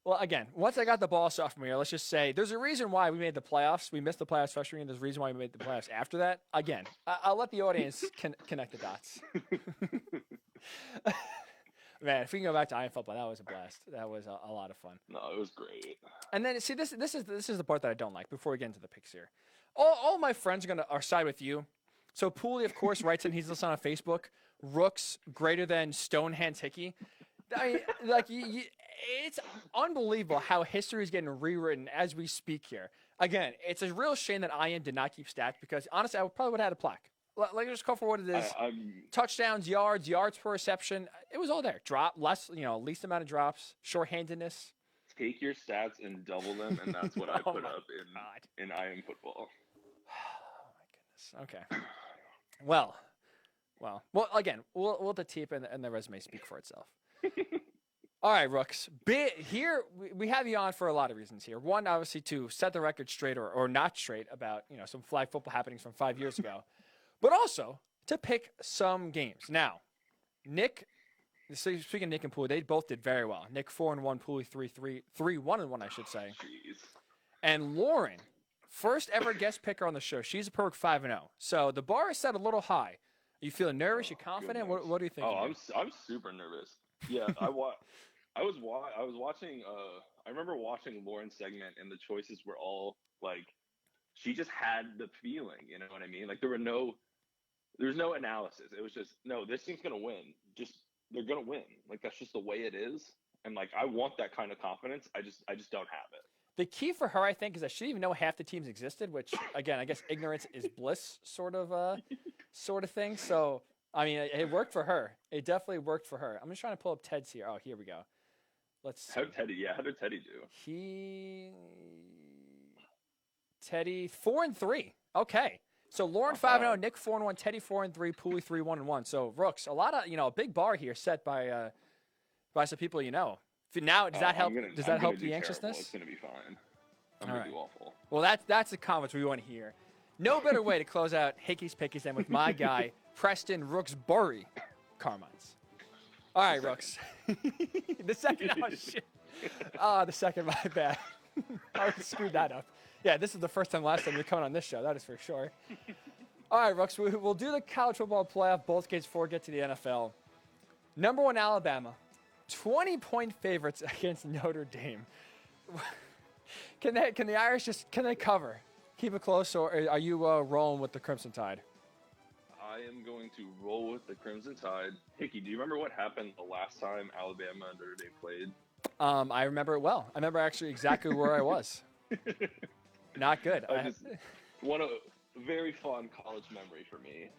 Well, again, once I got the ball sophomore year, let's just say there's a reason why we made the playoffs. We missed the playoffs freshman year. There's a reason why we made the playoffs after that. Again, I'll let the audience connect the dots. Man, if we can go back to IM football, that was a blast. That was a lot of fun. No, it was great. And then see, this is the part that I don't like. Before we get into the picks here, all my friends are side with you. So Pooley, of course, writes in. He's listening on Facebook. Rooks greater than Stonehands Hickey. I mean, like it's unbelievable how history is getting rewritten as we speak here. Again, it's a real shame that IM did not keep stats, because honestly, I probably would have had a plaque. Like, just call for what it is. Touchdowns, yards per reception. It was all there. Least amount of drops, shorthandedness. Take your stats and double them, and that's what I put up in IM football. Oh my goodness. Okay. Well. Again, we'll let the tape and the resume speak for itself. All right, Rooks. Here we have you on for a lot of reasons here. One, obviously, to set the record straight or not straight about some flag football happenings from 5 years ago. But also to pick some games. Now, Nick, speaking of Nick and Pooley, they both did very well. Nick 4-1, Pooley 3-1, I should say. Jeez. And Lauren, first ever guest picker on the show. She's a perfect 5-0. So the bar is set a little high. Are you feeling nervous? You confident? What do you think? Oh, I'm super nervous. Yeah, I was watching. I remember watching Lauren's segment, and the choices were all like, she just had the feeling. You know what I mean? Like there's no analysis. It was just, no, this team's gonna win. They're gonna win. Like that's just the way it is. And like I want that kind of confidence. I just don't have it. The key for her, I think, is that she didn't even know half the teams existed. Which again, I guess ignorance is bliss, sort of. sort of thing. So, I mean, it worked for her. It definitely worked for her. I'm just trying to pull up Ted's here. Oh, here we go. Let's see. How did Teddy do? Teddy 4-3. Okay. So Lauren 5-0, Nick 4-1, Teddy 4-3, Pooley 3-1-1. So Rooks, a lot of a big bar here set by some people you know. Now does that help? Does that help the anxiousness? It's gonna be fine. I'm gonna do awful. Well, that's the comments we want to hear. No better way to close out Hickey's Pickies than with my guy Preston Rooksbury Carmines. All right, Rooks. The second, the second, my bad. I screwed that up. Yeah, this is the first time last time you're coming on this show. That is for sure. All right, Rooks, we'll do the college football playoff. Both games before we get to the NFL. Number 1, Alabama. 20-point favorites against Notre Dame. Can the Irish can they cover? Keep it close, or are you rolling with the Crimson Tide? I am going to roll with the Crimson Tide. Hickey, do you remember what happened the last time Alabama and Notre Dame played? I remember it well. I remember actually exactly where I was. Not good. One very fun college memory for me.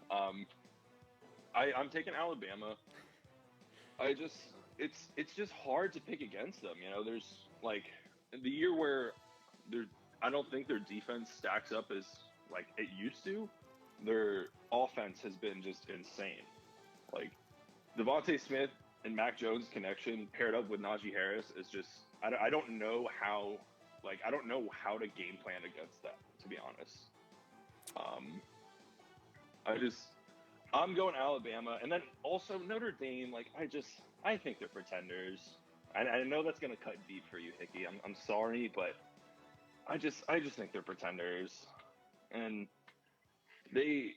I'm taking Alabama. It's just hard to pick against them. There's like the year where I don't think their defense stacks up as like it used to. Their offense has been just insane. Like Devontae Smith and Mac Jones' connection paired up with Najee Harris is just I don't know how to game plan against that, to be honest. I'm going Alabama, and then also Notre Dame. Like I think they're pretenders. I know that's gonna cut deep for you, Hickey. I'm sorry, but I just think they're pretenders, and they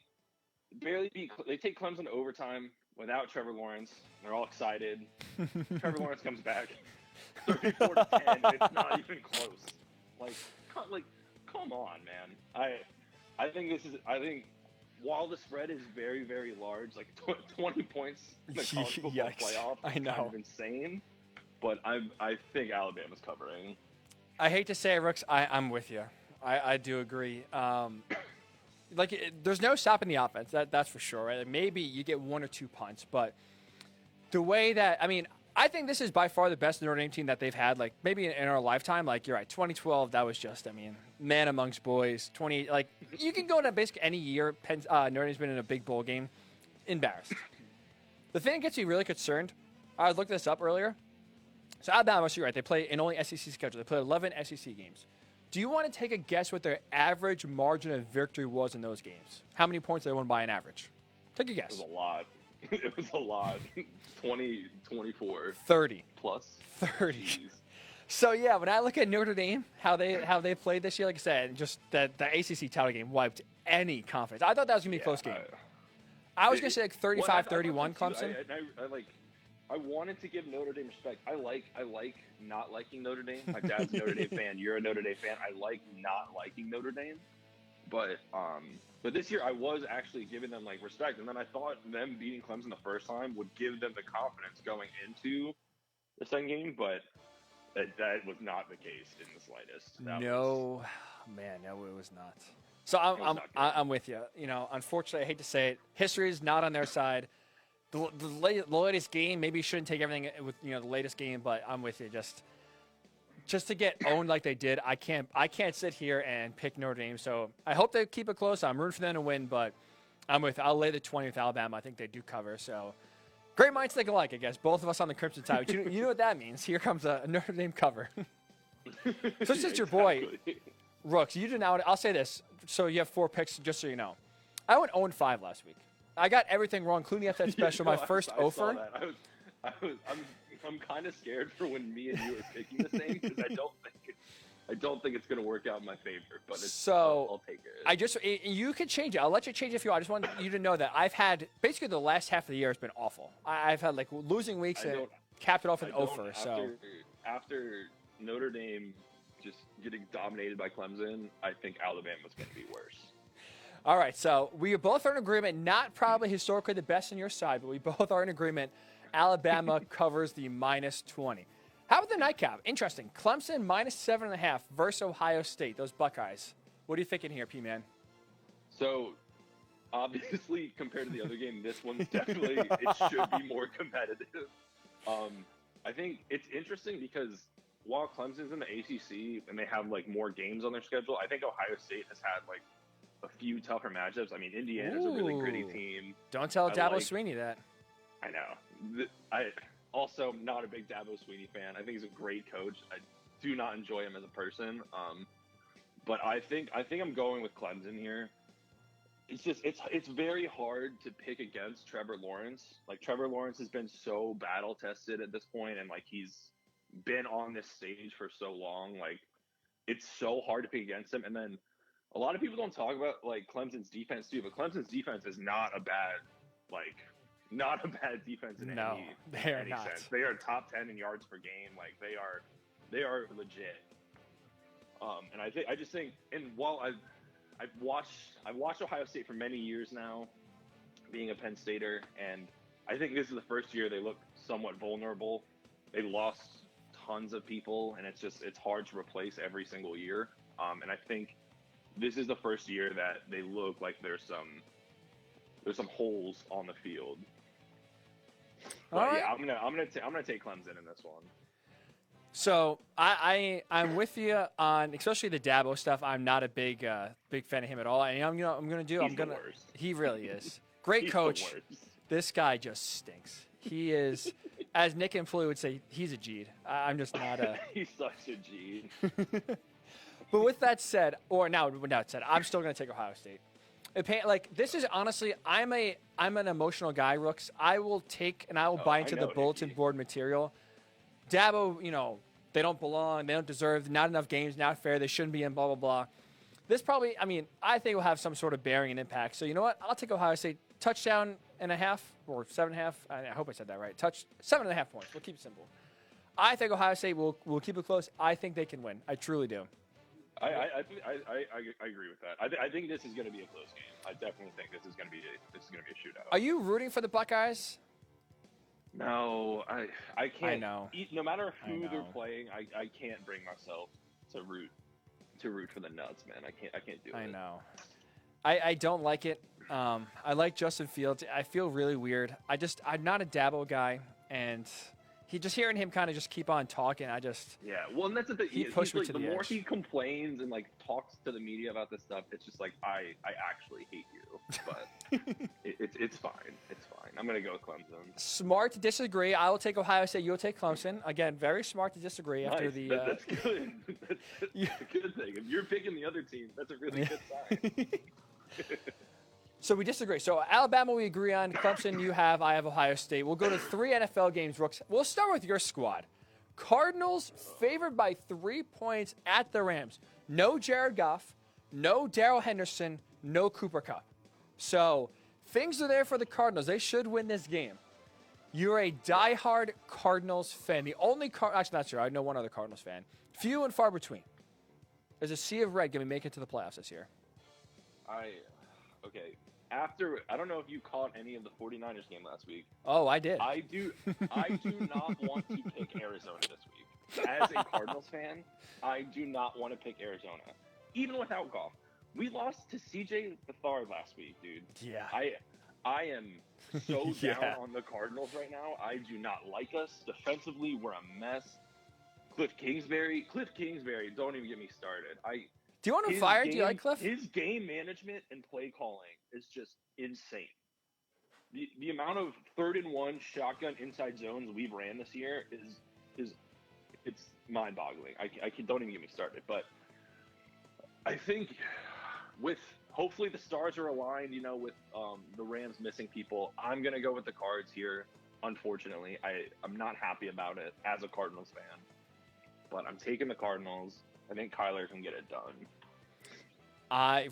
barely beat. They take Clemson to overtime without Trevor Lawrence. They're all excited. Trevor Lawrence comes back, 34-10. And it's not even close. Like, come on, man. I think while the spread is very, very large, like 20 points in the college football playoff, I know, kind of insane. But I think Alabama's covering. I hate to say it, Rooks. I'm with you. I do agree. There's no stopping the offense. That's for sure. Right? Maybe you get 1 or 2 punts, but the way that I think this is by far the best Notre Dame team that they've had. Like maybe in our lifetime. Like you're right, 2012. That was just man amongst boys. 20 you can go to basically any year. Notre Dame's been in a big bowl game, embarrassed. The thing that gets me really concerned. I was looking this up earlier. So Alabama, you're right. They play in only SEC schedule. They play 11 SEC games. Do you want to take a guess what their average margin of victory was in those games? How many points they won by an average? Take a guess. It was a lot. It was a lot. 20, 24. 30. Plus. 30. Jeez. So, yeah, when I look at Notre Dame, how they played this year, like I said, just the ACC title game wiped any confidence. I thought that was going to be a close game. I was going to say 35-31 Clemson. I wanted to give Notre Dame respect. I like not liking Notre Dame. My dad's a Notre Dame fan. You're a Notre Dame fan. I like not liking Notre Dame. But this year I was actually giving them respect, and then I thought them beating Clemson the first time would give them the confidence going into the second game, but that was not the case in the slightest. No, it was not. So I'm with you. Unfortunately, I hate to say it, history is not on their side. The latest game, maybe you shouldn't take everything with the latest game, but I'm with you. Just to get owned like they did, I can't sit here and pick Notre Dame. So I hope they keep it close. I'm rooting for them to win, but I'll lay the 20 with Alabama. I think they do cover. So great minds think alike, I guess. Both of us on the Crimson Tide. You know what that means. Here comes a Notre Dame cover. So since your boy, Rooks, you did not. I'll say this. So you have 4 picks, just so you know. I went 0-5 last week. I got everything wrong, including the special. My first offer. I'm kind of scared for when me and you are picking the same because I don't think it's going to work out in my favor. But I'll take it. You can change it. I'll let you change it if you want. I just want you to know that I've had basically the last half of the year has been awful. I've had losing weeks and capped it off an offer. After Notre Dame just getting dominated by Clemson, I think Alabama's going to be worse. All right, so we both are in agreement, not probably historically the best on your side, but we both are in agreement. Alabama covers the -20. How about the nightcap? Interesting. Clemson -7.5 versus Ohio State, those Buckeyes. What are you thinking here, P-Man? So obviously, compared to the other game, this one's definitely, it should be more competitive. I think it's interesting because while Clemson's in the ACC and they have like more games on their schedule, I think Ohio State has had like a few tougher matchups. I mean, Indiana's a really gritty team. Don't tell Dabo Swinney that. I know. I also not a big Dabo Swinney fan. I think he's a great coach. I do not enjoy him as a person. But I think I'm going with Clemson here. It's just it's very hard to pick against Trevor Lawrence. Like Trevor Lawrence has been so battle tested at this point, and like he's been on this stage for so long. Like it's so hard to pick against him. And then a lot of people don't talk about like Clemson's defense too, but Clemson's defense is not a bad defense in any sense. They are top 10 in yards per game. Like they are legit. And I just think, and while I've watched Ohio State for many years now, being a Penn Stater, and I think this is the first year they look somewhat vulnerable. They lost tons of people, and it's hard to replace every single year. And I think this is the first year that they look like there's some holes on the field. But all right. Yeah, I'm gonna take Clemson in this one. So I'm with you on especially the Dabo stuff. I'm not a big fan of him at all. And he really is. Great coach. This guy just stinks. He is, as Nick and Flea would say, he's a G'd. I'm just not a. He's such a G. But with that said, I'm still going to take Ohio State. This is honestly, I'm an emotional guy, Rooks. I will take and I will buy into the bulletin board material. Dabo, they don't belong, they don't deserve, not enough games, not fair, they shouldn't be in, blah, blah, blah. This probably, I think will have some sort of bearing and impact. So you know what? I'll take Ohio State touchdown and a half or 7.5. I hope I said that right. 7.5 points. We'll keep it simple. I think Ohio State will keep it close. I think they can win. I truly do. I agree with that. I think this is going to be a close game. I definitely think this is going to be a shootout. Are you rooting for the Buckeyes? No, I can't. I know. No matter who they're playing, I can't bring myself to root for the Nuts, man. I can't do it. I know. I don't like it. I like Justin Fields. I feel really weird. I'm not a Dabo guy, and hearing him kind of just keep on talking, Well, and that's the thing. He pushed me to the more edge. he complains and like talks to the media about this stuff, it's just like I actually hate you, but it's fine. It's fine. I'm gonna go with Clemson. Smart to disagree. I will take Ohio State. You'll take Clemson. Again, very smart to disagree after the. That's good. That's a good thing. If you're picking the other team, that's a really good sign. So we disagree. So Alabama we agree on. Clemson I have Ohio State. We'll go to 3 NFL games, Rooks. We'll start with your squad. Cardinals favored by 3 points at the Rams. No Jared Goff, no Darrell Henderson, no Cooper Kupp. So things are there for the Cardinals. They should win this game. You're a diehard Cardinals fan. The only actually not sure. I know one other Cardinals fan. Few and far between. There's a sea of red going to make it to the playoffs this year. Okay. I don't know if you caught any of the 49ers game last week. Oh, I did. I do not want to pick Arizona this week. As a Cardinals fan, I do not want to pick Arizona. Even without Goff. We lost to CJ Beathard last week, dude. Yeah. I am so down on the Cardinals right now. I do not like us. Defensively, we're a mess. Cliff Kingsbury, don't even get me started. Do you want him fired? Do you like Cliff? His game management and play calling is just insane. The amount of 3rd and 1 shotgun inside zones we've ran this year is mind-boggling. Don't even get me started. But I think hopefully the stars are aligned, with the Rams missing people. I'm gonna go with the Cards here. Unfortunately, I'm not happy about it as a Cardinals fan, but I'm taking the Cardinals. I think Kyler can get it done.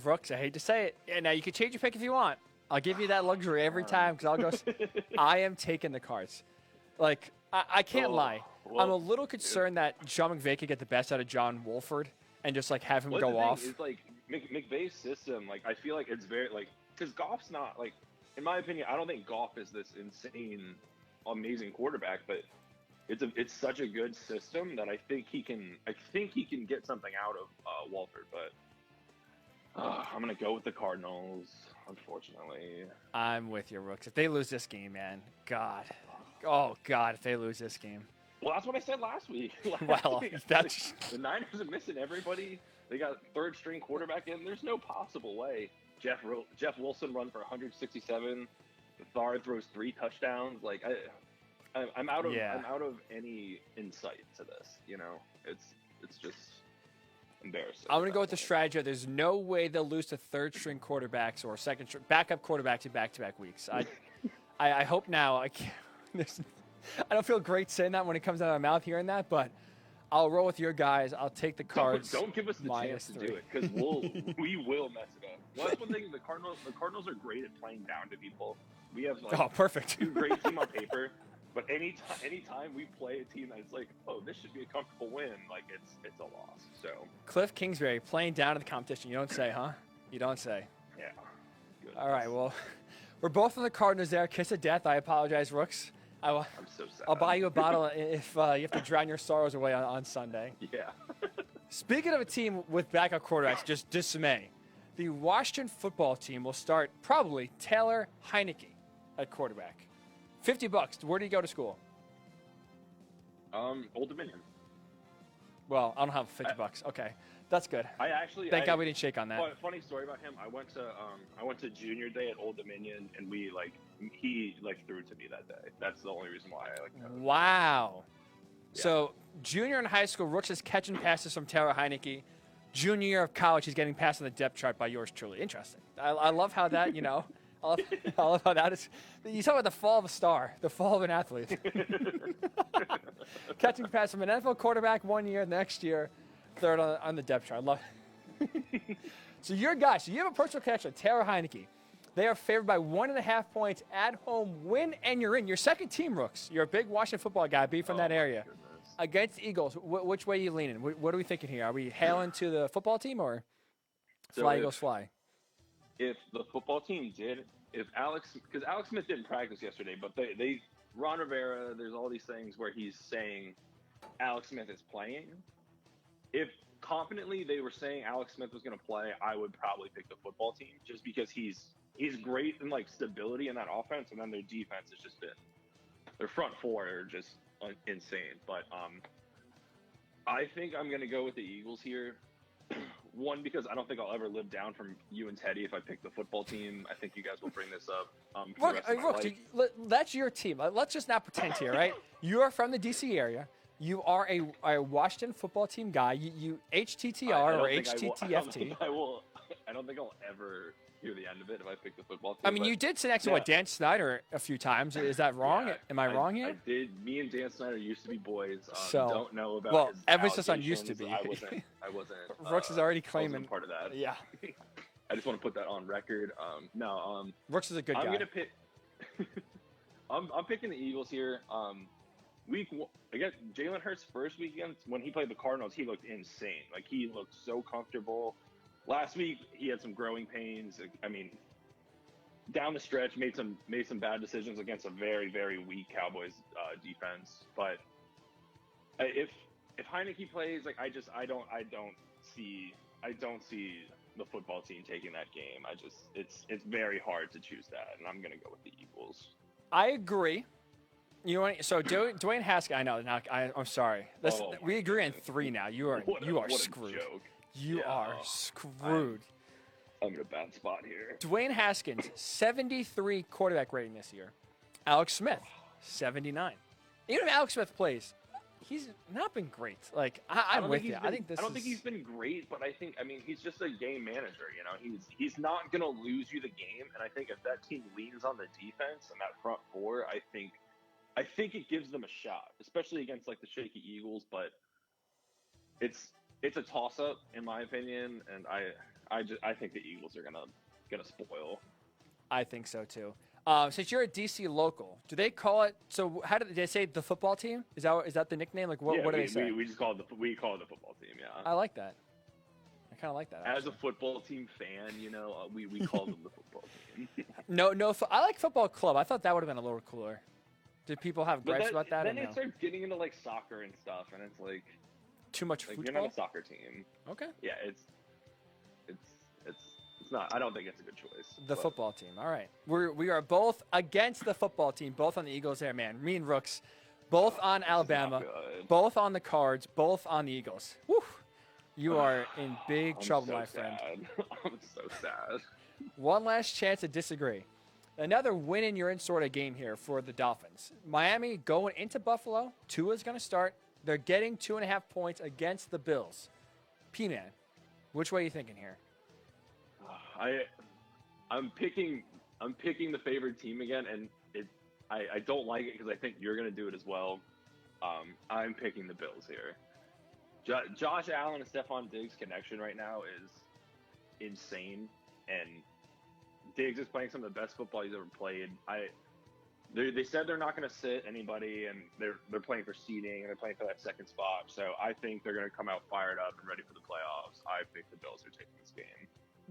Rooks, I hate to say it. Yeah, now, you can change your pick if you want. I'll give you that luxury every time because I'll go. I am taking the Cards. I can't lie. I'm a little concerned that Sean McVay could get the best out of John Wolford and just have him go off. It's McVay's system. I feel like it's very because Goff's not in my opinion. I don't think Goff is this insane, amazing quarterback, but it's such a good system that I think he can get something out of Wolford. But I'm gonna go with the Cardinals. Unfortunately, I'm with you, Rooks. If they lose this game, man, God, oh God, if they lose this game. Well, that's what I said last week. That's the Niners are missing everybody. They got third-string quarterback in. There's no possible way. Jeff Wilson run for 167. Thard throws 3 touchdowns. Like I'm out of any insight to this. You know, it's just embarrassing. I'm gonna go with the strategy. There's no way they'll lose to third-string quarterbacks or backup quarterbacks in back-to-back weeks. I hope now. I don't feel great saying that when it comes out of my mouth hearing that, but I'll roll with your guys. I'll take the Cards. Don't give us the chance to do it because we will mess it up. Well, that's one thing. The Cardinals are great at playing down to people. We have perfect. a great team on paper, but anytime we play a team that's like, oh, this should be a comfortable win, like it's a loss. So Cliff Kingsbury playing down to the competition. You don't say, huh? You don't say. Yeah. Good. All right. Well, we're both on the Cardinals there. Kiss of death. I apologize, Rooks. I'm so sad. I'll buy you a bottle if you have to drown your sorrows away on Sunday. Yeah. Speaking of a team with backup quarterbacks, just dismay. The Washington football team will start probably Taylor Heineke at quarterback. $50. Where do you go to school? Old Dominion. Well, I don't have $50. Okay, that's good. Thank God we didn't shake on that. Funny story about him. I went to junior day at Old Dominion, and he threw it to me that day. That's the only reason why I know. Wow. Yeah. So junior in high school, Rooks is catching passes from Taylor Heineke. Junior year of college, he's getting passed on the depth chart by yours truly. Interesting. I love how that, I love how that is. You talk about the fall of a star, the fall of an athlete. Catching pass from an NFL quarterback one year, next year, third on the depth chart. I love it. So your guy, you have a personal connection, Taylor Heineke. They are favored by 1.5 points at home. Win and you're in. Your second team, Rooks. You're a big Washington football guy, be from that area. Against the Eagles, which way are you leaning? What are we thinking here? Are we hailing to the football team or fly Eagles fly? If the football team because Alex Smith didn't practice yesterday, but Ron Rivera, there's all these things where he's saying Alex Smith is playing. If confidently they were saying Alex Smith was going to play, I would probably pick the football team just because he's great in stability in that offense, and then their defense has just been their front four are just insane. But I think I'm going to go with the Eagles here. One, because I don't think I'll ever live down from you and Teddy if I pick the football team. I think you guys will bring this up. That's your team. Let's just not pretend here, right? You are from the D.C. area. You are a Washington football team guy. You HTTR or HTTFT. I don't think I'll ever hear the end of it if I pick the football team. I mean, you did sit next to Dan Snyder a few times. Is that wrong? Yeah, Am I wrong here? I did. Me and Dan Snyder used to be boys. So don't know about his emphasis on used to be. I wasn't. Brooks is already claiming part of that. Yeah. I just want to put that on record. Brooks is a good guy. I'm gonna pick. I'm picking the Eagles here. Again, Jalen Hurts' first weekend when he played the Cardinals, he looked insane. Like he looked so comfortable. Last week he had some growing pains. I mean, down the stretch made some bad decisions against a very, very weak Cowboys defense. But if Heineke plays, I don't see the football team taking that game. It's very hard to choose that, and I'm gonna go with the Eagles. I agree. You know what? So Dwayne Haskins, I know. Now I'm sorry. We agree on 3 now. You are screwed. You are screwed. I'm in a bad spot here. Dwayne Haskins, 73 quarterback rating this year. Alex Smith, 79. Even if Alex Smith plays, he's not been great. I'm with you. I don't think he's been great, but he's just a game manager. He's not gonna lose you the game, and I think if that team leans on the defense and that front four, I think it gives them a shot, especially against the shaky Eagles. But it's a toss-up in my opinion, and I think the Eagles are gonna spoil. I think so too. Since you're a DC local, do they call it? So how did they say the football team? Is that the nickname? What do they say? We just call it the football team. Yeah. I like that. I kind of like that. As a football team fan, we call them the football team. No. I like football club. I thought that would have been a little cooler. Did people have gripes about that? Then it starts getting into soccer and stuff, and it's too much football. You're not a soccer team. Okay. Yeah, it's not. I don't think it's a good choice. The football team. All right. We are both against the football team, both on the Eagles there, man. Me and Rooks, both on Alabama, both on the Cards, both on the Eagles. Woo. You are in big trouble, my friend. I'm so sad. One last chance to disagree. Another win and you're in sort of game here for the Dolphins. Miami going into Buffalo. Tua's going to start. They're getting 2.5 points against the Bills. P-Man, which way are you thinking here? I'm picking the favorite team again, and I don't like it because I think you're going to do it as well. I'm picking the Bills here. Josh Allen and Stephon Diggs' connection right now is insane, and Diggs is playing some of the best football he's ever played. They said they're not going to sit anybody, and they're playing for seeding, and they're playing for that second spot. So I think they're going to come out fired up and ready for the playoffs. I think the Bills are taking this game.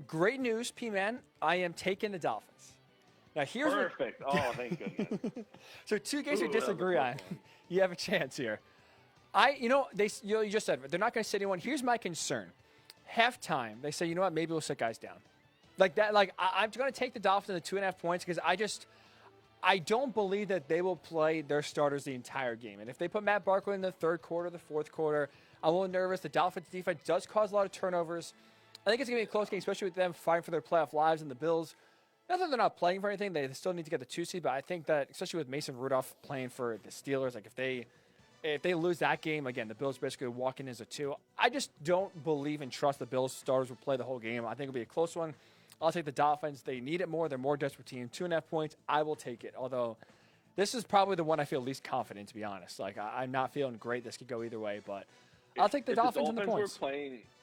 Great news, P-Man. I am taking the Dolphins. Now here's perfect. Oh, thank goodness. So two games we disagree on. You have a chance here. You just said they're not going to sit anyone. Here's my concern. Halftime, they say, you know what? Maybe we'll sit guys down. Like that. Like I'm going to take the Dolphins to the 2.5 points because I don't believe that they will play their starters the entire game. And if they put Matt Barkley in the third quarter, the fourth quarter, I'm a little nervous. The Dolphins defense does cause a lot of turnovers. I think it's going to be a close game, especially with them fighting for their playoff lives and the Bills. Not that they're not playing for anything. They still need to get the 2 seed, but I think that, especially with Mason Rudolph playing for the Steelers, like if they lose that game, again, the Bills basically walk in as a 2. I just don't believe and trust the Bills starters will play the whole game. I think it'll be a close one. I'll take the Dolphins. They need it more. They're more desperate team. 2.5 points, I will take it. Although this is probably the one I feel least confident, to be honest. Like I'm not feeling great. This could go either way, but I'll take the Dolphins and the points.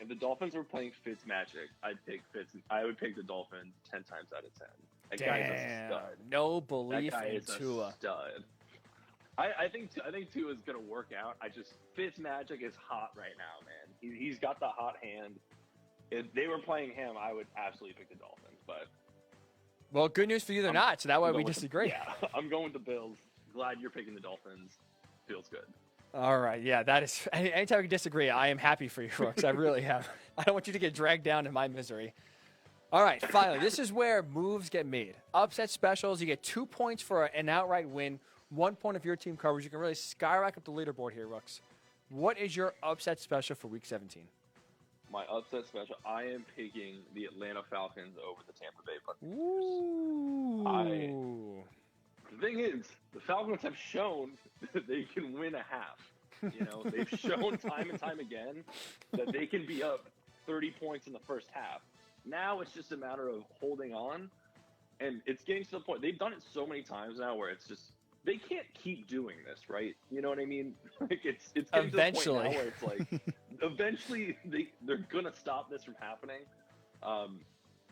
If the Dolphins were playing Fitz Magic, I'd pick Fitz. I would pick the Dolphins 10 times out of 10. That guy's a stud. No belief that guy in is Tua. A stud. I think Tua is gonna work out. Fitz Magic is hot right now, man. He's got the hot hand. If they were playing him, I would absolutely pick the Dolphins. But well, good news for you, they're not. So that way we disagree. I'm going with the Bills. Glad you're picking the Dolphins. Feels good. All right, yeah, that is. Anytime we disagree, I am happy for you, Brooks. I really am. I don't want you to get dragged down in my misery. All right, finally, this is where moves get made. Upset specials, you get 2 points for an outright win, 1 point if your team covers. You can really skyrocket the leaderboard here, Brooks. What is your upset special for Week 17? My upset special, I am picking the Atlanta Falcons over the Tampa Bay Buccaneers. Ooh. The thing is, the Falcons have shown that they can win a half. You know, they've shown time and time again that they can be up 30 points in the first half. Now it's just a matter of holding on, and it's getting to the point. They've done it so many times now where it's just they can't keep doing this, right? You know what I mean? Like it's getting eventually to the point now where it's like eventually they're gonna stop this from happening.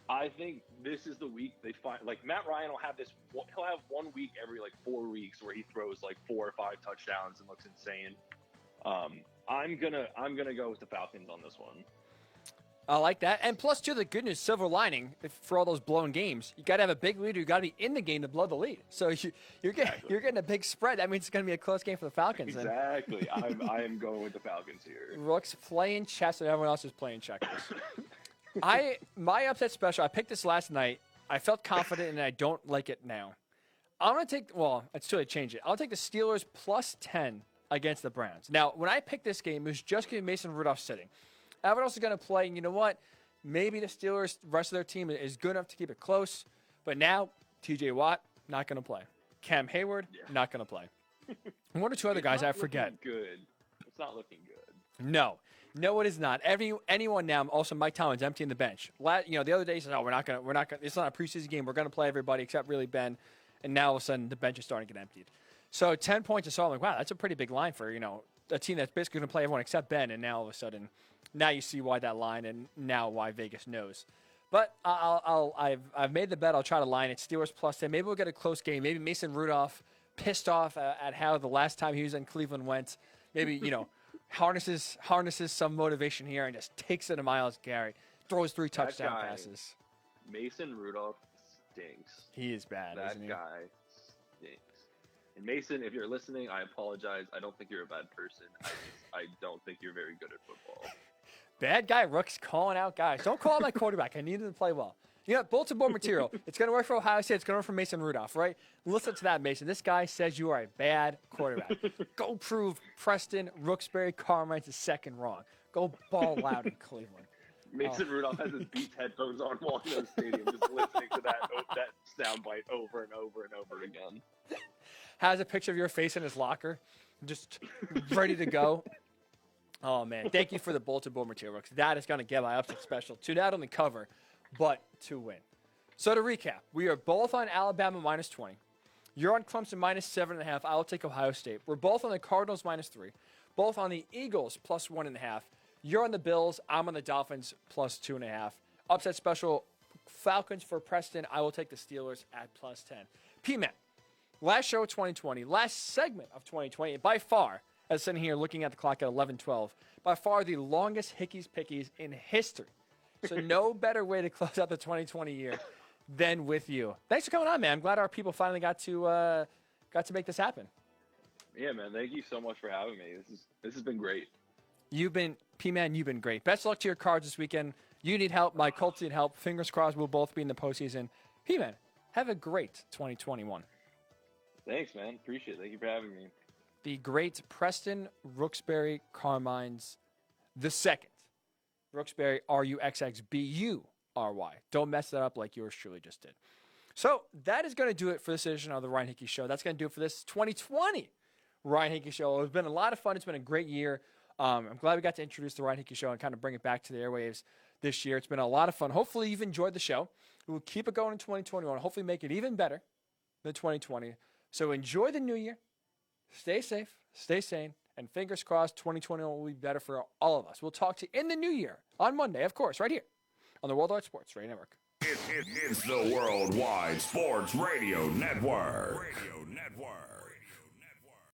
I think this is the week they find, like Matt Ryan will have this. He'll have 1 week every 4 weeks where he throws 4 or 5 touchdowns and looks insane. I'm gonna go with the Falcons on this one. I like that. And plus, too, the good news, silver lining for all those blown games, you got to have a big lead. You got to be in the game to blow the lead. So you're getting a big spread. That means it's going to be a close game for the Falcons. Exactly. I am going with the Falcons here. Rook's playing chess and everyone else is playing checkers. My upset special, I picked this last night. I felt confident, and I don't like it now. I'm going to take, it's too late to change it. I'll take the Steelers plus 10 against the Browns. Now, when I picked this game, it was just going to be Mason Rudolph sitting. Everyone else is going to play, and you know what? Maybe the Steelers, the rest of their team is good enough to keep it close. But now, TJ Watt, not going to play. Cam Hayward, not going to play. One or two other guys I forget. Good. It's not looking good. No, it is not. Anyone now. Also, Mike Tomlin's emptying the bench. The other day he said, "Oh, we're not going. It's not a preseason game. We're going to play everybody except really Ben." And now all of a sudden the bench is starting to get emptied. So 10 points. So I'm like, wow, that's a pretty big line for a team that's basically going to play everyone except Ben. And now all of a sudden, now you see why that line, and now why Vegas knows. But I've made the bet. I'll try to line it. Steelers plus 10. Maybe we'll get a close game. Maybe Mason Rudolph pissed off at how the last time he was in Cleveland went. Maybe harnesses some motivation here and just takes it to Myles Garrett. Throws 3 touchdown passes. Mason Rudolph stinks. He is bad. That isn't he? guy stinks. And Mason, if you're listening, I apologize. I don't think you're a bad person. I don't think you're very good at football. Bad guy. Rook's calling out guys. Don't call out my quarterback. I need him to play well. You got bulletin board material. It's going to work for Ohio State. It's going to work for Mason Rudolph, right? Listen to that, Mason. This guy says you are a bad quarterback. Go prove Preston Rooksbury Carmine's second wrong. Go ball out in Cleveland. Mason Rudolph has his Beats headphones on walking to the stadium, just listening to that soundbite over and over and over again. Has a picture of your face in his locker, just ready to go. Oh, man. Thank you for the bulletin board material, because that is going to get my upset special to not only cover, but to win. So to recap, we are both on Alabama minus 20. You're on Clemson minus 7.5. I will take Ohio State. We're both on the Cardinals minus 3. Both on the Eagles plus 1.5. You're on the Bills. I'm on the Dolphins plus 2.5. Upset special, Falcons for Preston. I will take the Steelers at plus 10. P-Man, last show of 2020, last segment of 2020, by far, as sitting here looking at the clock at 11:12, by far the longest Hickey's Pickies in history. So no better way to close out the 2020 year than with you. Thanks for coming on, man. I'm glad our people finally got to make this happen. Yeah, man. Thank you so much for having me. This has been great. P-Man, you've been great. Best of luck to your Cards this weekend. You need help. My Colts need help. Fingers crossed we'll both be in the postseason. P-Man, have a great 2021. Thanks, man. Appreciate it. Thank you for having me. The great Preston Rooksbury Carmines the second. Rooksbury, Ruxxbury. Don't mess that up like yours truly just did. So that is going to do it for this edition of the Ryan Hickey Show. That's going to do it for this 2020 Ryan Hickey Show. It's been a lot of fun. It's been a great year. I'm glad we got to introduce the Ryan Hickey Show and kind of bring it back to the airwaves this year. It's been a lot of fun. Hopefully you've enjoyed the show. We'll keep it going in 2021. Hopefully make it even better than 2020. So enjoy the new year. Stay safe. Stay sane. And fingers crossed 2021 will be better for all of us. We'll talk to you in the new year on Monday, of course, right here on the Worldwide Sports Radio Network. It's the Worldwide Sports Radio Network.